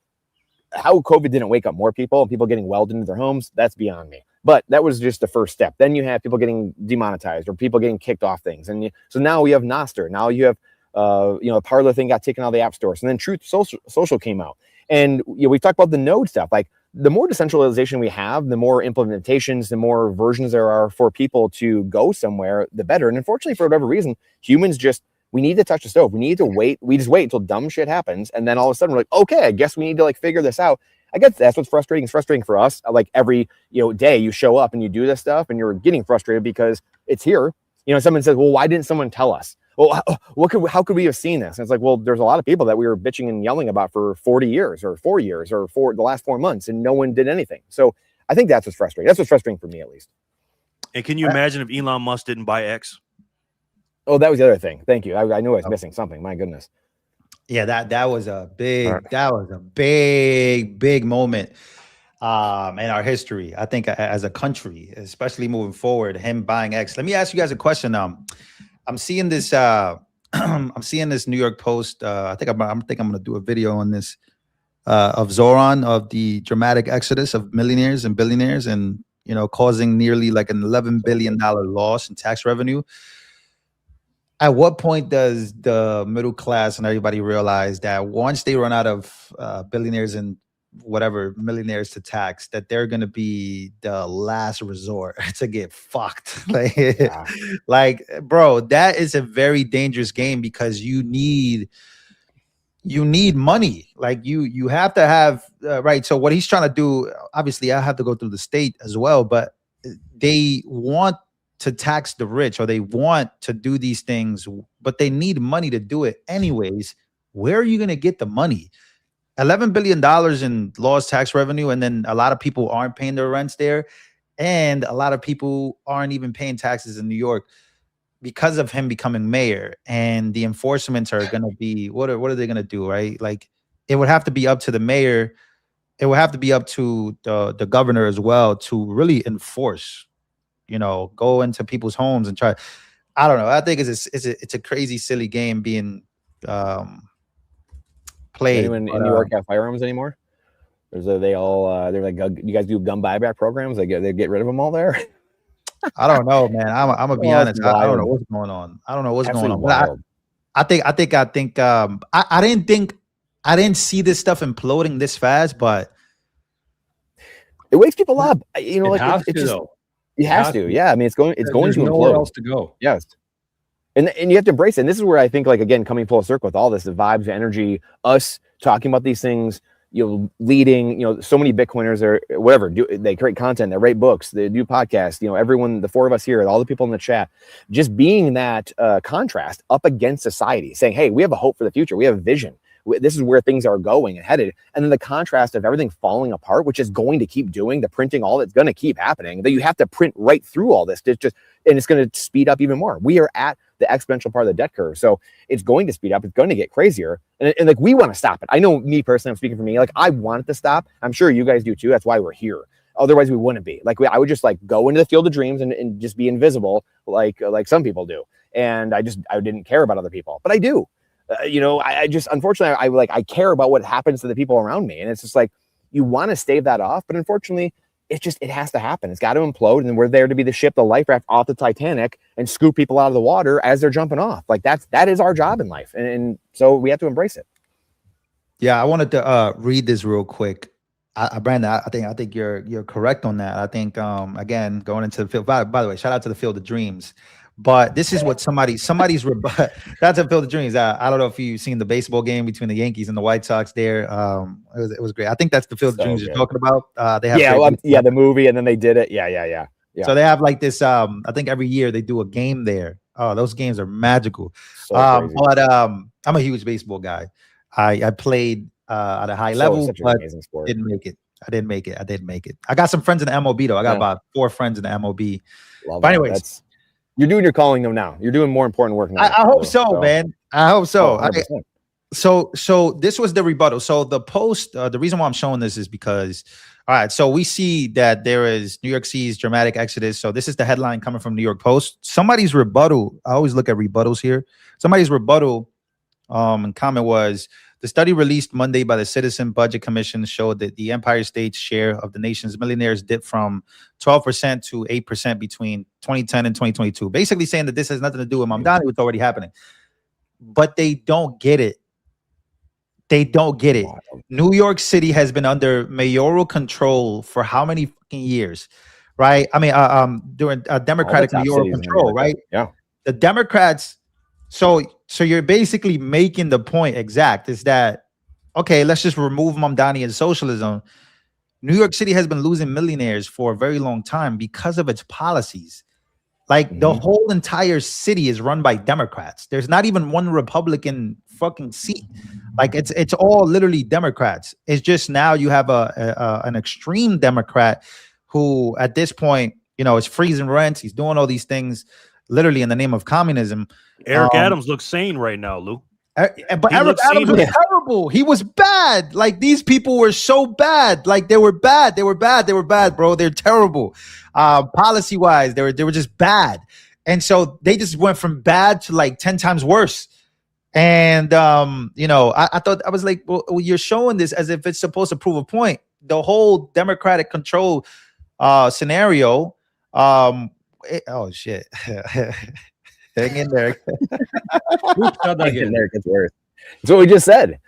how COVID didn't wake up more people and people getting welded into their homes, that's beyond me. But that was just the first step. Then you have people getting demonetized or people getting kicked off things. And so now we have Nostr. Now you have, a Parler thing got taken out of the app stores. And then Truth Social came out. And we talked about the node stuff. Like the more decentralization we have, the more implementations, the more versions there are for people to go somewhere, the better. And unfortunately, for whatever reason, humans we need to touch the stove. We need to wait. We just wait until dumb shit happens. And then all of a sudden we're like, okay, I guess we need to like figure this out. I guess that's what's frustrating. It's frustrating for us. Like every, day you show up and you do this stuff and you're getting frustrated because it's here. Someone says, well, why didn't someone tell us? Well, how could we have seen this? And it's like, well, there's a lot of people that we were bitching and yelling about for 40 years or 4 years or for the last 4 months, and no one did anything. So I think that's what's frustrating. That's what's frustrating for me, at least. And can you imagine if Elon Musk didn't buy X? Oh, that was the other thing. Thank you. I knew I was missing something. My goodness. Yeah, that was a big, big moment. in our history. I think as a country, especially moving forward, him buying X. Let me ask you guys a question. I'm seeing this. I'm seeing this New York Post. I think I'm going to do a video on this of Zoran, of the dramatic exodus of millionaires and billionaires, and causing nearly like an $11 billion loss in tax revenue. At what point does the middle class and everybody realize that once they run out of billionaires and whatever millionaires to tax, that they're going to be the last resort to get fucked? Like, bro, that is a very dangerous game, because you need money. Like you have to have right. So what he's trying to do, obviously I have to go through the state as well, but they want to tax the rich, or they want to do these things, but they need money to do it anyways. Where are you going to get the money? $11 billion in lost tax revenue, and then a lot of people aren't paying their rents there, and a lot of people aren't even paying taxes in New York because of him becoming mayor. And the enforcements are going to be, what are they going to do, right? Like, it would have to be up to the mayor. It would have to be up to the governor as well to really enforce, go into people's homes and try. I don't know. I think it's a crazy, silly game being played. Anyone in New York have firearms anymore? Or are they all? They're like, you guys do gun buyback programs? They get rid of them all there. I don't know, man. I'm gonna be honest. I don't know what's going on. I don't know what's going on. But I think I didn't see this stuff imploding this fast, but it wakes people up. It has to. Yeah, I mean, it's going to nowhere implode. Else to go. Yes. And you have to embrace it. And this is where I think, like, again, coming full circle with all this, the vibes, the energy, us talking about these things, leading, so many Bitcoiners are whatever, they create content, they write books, they do podcasts, everyone, the four of us here, all the people in the chat, just being that contrast up against society, saying, hey, we have a hope for the future. We have a vision. This is where things are going and headed. And then the contrast of everything falling apart, which is going to keep doing the printing, all that's going to keep happening, that you have to print right through all this. And it's going to speed up even more. We are at the exponential part of the debt curve. So it's going to speed up. It's going to get crazier. And like, we want to stop it. I know, me personally, I'm speaking for me. Like, I want it to stop. I'm sure you guys do too. That's why we're here. Otherwise we wouldn't be. Like, I would just like go into the field of dreams and just be invisible, like some people do. And I didn't care about other people, but I do. I just, unfortunately, I care about what happens to the people around me. And it's just like, you want to stave that off, but unfortunately it has to happen. It's got to implode. And then we're there to be the ship, the life raft off the Titanic, and scoop people out of the water as they're jumping off. Like, that is our job in life. And so we have to embrace it. Yeah. I wanted to read this real quick. Brandon, I think you're correct on that. I think, again, going into the field, by the way, shout out to the Field of Dreams. But this is what somebody's that's a Field of Dreams. I don't know if you've seen the baseball game between the Yankees and the White Sox there. It was great. I think that's the Field of Dreams you're talking about. They have the movie, and then they did it. Yeah. So they have like this. I think every year they do a game there. Oh, those games are magical. So but I'm a huge baseball guy. I played at a high level, but didn't make it. I didn't make it. I got some friends in the MLB though. I got about 4 friends in the MLB. But anyways. You're doing your calling though now. You're doing more important work now. I hope so, man. I hope so. So this was the rebuttal. So the post, the reason why I'm showing this is because, all right, so we see that there is New York City's dramatic exodus. So this is the headline coming from New York Post. Somebody's rebuttal, I always look at rebuttals here. Somebody's rebuttal and comment was, the study released Monday by the Citizen Budget Commission showed that the Empire State's share of the nation's millionaires dipped from 12% to 8% between 2010 and 2022. Basically saying that this has nothing to do with Mamdani, what's already happening. But they don't get it. New York City has been under mayoral control for how many fucking years, right? I mean, during Democratic mayoral control, right? Yeah. The Democrats. So you're basically making the point exact is that, okay, let's just remove Mamdani and socialism. New York City has been losing millionaires for a very long time because of its policies. Like the whole entire city is run by Democrats. There's not even one Republican fucking seat. Like it's all literally Democrats. It's just now you have an extreme Democrat who at this point, is freezing rents. He's doing all these things literally in the name of communism. Eric Adams looks sane right now, Lou. But Eric Adams was terrible. He was bad. Like, these people were so bad. Like, they were bad. They were bad. They were bad, bro. They're terrible. Policy wise, they were just bad. And so they just went from bad to like 10 times worse. And you know, I thought, I was like, well, you're showing this as if it's supposed to prove a point. The whole Democratic control scenario. Oh shit. Hang in there. Hang in there, it gets worse. That's what we just said,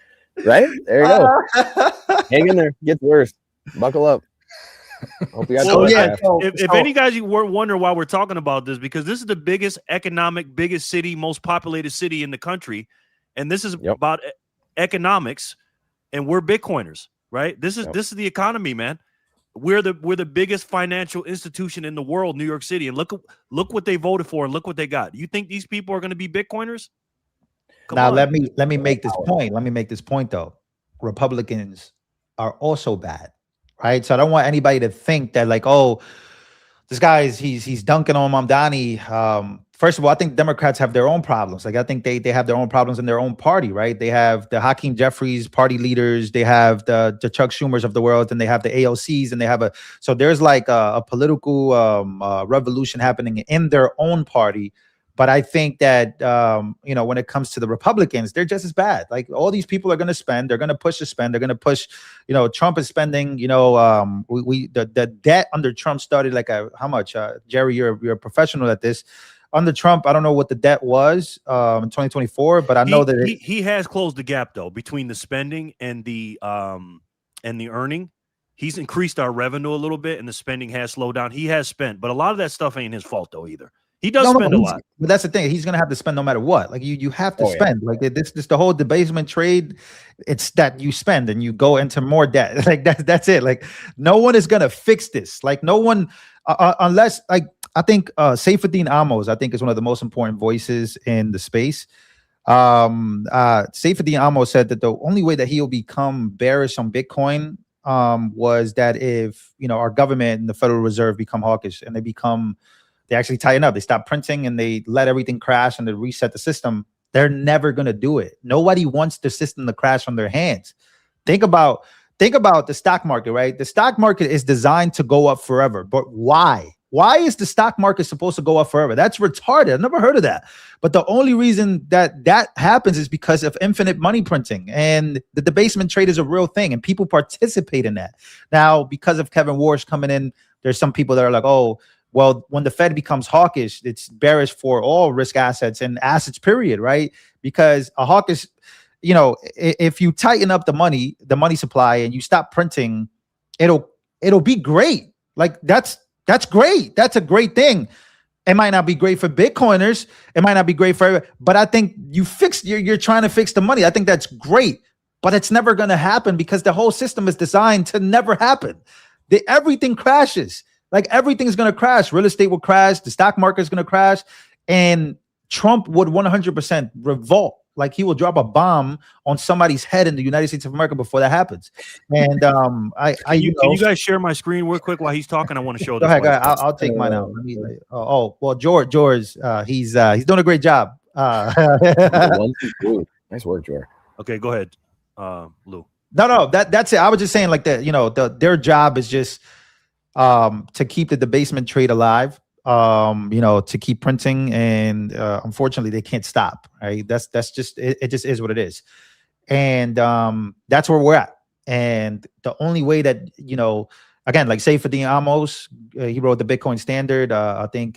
right? There you go. Hang in there, it gets worse. Buckle up. Hope you got if any guys you were wondering why we're talking about this, because this is the biggest city, most populated city in the country, and this is about economics, and we're Bitcoiners, right? This is the economy, man. We're the biggest financial institution in the world, New York City, and look what they voted for and look what they got. You think these people are going to be Bitcoiners? Let me make this point. Let me make this point though. Republicans are also bad, right? So I don't want anybody to think that like, oh, this guy he's dunking on Mamdani. First of all, I think Democrats have their own problems. Like, I think they have their own problems in their own party, right? They have the Hakeem Jeffries party leaders, they have the Chuck Schumers of the world, and they have the AOCs, and they have so there's like a political revolution happening in their own party. But I think that you know, when it comes to the Republicans, they're just as bad. Like, all these people are going to spend, they're going to push to spend, they're going to push. You know, Trump is spending. You know, the debt under Trump started like how much? Jerry, you're a professional at this. Under Trump, I don't know what the debt was in 2024, but I know that he has closed the gap though between the spending and the earning. He's increased our revenue a little bit, and the spending has slowed down. He has spent, but a lot of that stuff ain't his fault though either. He does spend a lot. But that's the thing. He's going to have to spend no matter what. Like, you have to spend. Like, this the whole debasement trade. It's that you spend and you go into more debt. Like, that's it. Like, no one is going to fix this. Like, no one, unless, like, I think Seyfuddin Amos, I think, is one of the most important voices in the space. Seyfuddin Amos said that the only way that he'll become bearish on Bitcoin was that if, you know, our government and the Federal Reserve become hawkish and they actually tighten up, they stop printing and they let everything crash and they reset the system. They're never going to do it. Nobody wants the system to crash from their hands. Think about the stock market, right? The stock market is designed to go up forever, but why? Why is the stock market supposed to go up forever? That's retarded. I've never heard of that. But the only reason that happens is because of infinite money printing, and the debasement trade is a real thing, and people participate in that. Now, because of Kevin Warsh coming in, there's some people that are like, oh, well, when the Fed becomes hawkish, it's bearish for all risk assets and assets, period, right? Because a hawkish, you know, if you tighten up the money supply, and you stop printing, it'll be great. Like, that's great. That's a great thing. It might not be great for Bitcoiners. It might not be great for everyone, but I think you're trying to fix the money. I think that's great, but it's never going to happen because the whole system is designed to never happen. Everything crashes. Like, everything's going to crash. Real estate will crash. The stock market is going to crash. And Trump would 100% revolt. Like, he will drop a bomb on somebody's head in the United States of America before that happens. And can you guys share my screen real quick while he's talking? I want to show this. Go ahead, I'll take mine out. Well, George, he's doing a great job. Nice work, George. Okay, go ahead, Lou. No, that's it. I was just saying, like, that, you know, their job is just to keep the debasement trade alive. You know, to keep printing, and unfortunately they can't stop, right? That's just it just is what it is. And that's where we're at. And the only way that, you know, again, like Seyfuddin Amos, he wrote the Bitcoin Standard. I think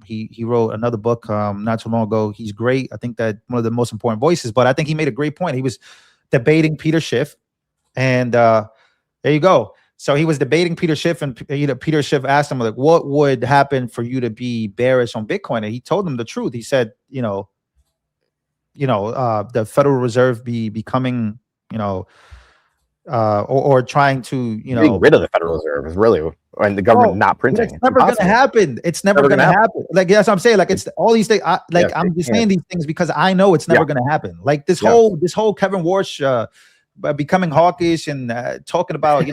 he wrote another book not too long ago. He's great. I think that one of the most important voices, but I think he made a great point. He was debating Peter Schiff, and there you go. So he was debating Peter Schiff, and Peter Schiff asked him, like, what would happen for you to be bearish on Bitcoin? And he told him the truth. He said, the Federal Reserve becoming, or trying to, getting rid of the Federal Reserve is really, and the government not printing. It's never going to happen. It's never going to happen. Like, that's what I'm saying. Like, it's all these things. I'm just saying these things because I know it's never going to happen. Like, this whole Kevin Warsh becoming hawkish and talking about,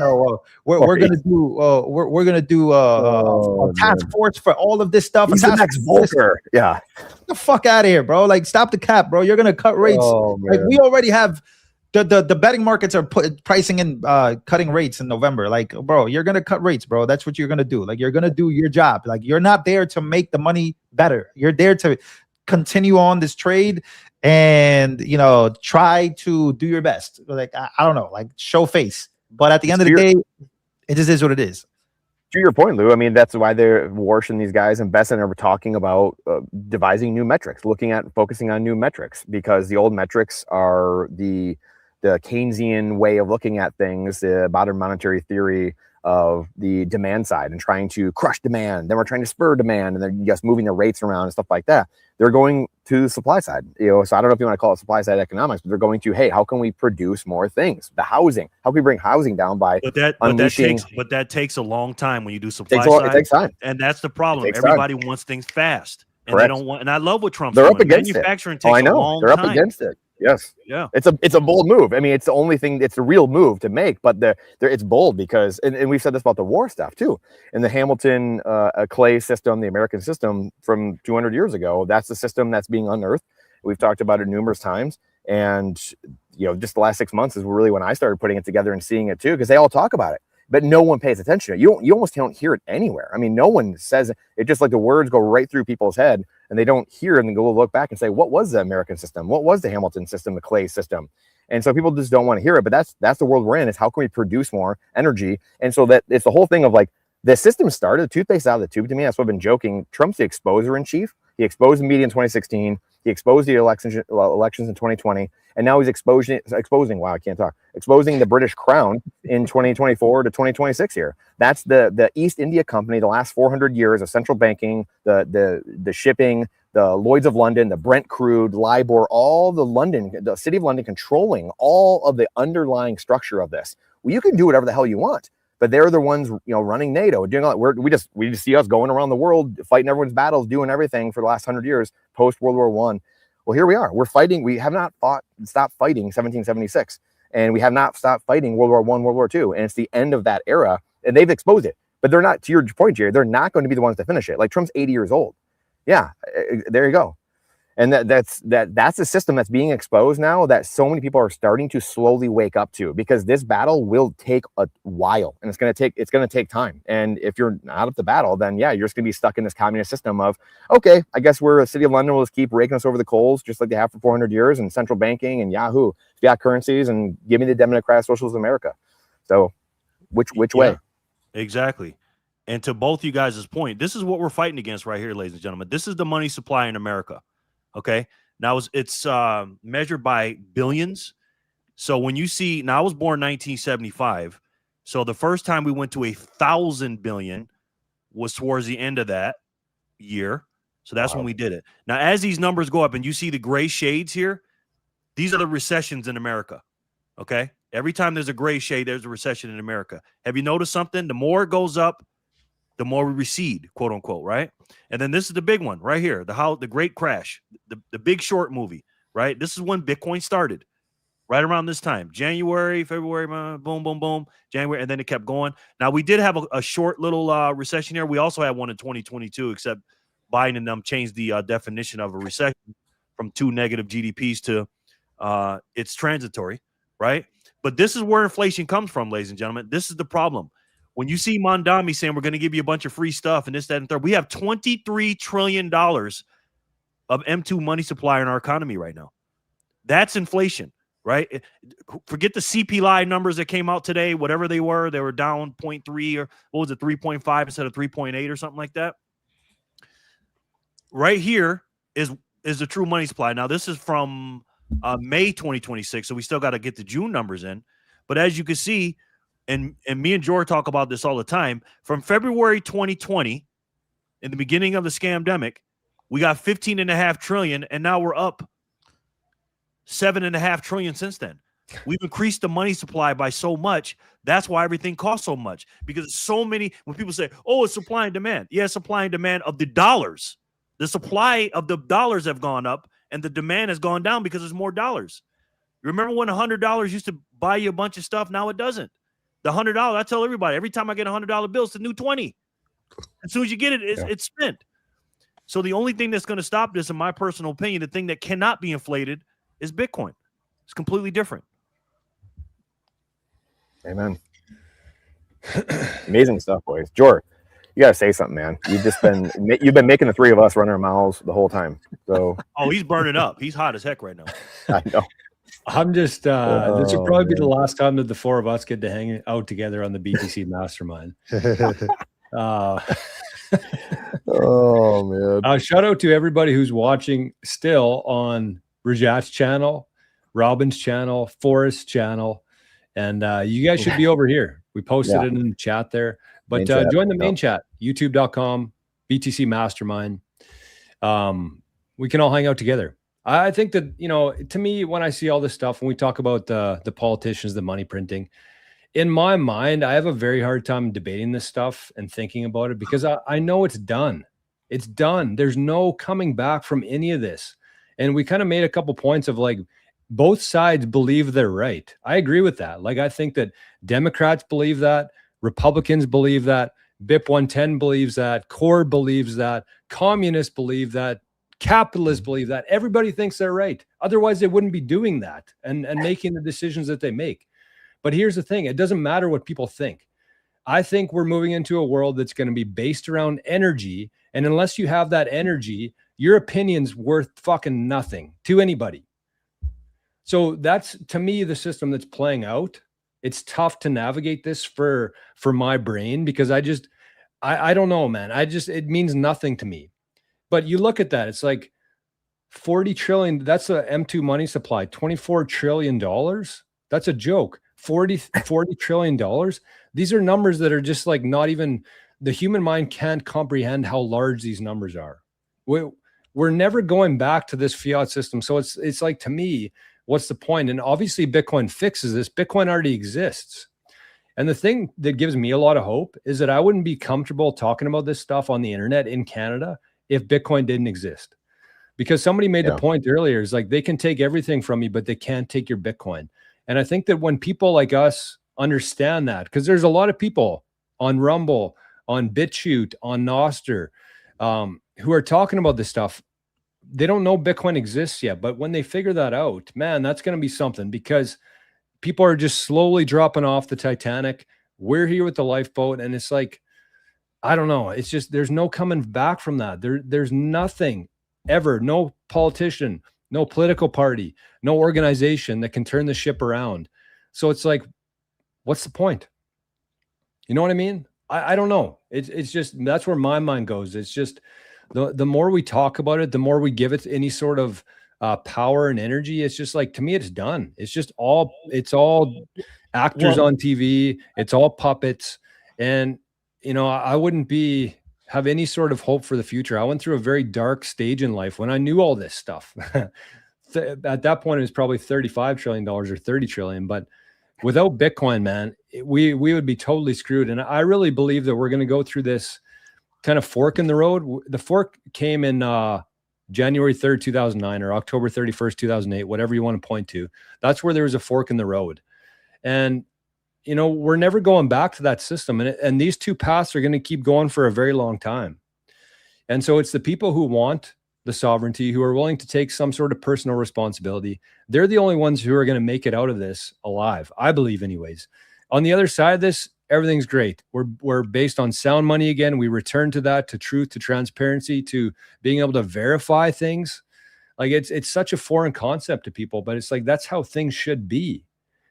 we're gonna do a task force for all of this stuff. He's the next Volcker. Yeah. Get the fuck out of here, bro. Like, stop the cap, bro. You're gonna cut rates. Like, we already have the betting markets are pricing in cutting rates in November. Like, bro, you're gonna cut rates, bro. That's what you're gonna do. Like, you're gonna do your job. Like, you're not there to make the money better. You're there to continue on this trade and try to do your best. Like, I don't know, like, show face. But at the end of the day, it just is what it is. To your point, Lou, I mean, that's why they're Warsh and these guys and Besson are talking about devising new metrics, focusing on new metrics, because the old metrics are the Keynesian way of looking at things, the modern monetary theory of the demand side and trying to crush demand. Then we're trying to spur demand, and they're just moving the rates around and stuff like that. They're going to the supply side, so I don't know if you want to call it supply side economics, but they're going to, hey, how can we produce more things? The housing, how can we bring housing down by unleashing? But that takes a long time when you do supply side. It takes time, and that's the problem. Everybody wants things fast, and Correct. they don't want. And I love what Trump's doing. Up against manufacturing. Takes I know. A long They're time. Up against it. Yes. Yeah. It's a bold move. I mean, it's the only thing. It's the real move to make, but it's bold because, and we've said this about the war stuff too. In the Hamilton Clay system, the American system from 200 years ago, that's the system that's being unearthed. We've talked about it numerous times, and just the last 6 months is really when I started putting it together and seeing it too, because they all talk about it, but no one pays attention to it. You almost don't hear it anywhere. I mean, no one says it. It's just like the words go right through people's head, and they don't hear it and then go look back and say, what was the American system? What was the Hamilton system, the Clay system? And so people just don't want to hear it. But that's the world we're in, is how can we produce more energy? And so that it's the whole thing of like, the system started, the toothpaste out of the tube to me. That's what I've been joking. Trump's the exposer in chief. He exposed the media in 2016. He exposed the elections in 2020. And now he's exposing the British crown in 2024 to 2026 here. That's the East India Company, the last 400 years of central banking, the shipping, the Lloyds of London, the Brent crude, LIBOR, all the city of London controlling all of the underlying structure of this. Well, you can do whatever the hell you want, but they're the ones, running NATO, doing all that. We just see us going around the world, fighting everyone's battles, doing everything for the last 100 years, post World War I. Well, here we are. We're fighting. We have not stopped fighting 1776, and we have not stopped fighting World War I, World War II, and it's the end of that era. And they've exposed it, but they're not. To your point, Jerry, they're not going to be the ones to finish it. Like, Trump's 80 years old. Yeah, there you go. And that's a system that's being exposed now, that so many people are starting to slowly wake up to, because this battle will take a while, and it's going to take time. And if you're not up to battle, then yeah, you're just going to be stuck in this communist system of, okay, I guess we're a city of London, will just keep raking us over the coals just like they have for 400 years, and central banking and Yahoo, fiat currencies, and give me the Democratic Socialist America. So which way? Exactly. And to both you guys' point, this is what we're fighting against right here, ladies and gentlemen. This is the money supply in America. Okay. Now it's measured by billions. So when you see, now I was born 1975. So the first time we went to 1,000 billion was towards the end of that year. So that's when we did it. Now, as these numbers go up and you see the gray shades here, these are the recessions in America. Okay. Every time there's a gray shade, there's a recession in America. Have you noticed something? The more it goes up, the more we recede, quote unquote, right? And then this is the big one right here, the great crash, the Big Short movie, right? This is when Bitcoin started, right around this time, January, February, boom, boom, boom, January, and then it kept going. Now, we did have a short little recession here. We also had one in 2022, except Biden and them changed the definition of a recession from 2 negative GDPs to it's transitory, right? But this is where inflation comes from, ladies and gentlemen. This is the problem. When you see Mondami saying we're going to give you a bunch of free stuff and this, that, and third, we have $23 trillion of M2 money supply in our economy right now. That's inflation, right? Forget the CPI numbers that came out today, whatever they were down 0.3 or what was it, 3.5 instead of 3.8 or something like that. Right here is the true money supply. Now, this is from May 2026, so we still got to get the June numbers in. But as you can see, and me and George talk about this all the time, from February 2020, in the beginning of the scamdemic, we got 15.5 trillion, and now we're up 7.5 trillion since then. We've increased the money supply by so much. That's why everything costs so much, because so many, when people say, oh, it's supply and demand. Yeah, supply and demand of the dollars. The supply of the dollars have gone up, and the demand has gone down because there's more dollars. Remember when $100 used to buy you a bunch of stuff? Now it doesn't. The $100, I tell everybody, every time I get a $100 bill, it's the new 20. As soon as you get it, it's spent. So the only thing that's going to stop this, in my personal opinion, the thing that cannot be inflated is Bitcoin. It's completely different. Amen. Amazing stuff, boys. Jor, you gotta say something, man. You've been making the three of us run our mouths the whole time. So he's burning up. He's hot as heck right now. I know. I'm just this will probably be the last time that the four of us get to hang out together on the BTC Mastermind. Oh man. Shout out to everybody who's watching still on Rajat's channel, Robin's channel, Forrest's channel, and you guys should be over here. We posted it in the chat there. But join the main chat, youtube.com, BTC Mastermind. We can all hang out together. I think that, you know, to me, when I see all this stuff, when we talk about the politicians, the money printing, in my mind, I have a very hard time debating this stuff and thinking about it because I know it's done. It's done. There's no coming back from any of this. And we kind of made a couple points of like, both sides believe they're right. I agree with that. Like, I think that Democrats believe that, Republicans believe that, BIP 110 believes that, CORE believes that, communists believe that, capitalists believe that. Everybody thinks they're right. Otherwise, they wouldn't be doing that and making the decisions that they make. But here's the thing. It doesn't matter what people think. I think we're moving into a world that's going to be based around energy. And unless you have that energy, your opinion's worth fucking nothing to anybody. So that's, to me, the system that's playing out. It's tough to navigate this for my brain because I don't know, man. It means nothing to me. But you look at that, it's like 40 trillion. That's a M2 money supply, $24 trillion. That's a joke. 40 trillion. These are numbers that are just like not even, the human mind can't comprehend how large these numbers are. We're never going back to this fiat system. So it's like, to me, what's the point? And obviously Bitcoin fixes this. Bitcoin already exists. And the thing that gives me a lot of hope is that I wouldn't be comfortable talking about this stuff on the internet in Canada if Bitcoin didn't exist. Because somebody made the point earlier, is like, they can take everything from you, but they can't take your Bitcoin. And I think that when people like us understand that, because there's a lot of people on Rumble, on BitChute, on Nostr, who are talking about this stuff, they don't know Bitcoin exists yet. But when they figure that out, man, that's going to be something, because people are just slowly dropping off the Titanic. We're here with the lifeboat. And it's like, I don't know. It's just, there's no coming back from that. There's nothing ever, no politician, no political party, no organization that can turn the ship around. So it's like, what's the point? You know what I mean? I don't know. It's just, that's where my mind goes. It's just, the more we talk about it, the more we give it any sort of power and energy. It's just like, to me, it's done. It's just all actors on TV. It's all puppets. And, you know, I wouldn't have any sort of hope for the future. I went through a very dark stage in life when I knew all this stuff. At that point, it was probably $35 trillion or 30 trillion. But without Bitcoin, man, we would be totally screwed. And I really believe that we're going to go through this kind of fork in the road. The fork came in January 3rd, 2009 or October 31st, 2008, whatever you want to point to. That's where there was a fork in the road. And, you know, we're never going back to that system. And these two paths are going to keep going for a very long time. And so it's the people who want the sovereignty, who are willing to take some sort of personal responsibility. They're the only ones who are going to make it out of this alive, I believe anyways. On the other side of this, everything's great. We're based on sound money again. We return to that, to truth, to transparency, to being able to verify things. Like it's such a foreign concept to people, but it's like, that's how things should be.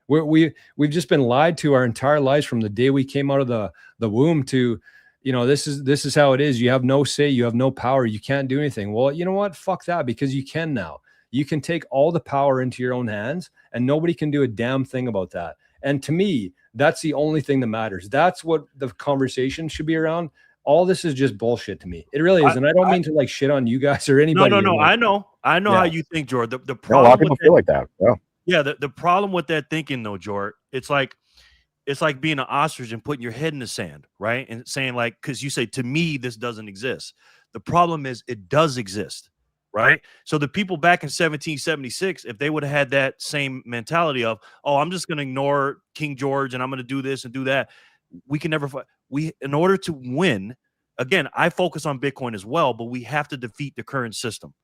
We've just been lied to our entire lives from the day we came out of the womb to, you know, this is how it is. You have no say, you have no power, you can't do anything. Well, you know what? Fuck that, because you can now. You can take all the power into your own hands and nobody can do a damn thing about that. And to me, that's the only thing that matters. That's what the conversation should be around. All this is just bullshit to me. It really is. And I don't mean to like shit on you guys or anybody. No. I know how you think, George. The problem, a lot of people feel like that. Yeah. The problem with that thinking though, George, it's like being an ostrich and putting your head in the sand, right? And saying like, because you say, to me, this doesn't exist. The problem is it does exist. right? So the people back in 1776, if they would have had that same mentality of, oh, I'm just going to ignore King George and I'm going to do this and do that, we can never fight. In order to win, again, I focus on Bitcoin as well, but we have to defeat the current system,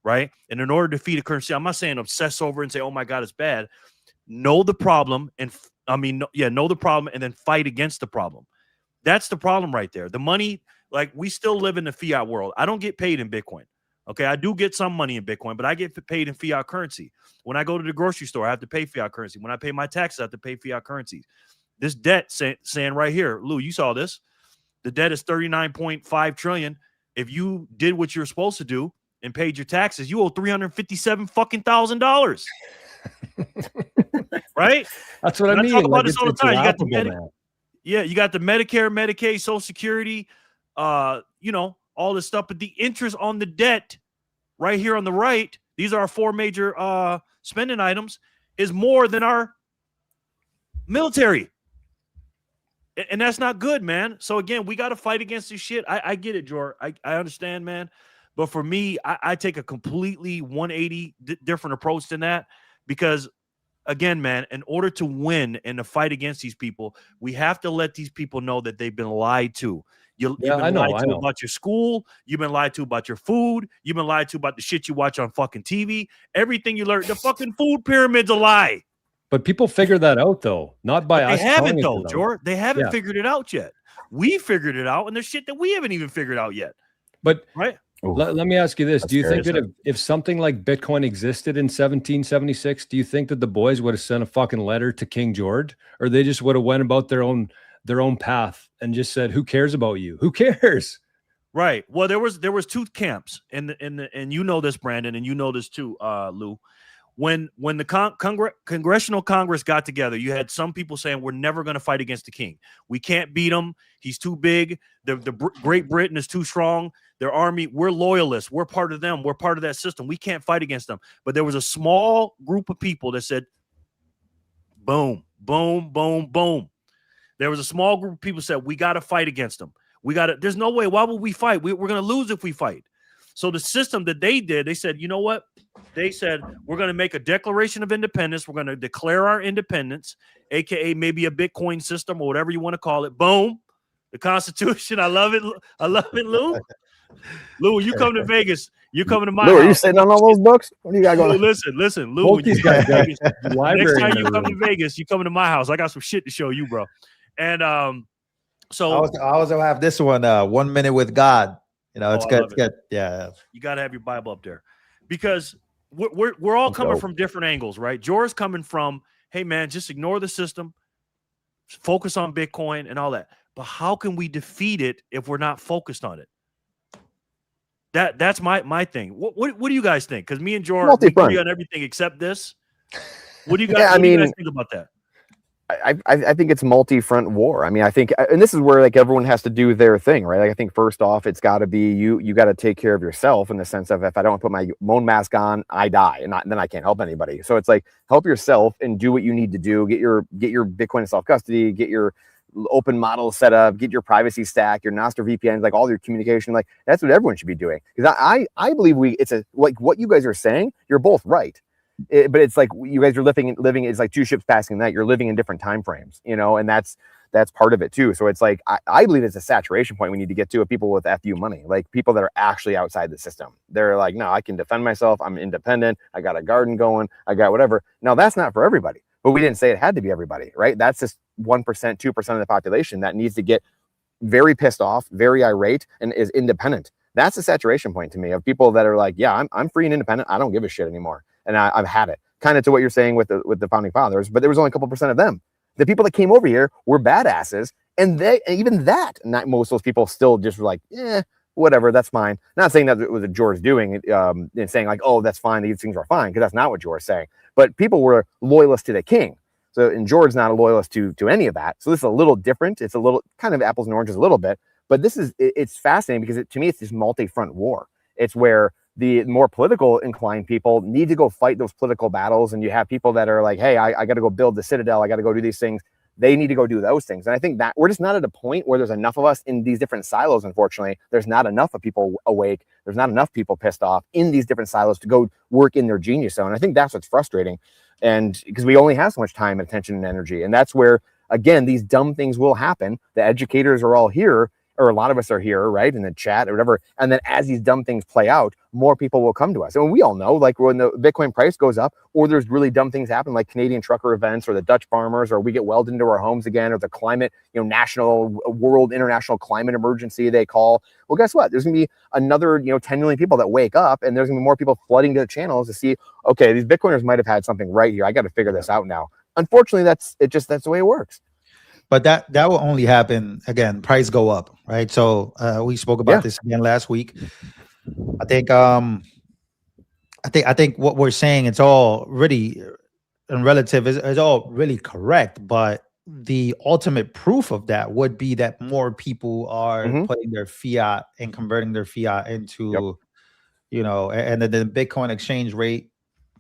right? And in order to defeat a current system, I'm not saying obsess over and say, oh my God, it's bad. Know the problem and know the problem and then fight against the problem. That's the problem right there. The money, like we still live in the fiat world. I don't get paid in Bitcoin. Okay, I do get some money in Bitcoin, but I get paid in fiat currency. When I go to the grocery store, I have to pay fiat currency. When I pay my taxes, I have to pay fiat currency. This debt saying right here, Lou, you saw this. The debt is 39.5 trillion. If you did what you're supposed to do and paid your taxes, you owe $357,000. Right? That's what I mean. I talk about like this all the time. You got the you got the Medicare, Medicaid, Social Security, all this stuff. But the interest on the debt right here on the right, these are our four major spending items, is more than our military. And that's not good, man. So again, we got to fight against this shit. I get it, Jor. I understand, man. But for me, I take a completely 180 different approach than that, because again, man, in order to win and to fight against these people, we have to let these people know that they've been lied to. You've been lied to about your school. You've been lied to about your food. You've been lied to about the shit you watch on fucking TV. Everything you learn, the fucking food pyramid's a lie. But people figure that out, though, not by us. They haven't, though, Jor. They haven't figured it out yet. We figured it out, and there's shit that we haven't even figured out yet. But right. Let me ask you this. Do you think that if something like Bitcoin existed in 1776, do you think that the boys would have sent a fucking letter to King George, or they just would have went about their own path and just said, who cares about you? Who cares? Right. Well, there was two camps and you know this, Brandon, and you know this too, Lou. When the Congressional Congress got together, you had some people saying we're never going to fight against the king. We can't beat him. He's too big. The Great Britain is too strong. Their army, we're loyalists. We're part of them. We're part of that system. We can't fight against them. But there was a small group of people that said, boom, boom, boom, boom. There was a small group of people that said, we got to fight against them. There's no way. Why would we fight? We're going to lose if we fight. So the system that they did, they said, you know what? They said, we're going to make a Declaration of Independence. We're going to declare our independence, aka maybe a Bitcoin system or whatever you want to call it. Boom. The Constitution. I love it. I love it, Lou. Lou, when you come to Vegas, you coming to my house. Lou, are you sitting on all those books? What do you got going on? Listen, Lou. When you come to Vegas, next time you come to Vegas, you coming to my house. I got some shit to show you, bro. And so I also have this one, 1 Minute with God. You know, it's good. It's good. Yeah. You got to have your Bible up there, because we're all coming from different angles, right? Jor's coming from, hey man, just ignore the system, focus on Bitcoin and all that. But how can we defeat it if we're not focused on it? That's my thing. What do you guys think? Because me and Jor agree on everything except this. What do you guys? What do you guys think about that? I think it's multi-front war. I mean, I think, and this is where like everyone has to do their thing, right? Like I think first off, it's got to be you got to take care of yourself in the sense of if I don't put my own mask on, I die, and then I can't help anybody. So it's like help yourself and do what you need to do. Get your Bitcoin self custody, get your open model set up, get your privacy stack, your Nostr VPNs, like all your communication. Like that's what everyone should be doing. Because I believe like what you guys are saying, you're both right. But it's like you guys are living. It's like two ships passing the night. You're living in different time frames, you know, and that's part of it too. So it's like I believe it's a saturation point we need to get to of people with FU money, like people that are actually outside the system. They're like, no, I can defend myself. I'm independent. I got a garden going. I got whatever. Now that's not for everybody, but we didn't say it had to be everybody, right? That's just 1%, 2% of the population that needs to get very pissed off, very irate, and is independent. That's a saturation point to me of people that are like, yeah, I'm free and independent. I don't give a shit anymore. And I've had it, kind of to what you're saying with the founding fathers, but there was only a couple % of them. The people that came over here were badasses, and not most of those people still just were like, whatever, that's fine. Not saying that it was what George doing, and saying like, oh, that's fine, these things are fine, because that's not what George is saying. But people were loyalists to the king. So, and George's not a loyalist to any of that. So this is a little different. It's a little kind of apples and oranges a little bit, but it's fascinating because to me, it's this multi-front war. It's where the more political inclined people need to go fight those political battles. And you have people that are like, hey, I got to go build the Citadel. I got to go do these things. They need to go do those things. And I think that we're just not at a point where there's enough of us in these different silos. Unfortunately, there's not enough of people awake. There's not enough people pissed off in these different silos to go work in their genius zone. I think that's what's frustrating. And because we only have so much time and attention and energy. And that's where, again, these dumb things will happen. The educators are all here, or a lot of us are here, right, in the chat or whatever. And then as these dumb things play out, more people will come to us. And we all know, like when the Bitcoin price goes up, or there's really dumb things happen, like Canadian trucker events, or the Dutch farmers, or we get welded into our homes again, or the climate, national, world, international climate emergency they call. Well, guess what? There's gonna be another, 10 million people that wake up, and there's gonna be more people flooding to the channels to see, okay, these Bitcoiners might have had something right here. I got to figure this out now. Unfortunately, that's the way it works. But that will only happen, again, price go up, right? So we spoke about this again last week. I think what we're saying, it's all really and relative is all really correct, but the ultimate proof of that would be that more people are putting their fiat and converting their fiat into, and then the Bitcoin exchange rate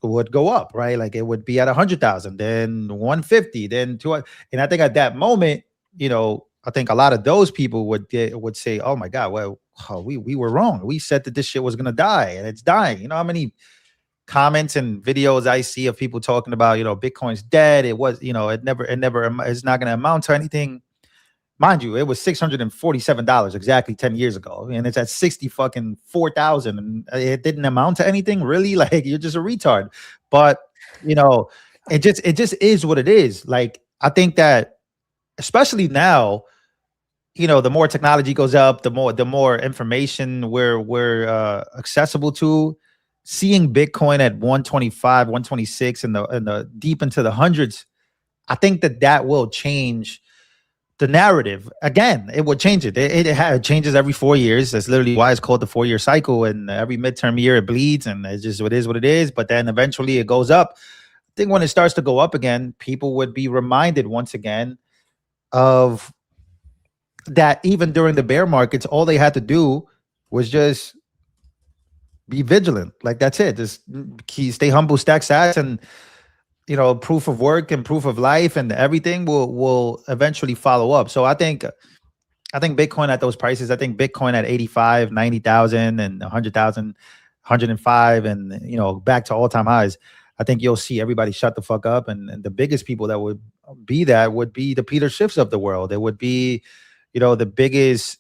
would go up, right? Like it would be at 100,000, then 150, then 200. And I think at that moment, I think a lot of those people would say, "Oh my God, well, we were wrong. We said that this shit was gonna die, and it's dying." You know how many comments and videos I see of people talking about, Bitcoin's dead. It was, it's not gonna amount to anything. Mind you, it was $647 exactly 10 years ago, and it's at 4,000, and it didn't amount to anything, really. Like, you're just a retard. But it just is what it is. Like, I think that, especially now, the more technology goes up, the more information we're accessible to. Seeing Bitcoin at 125, 126, and the deep into the hundreds, I think that will change the narrative. Again, it would change it. It changes every 4 years. That's literally why it's called the 4-year cycle. And every midterm year it bleeds, and it's just what it is. But then eventually it goes up. I think when it starts to go up again, people would be reminded once again of that. Even during the bear markets, all they had to do was just be vigilant. Like, that's it. Just stay humble, stack sats, and proof of work and proof of life, and everything will eventually follow up. So I think Bitcoin at those prices, I think Bitcoin at 85, 90,000 and 100,000, 105, and back to all-time highs, I think you'll see everybody shut the fuck up. And the biggest people that would be the Peter Schiffs of the world. It would be, the biggest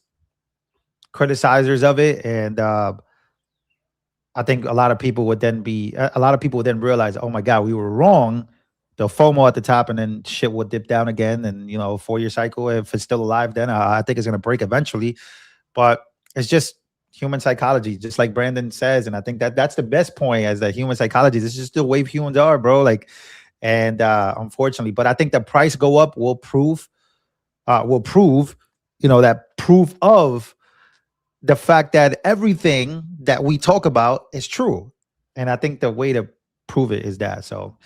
criticizers of it. And I think a lot of people would then realize, oh my God, we were wrong. They'll FOMO at the top, and then shit will dip down again. And 4-year cycle, if it's still alive, then I think it's going to break eventually. But it's just human psychology, just like Brandon says. And I think that's the best point, as that human psychology. This is just the way humans are, bro. Like, and unfortunately, but I think the price go up will prove, that proof of the fact that everything that we talk about is true. And I think the way to prove it is that. So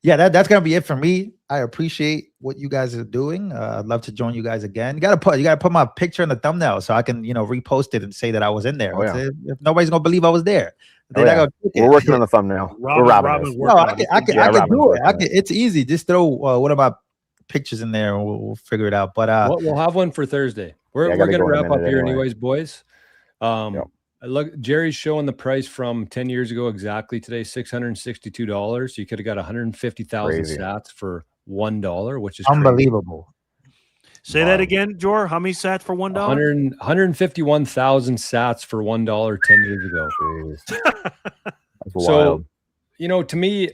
yeah, that's going to be it for me. I appreciate what you guys are doing. I'd love to join you guys again. You got to put my picture in the thumbnail so I can, repost it and say that I was in there. If nobody's going to believe I was there. We're working on the thumbnail. Robin no, I can do it. It's easy. Just throw one of my pictures in there, and we'll figure it out. But we'll have one for Thursday. We're going to wrap up here anyways, boys. Look, Jerry's showing the price from 10 years ago exactly today, $662. You could have got 150,000 sats for $1, which is unbelievable. Say that again, Jor. How many sats for $1? 151,000 sats for $1 10 years ago. That's wild. So, to me,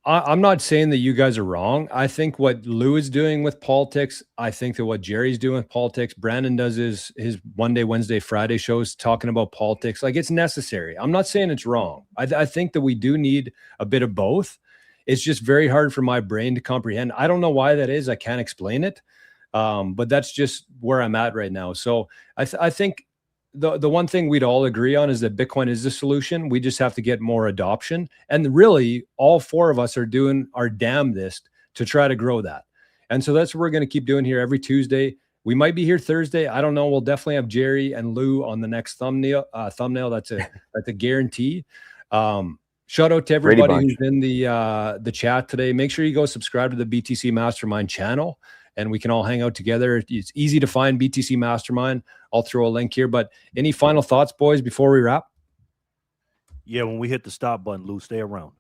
I'm not saying that you guys are wrong. I think what Lou is doing with politics, I think that what Jerry's doing with politics, Brandon does his Monday, Wednesday, Friday shows talking about politics. Like, it's necessary. I'm not saying it's wrong. I think that we do need a bit of both. It's just very hard for my brain to comprehend. I don't know why that is. I can't explain it. But that's just where I'm at right now. So I think the one thing we'd all agree on is that Bitcoin is the solution. We just have to get more adoption. And really, all four of us are doing our damnedest to try to grow that. And so that's what we're going to keep doing here every Tuesday. We might be here Thursday. I don't know. We'll definitely have Jerry and Lou on the next thumbnail. That's a guarantee. Shout out to everybody who's in the chat today. Make sure you go subscribe to the BTC Mastermind channel. and we can all hang out together. It's easy to find BTC Mastermind. I'll throw a link here. But any final thoughts, boys, before we wrap? Yeah, when we hit the stop button, Lou, stay around.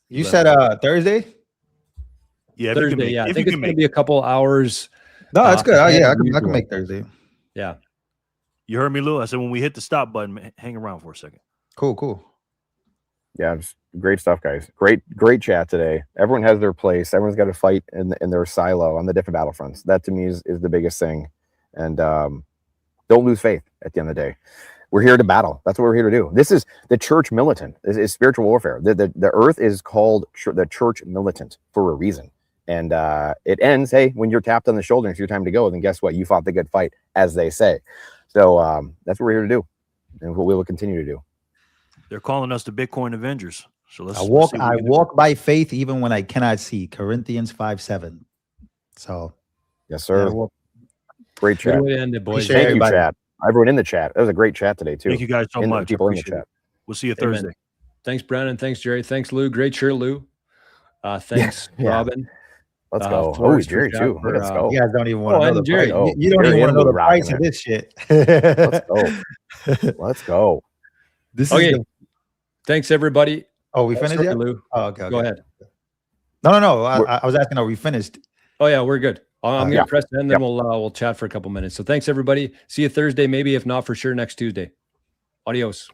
You said Thursday? Yeah, Thursday. Yeah, I think it's going to be a couple hours. No, that's good. Oh, yeah, I usual. can make Thursday. Yeah. You heard me, Lou? I said when we hit the stop button, hang around for a second. Cool. Yeah, just great stuff, guys. Great chat today. Everyone has their place. Everyone's got to fight in their silo on the different battlefronts. That to me is the biggest thing. And don't lose faith at the end of the day. We're here to battle. That's what we're here to do. This is the church militant. This is spiritual warfare. The earth is called the church militant for a reason. And it ends, hey, when you're tapped on the shoulder and it's your time to go, then guess what? You fought the good fight, as they say. So that's what we're here to do, and what we will continue to do. They're calling us the Bitcoin Avengers. So let's I walk by faith even when I cannot see. Corinthians 5:7. So yes, sir. Yeah, great chat. Good way to end it, boys. Thank you, chat. Everyone in the chat. It was a great chat today too. Thank you guys so much. People in the chat. We'll see you Thursday. Thanks, Brandon. Thanks, Jerry. Thanks, Lou. Great shirt, Lou. Thanks, Robin. Let's go. Oh, Jerry too. Let's go. You guys don't even want to know the Jerry. price. You don't even want to know the price of this shit. Let's go. Let's go. This okay. is Thanks, everybody. Oh, we finished yet? Lou. Oh, okay. Go ahead. No. I was asking, are we finished? Oh yeah, we're good. I'm gonna press end, then we'll chat for a couple minutes. So thanks, everybody. See you Thursday, maybe if not for sure next Tuesday. Adios.